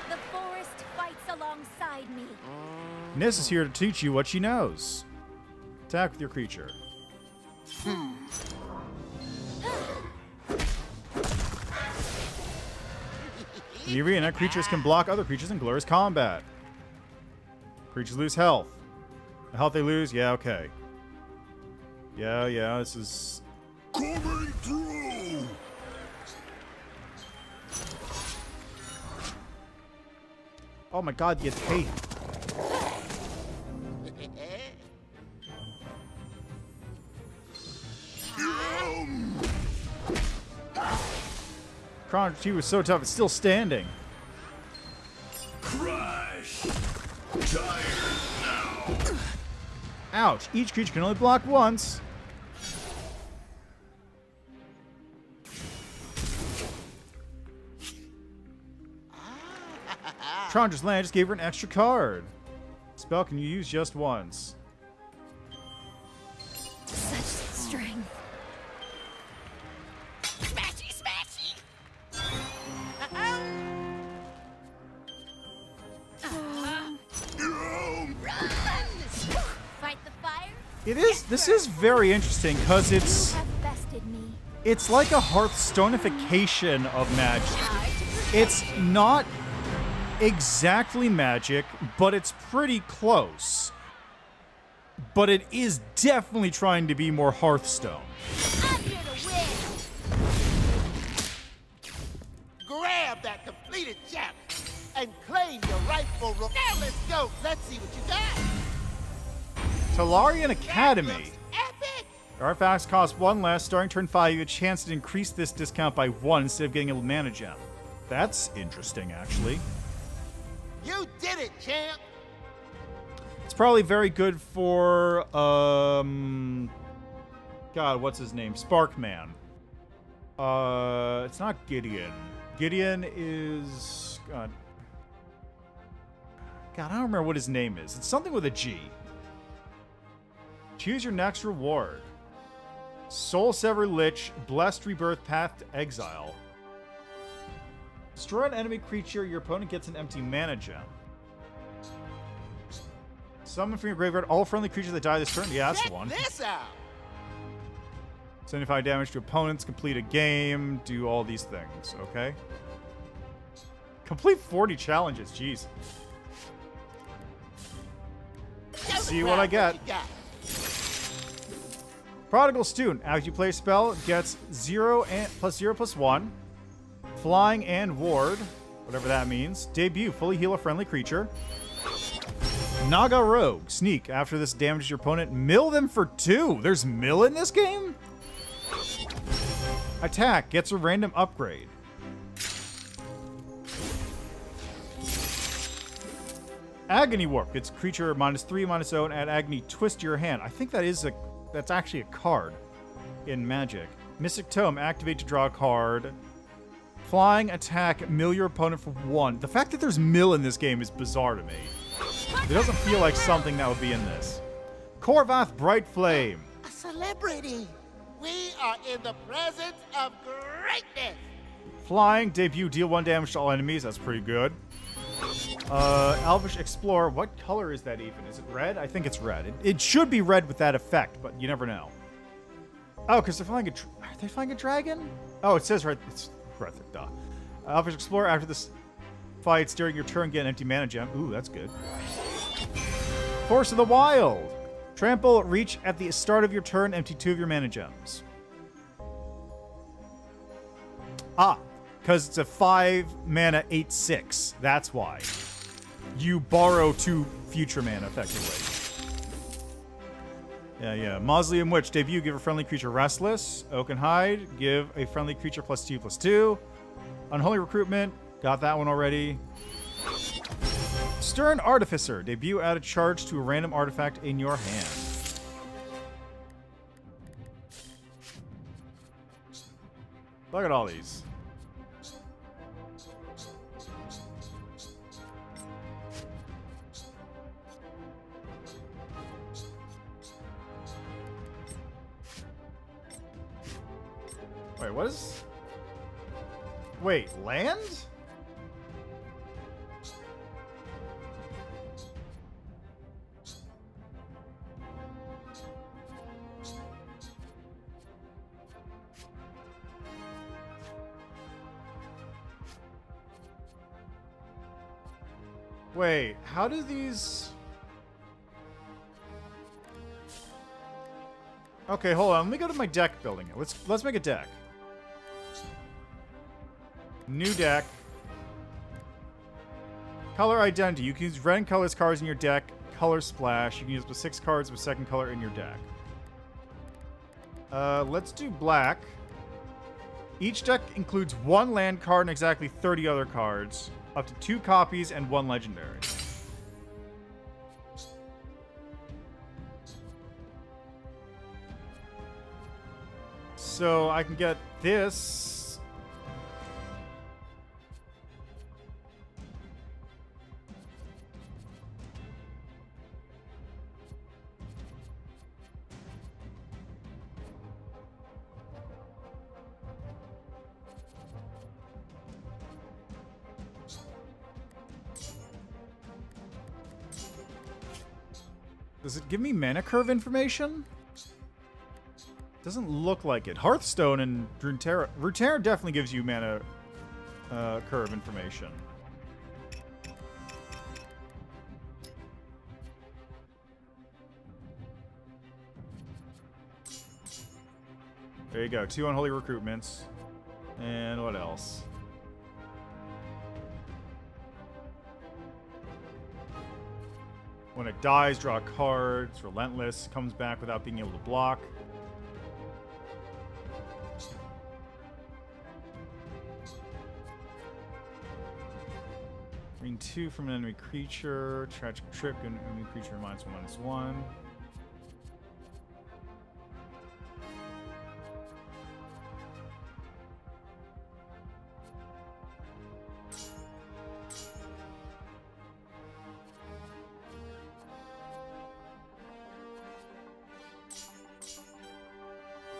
The forest fights alongside me. Nis is here to teach you what she knows. Attack with your creature. In the arena, creatures can block other creatures in glorious combat. Creatures lose health. The health they lose? Yeah, okay. Yeah, this is... Coming through! Oh my god, the tape. Chrono T was so tough, it's still standing. Crash! Tired now! Ouch, each creature can only block once. Trondra's land just gave her an extra card. Spell can you use just once. Such strength. Smashy, smashy! Fight the fire. This is very interesting because You it's have bested me. it's like a Hearthstonification of magic. It's not exactly magic, but it's pretty close. but it is definitely trying to be more Hearthstone. I'm here to win. Grab that completed chapter and claim your rightful role. Now let's go. Let's see what you got. Talarian Academy. That looks epic. Artifacts cost 1 less. Starting turn 5, you have a chance to increase this discount by 1 instead of getting a mana gem. That's interesting, actually. You did it, champ. It's probably very good for, God, what's his name? Sparkman. It's not Gideon. Gideon is... God, I don't remember what his name is. It's something with a G. Choose your next reward. Soul Sever Lich, Blessed Rebirth Path to Exile. Destroy an enemy creature, your opponent gets an empty mana gem. Summon from your graveyard all friendly creatures that die this turn. Yeah, that's the one. Check this out. 75 damage to opponents, complete a game, do all these things, okay? Complete 40 challenges, jeez. See what I get. Prodigal Student. As you play a spell, gets 0 plus 1. Flying and Ward, whatever that means. Debut, fully heal a friendly creature. Naga Rogue. Sneak. After this damages your opponent, mill them for 2. There's mill in this game? Attack. Gets a random upgrade. Agony Warp. Gets creature -3/-0 and add Agony Twist to your hand. I think that's actually a card in Magic. Mystic Tome. Activate to draw a card. Flying, attack, mill your opponent for 1. The fact that there's mill in this game is bizarre to me. It doesn't feel like something that would be in this. Korvath Bright Flame. A celebrity. We are in the presence of greatness. Flying, debut, deal 1 damage to all enemies. That's pretty good. Elvish Explorer. What color is that even? Is it red? I think it's red. It should be red with that effect, but you never know. Oh, because they're flying are they flying a dragon? Oh, it says right. It's right there. Duh. Elvish Explorer. After this fight, during your turn, get an empty mana gem. Ooh, that's good. Force of the Wild. Trample, reach at the start of your turn, empty 2 of your mana gems. Ah, because it's a 5 mana 8/6. That's why. You borrow 2 future mana, effectively. Yeah. Mausoleum Witch. Debut, give a friendly creature Restless. Oakenhide, give a friendly creature +2/+2. Unholy Recruitment. Got that one already. Stern Artificer. Debut, add a charge to a random artifact in your hand. Look at all these. Wait, what is... Wait, land? Wait, how do these... Okay, hold on. Let me go to my deck building it. Let's make a deck. New deck. Color identity. You can use red and colors cards in your deck. Color splash. You can use the 6 cards with second color in your deck. Let's do black. Each deck includes 1 land card and exactly 30 other cards. Up to 2 copies and 1 legendary. So I can get this. Does it give me mana curve information? Doesn't look like it. Hearthstone and Runeterra definitely gives you mana curve information. There you go. 2 unholy recruitments. And what else? When it dies, draw a card. It's relentless. Comes back without being able to block. Green 2 from an enemy creature. Tragic trip. An enemy creature -1/-1.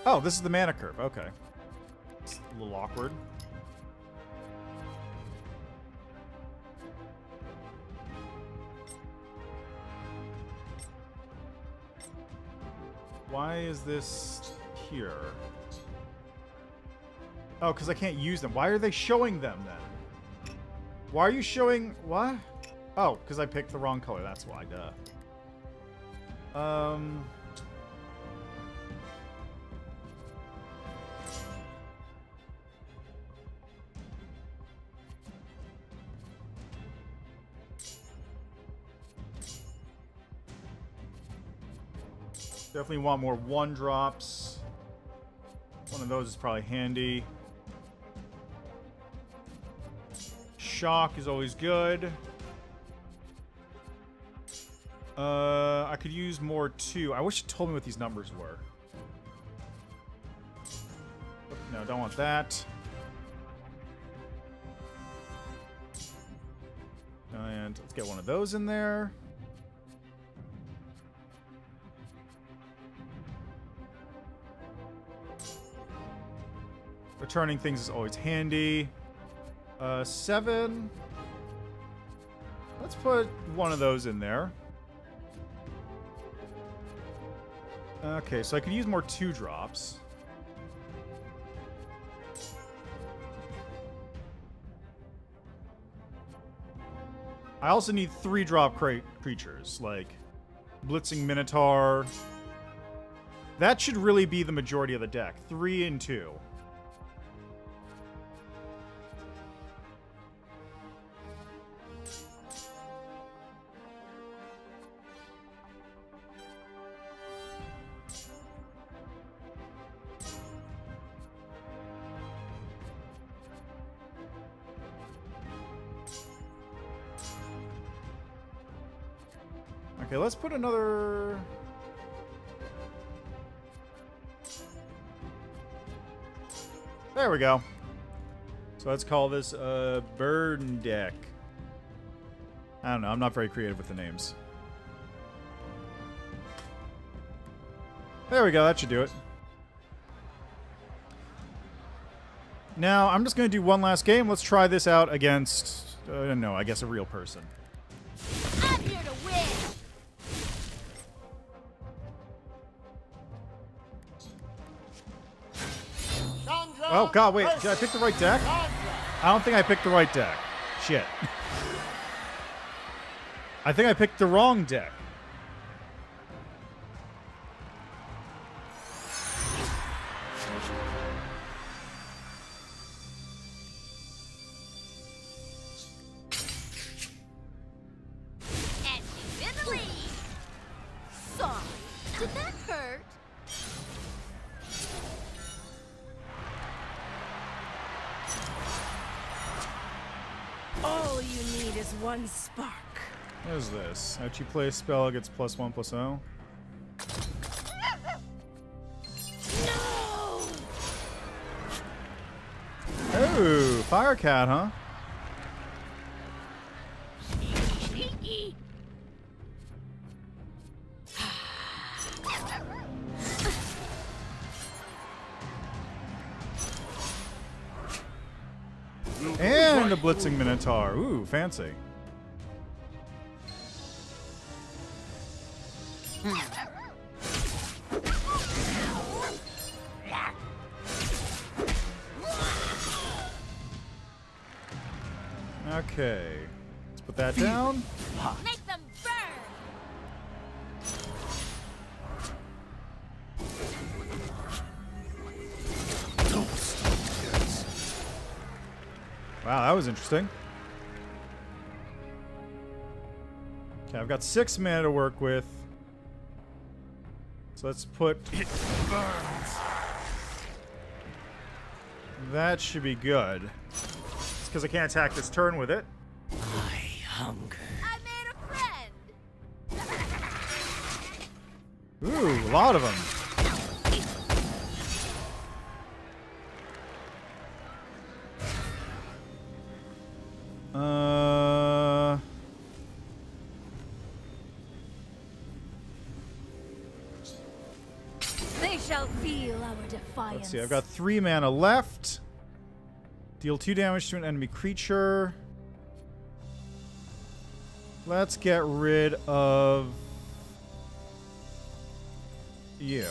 Oh, this is the mana curve. Okay. It's a little awkward. Why is this here? Oh, because I can't use them. Why are they showing them then? Why are you showing... What? Oh, because I picked the wrong color. That's why. Duh. Definitely want more 1-drops. One of those is probably handy. Shock is always good. I could use more too. I wish it told me what these numbers were. No, don't want that. And let's get one of those in there. Returning things is always handy. 7. Let's put one of those in there. Okay, so I could use more 2-drops. I also need 3-drop creatures, like Blitzing Minotaur. That should really be the majority of the deck. 3 and 2. Okay, let's put another... There we go. So let's call this a burn deck. I don't know, I'm not very creative with the names. There we go, that should do it. Now, I'm just going to do one last game. Let's try this out against, no, I guess a real person. I'm here to win. Oh, God, wait. Did I pick the right deck? I don't think I picked the right deck. Shit. I think I picked the wrong deck. And she's in the lead. Sorry. Did that hurt? All you need is one spark. What is this? How you play a spell gets +1/+0. No! Oh, Firecat, huh? Sneaky. And a Blitzing Minotaur. Ooh, fancy. Okay. Let's put that down. Make them burn. Wow, that was interesting. Okay, I've got 6 mana to work with. So let's put... It burns. That should be good. It's because I can't attack this turn with it. I hunger. I made a friend. Ooh, a lot of them. They shall feel our defiance. Let's see, I've got 3 mana left. Deal 2 damage to an enemy creature. Let's get rid of you.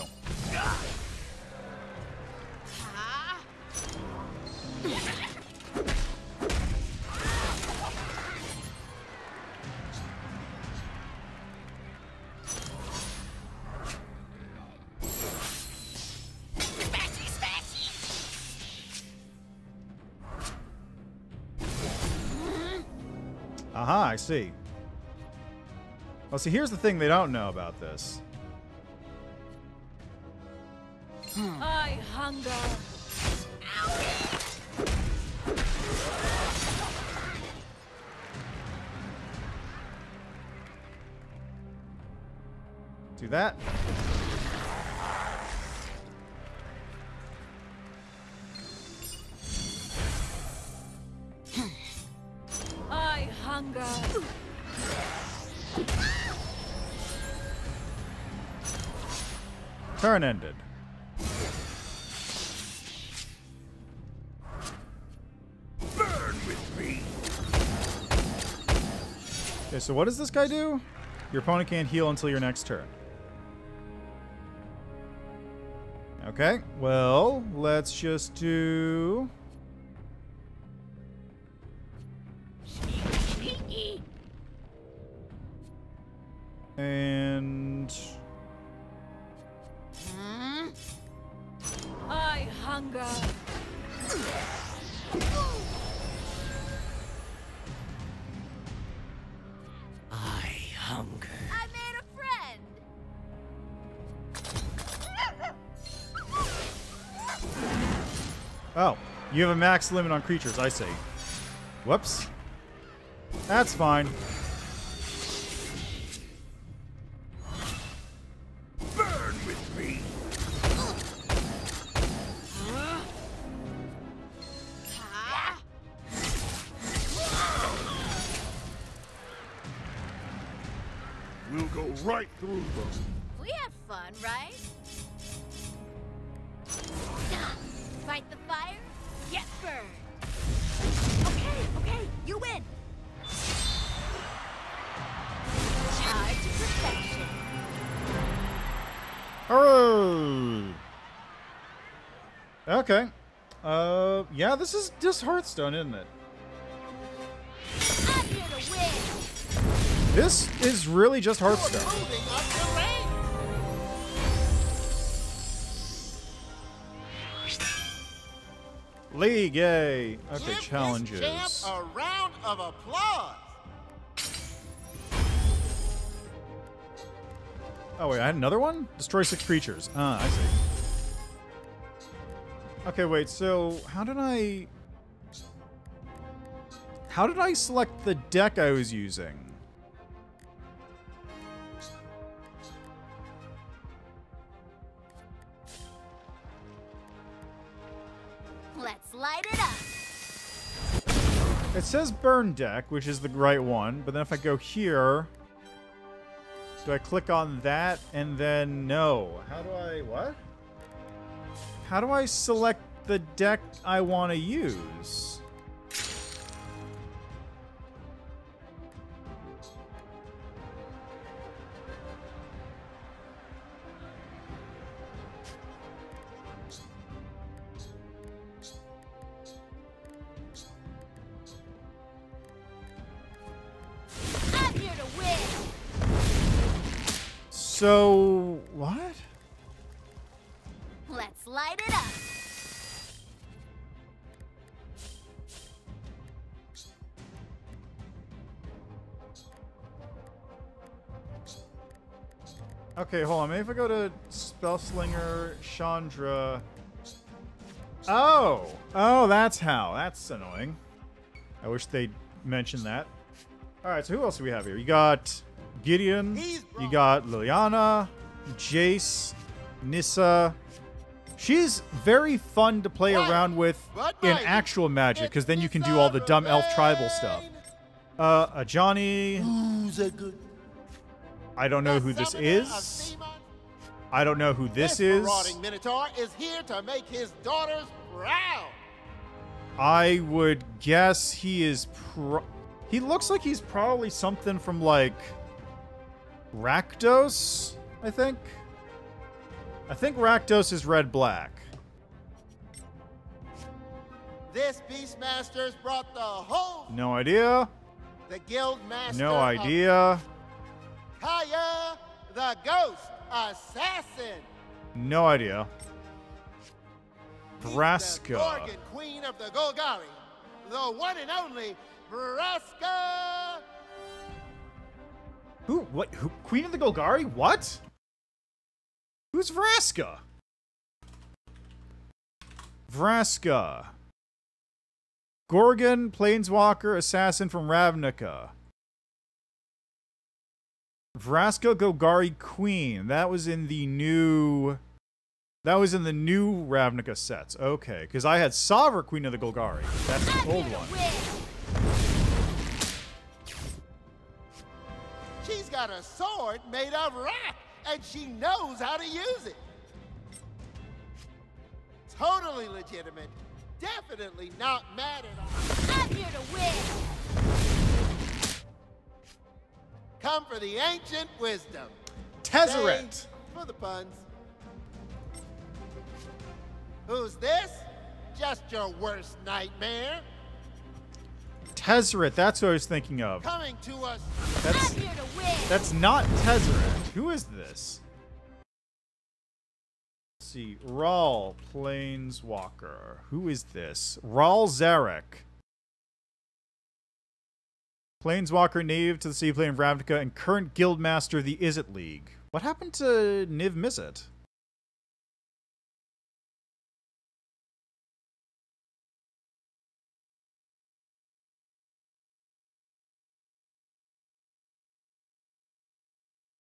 Aha, I see. Well, see, here's the thing they don't know about this. I hunger. Do that. I hunger. Turn ended. Burn with me. Okay, so what does this guy do? Your opponent can't heal until your next turn. Okay, well, let's just do... And... I hunger. I hunger. I made a friend. Oh, you have a max limit on creatures, I see. Whoops. That's fine. Burn with me. We'll go right through them. We had fun, right? Fight the fire, get burned. Okay, you win. Charge to perfection. Hooray! Okay. Yeah, this is just Hearthstone, isn't it? I'm here to win. This is really just Hearthstone. Moving up the rank. League, yay. Okay, Give challenges. this champ a round of applause. Oh, wait, I had another one? Destroy 6 creatures. Ah, I see. Okay, wait, so how did I select the deck I was using? Let's light it up. It says burn deck, which is the right one, but then if I go here, do I click on that and then no? How do I, what? How do I select the deck I want to use? I'm here to win. So, what? Let's light it up. Okay, hold on. Maybe if I go to Spellslinger, Chandra... Oh! Oh, that's how. That's annoying. I wish they'd mention that. Alright, so who else do we have here? You got Gideon, you got Liliana, Jace, Nissa. She's very fun to play around with in actual Magic, because then you can do all the dumb elf tribal stuff. Ajani. I don't know who this is. I don't know who this is. Marauding Minotaur is here to make his daughters proud. I would guess he is he looks like he's probably something from, like, Rakdos, I think. I think Rakdos is red-black. This Beastmaster's brought the whole... No idea. The Guild Master... No idea. Kaya, the Ghost Assassin. No idea. The Vraska. Gorgon Queen of the Golgari. The one and only Vraska. Who? What? Who? Queen of the Golgari? What? Who's Vraska? Vraska. Gorgon, Planeswalker, Assassin from Ravnica. Vraska Golgari Queen. That was in the new... That was in the new Ravnica sets. Okay, because I had Sovereign Queen of the Golgari. That's the old one. She's got a sword made of rock, and she knows how to use it. Totally legitimate. Definitely not mad at all. I'm here to win. Come for the ancient wisdom. Tezzeret. Stay for the puns. Who's this? Just your worst nightmare. Tezzeret, that's what I was thinking of. Coming to us. That's, I'm here to win. that's not Tezzeret. Who is this? Let's see. Rahl, Planeswalker. Who is this? Rahl Zarek. Planeswalker, native to the sea plane of Ravnica, and current Guildmaster of the Izzet League. What happened to Niv Mizzet?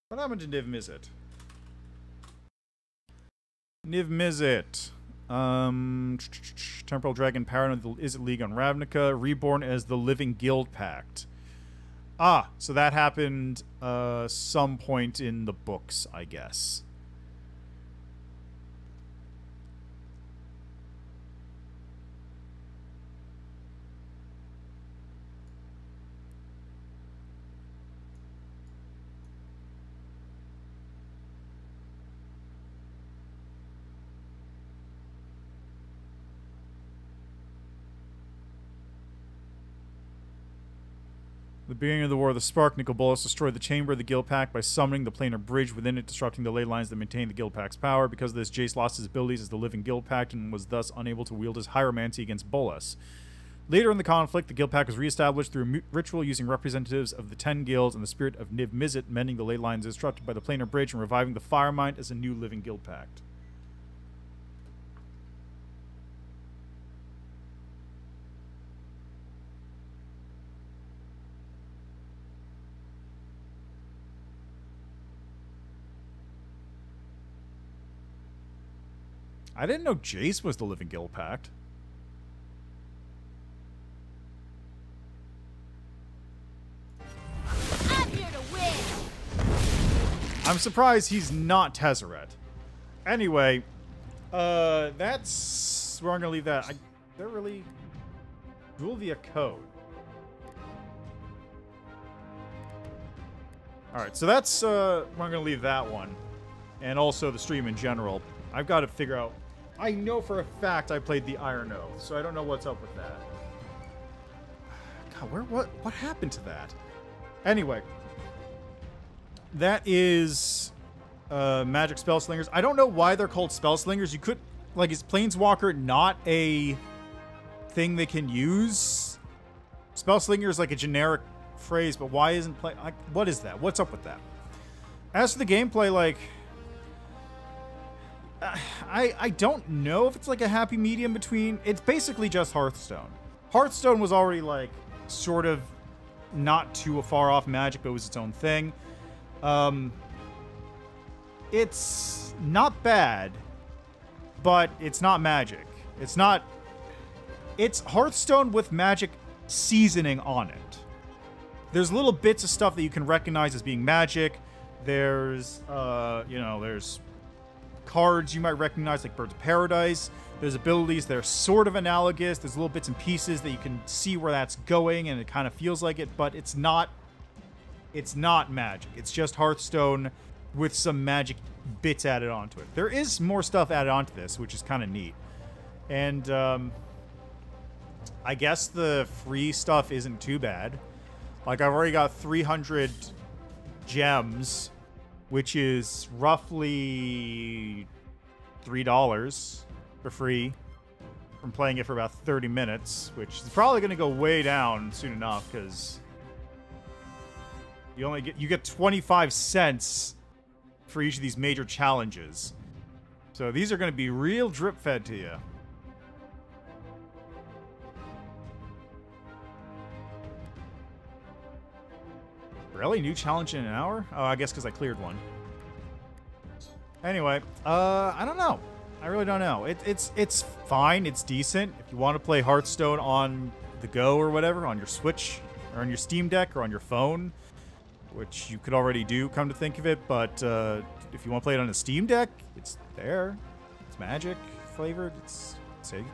What happened to Niv Mizzet? Niv Mizzet. Temporal Dragon, Parent of the Izzet League on Ravnica, reborn as the Living Guild Pact. Ah, so that happened some point in the books, I guess. The beginning of the War of the Spark, Bolas destroyed the chamber of the Guild Pact by summoning the planar bridge within it, disrupting the ley lines that maintain the Guild Pact's power. Because of this, Jace lost his abilities as the Living Guild Pact and was thus unable to wield his Hieromancy against Bolas. Later in the conflict, the Guild Pact was reestablished through a ritual using representatives of the 10 guilds and the spirit of Niv Mizzet, mending the ley lines disrupted by the planar bridge and reviving the Firemind as a new Living Guild Pact. I didn't know Jace was the Living Guild Pact. I'm here to win. I'm surprised he's not Tezzeret. Anyway, that's where I'm gonna leave that. They're really duel via code. All right, so that's where I'm gonna leave that one, and also the stream in general. I've got to figure out. I know for a fact I played the Iron Oath, so I don't know what's up with that. God, what happened to that? Anyway, that is Magic Spellslingers. I don't know why they're called Spellslingers. You could, like, is Planeswalker not a thing they can use? Spellslinger is like a generic phrase, but why isn't what is that? What's up with that? As for the gameplay, like, I don't know if it's like a happy medium between. It's basically just Hearthstone. Hearthstone was already like sort of not too far off Magic, but it was its own thing. It's not bad, but it's not Magic. It's Hearthstone with Magic seasoning on it. There's little bits of stuff that you can recognize as being Magic. There's, there's cards you might recognize, like Birds of Paradise. There's abilities that are sort of analogous. There's little bits and pieces that you can see where that's going, and it kind of feels like it, but it's not Magic. It's just Hearthstone with some Magic bits added onto it. There is more stuff added onto this, which is kind of neat. And, I guess the free stuff isn't too bad. Like, I've already got 300 gems, which is roughly $3 for free from playing it for about 30 minutes, which is probably going to go way down soon enough because you get 25 cents for each of these major challenges. So these are going to be real drip fed to you. Really? New challenge in an hour? Oh, I guess because I cleared one. Anyway, I don't know. I really don't know. It's fine. It's decent. If you want to play Hearthstone on the go or whatever, on your Switch, or on your Steam Deck, or on your phone, which you could already do, come to think of it, but if you want to play it on a Steam Deck, it's there. It's Magic flavored. It's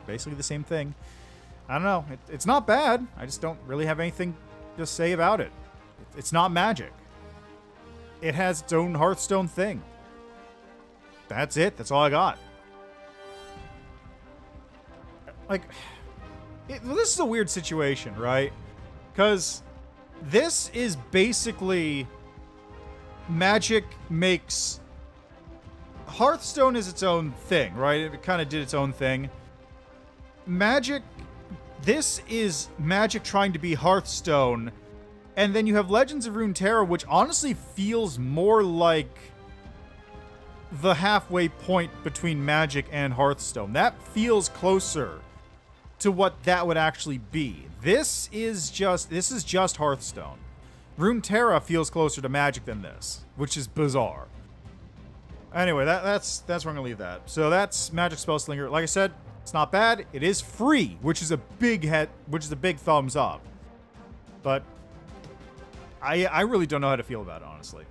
basically the same thing. I don't know. It's not bad. I just don't really have anything to say about it. It's not Magic. It has its own Hearthstone thing. That's it. That's all I got. Like, this is a weird situation, right? Because this is basically Magic makes... Hearthstone is its own thing, right? It kind of did its own thing. Magic... This is Magic trying to be Hearthstone. And then you have Legends of Runeterra, which honestly feels more like the halfway point between Magic and Hearthstone. That feels closer to what that would actually be. This is just Hearthstone. Runeterra feels closer to Magic than this, which is bizarre. Anyway, that's where I'm gonna leave that. So that's Magic Spellslinger. Like I said, it's not bad. It is free, which is a big thumbs up. But I really don't know how to feel about it, honestly.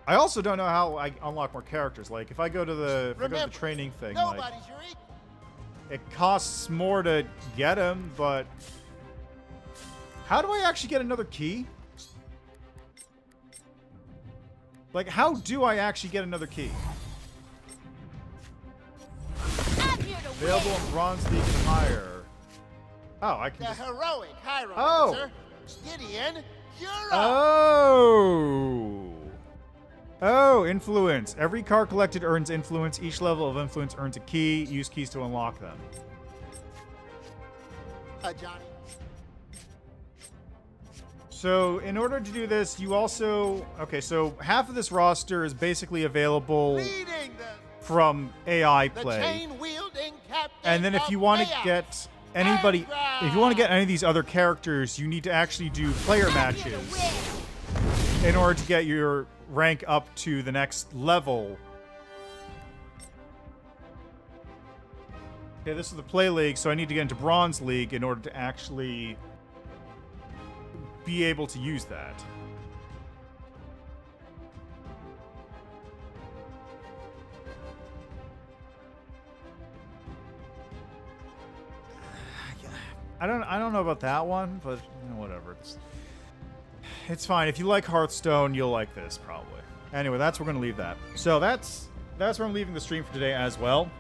I also don't know how I unlock more characters. Like, if I go to the training thing, like, it costs more to get them, but how do I actually get another key? Like, how do I actually get another key? Available in Bronze League and higher. Oh, I can. The heroic Hieromancer. Gideon. Oh, influence. Every card collected earns influence. Each level of influence earns a key. Use keys to unlock them. Johnny. So, in order to do this, you also... Okay, so half of this roster is basically available from AI play. And then if you want to get anybody... If you want to get any of these other characters, you need to actually do player matches in order to get your rank up to the next level. Okay, this is the Play League, so I need to get into Bronze League in order to actually be able to use that. I don't know about that one, but you know, whatever. It's fine. If you like Hearthstone, you'll like this probably. Anyway, that's where we're gonna leave that. So that's where I'm leaving the stream for today as well.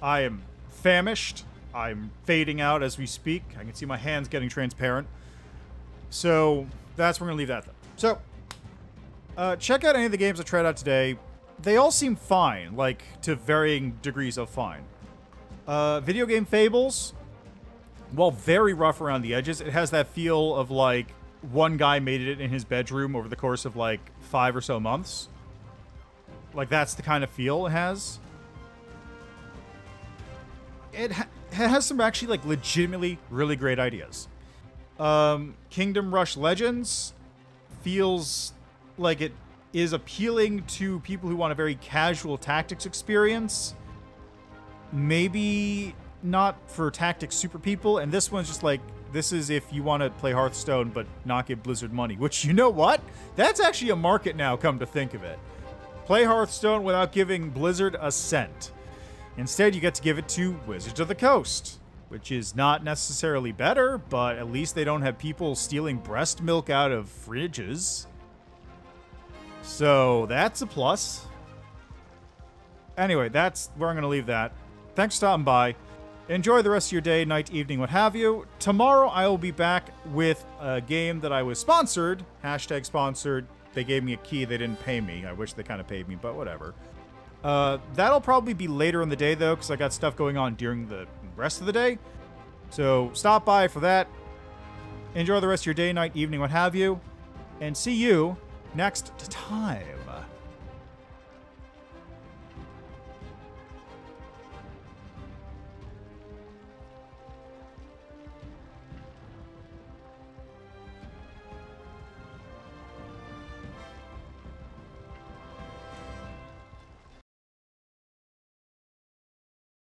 I am famished. I'm fading out as we speak. I can see my hands getting transparent. So that's where we're gonna leave that. So check out any of the games I tried out today. They all seem fine, like to varying degrees of fine. Video game Fables. While very rough around the edges, it has that feel of like one guy made it in his bedroom over the course of like 5 or so months. Like, that's the kind of feel it has. It has some actually, like, legitimately really great ideas. Kingdom Rush Legends feels like it is appealing to people who want a very casual tactics experience. Maybe not for tactics super people, and this one's just like, this is if you want to play Hearthstone but not give Blizzard money, which, you know what? That's actually a market now, come to think of it. Play Hearthstone without giving Blizzard a cent. Instead, you get to give it to Wizards of the Coast, which is not necessarily better, but at least they don't have people stealing breast milk out of fridges. So that's a plus. Anyway, that's where I'm going to leave that. Thanks for stopping by. Enjoy the rest of your day, night, evening, what have you. Tomorrow, I will be back with a game that I was sponsored. Hashtag sponsored. They gave me a key. They didn't pay me. I wish they kind of paid me, but whatever. That'll probably be later in the day, though, because I got stuff going on during the rest of the day. So stop by for that. Enjoy the rest of your day, night, evening, what have you. And see you next time.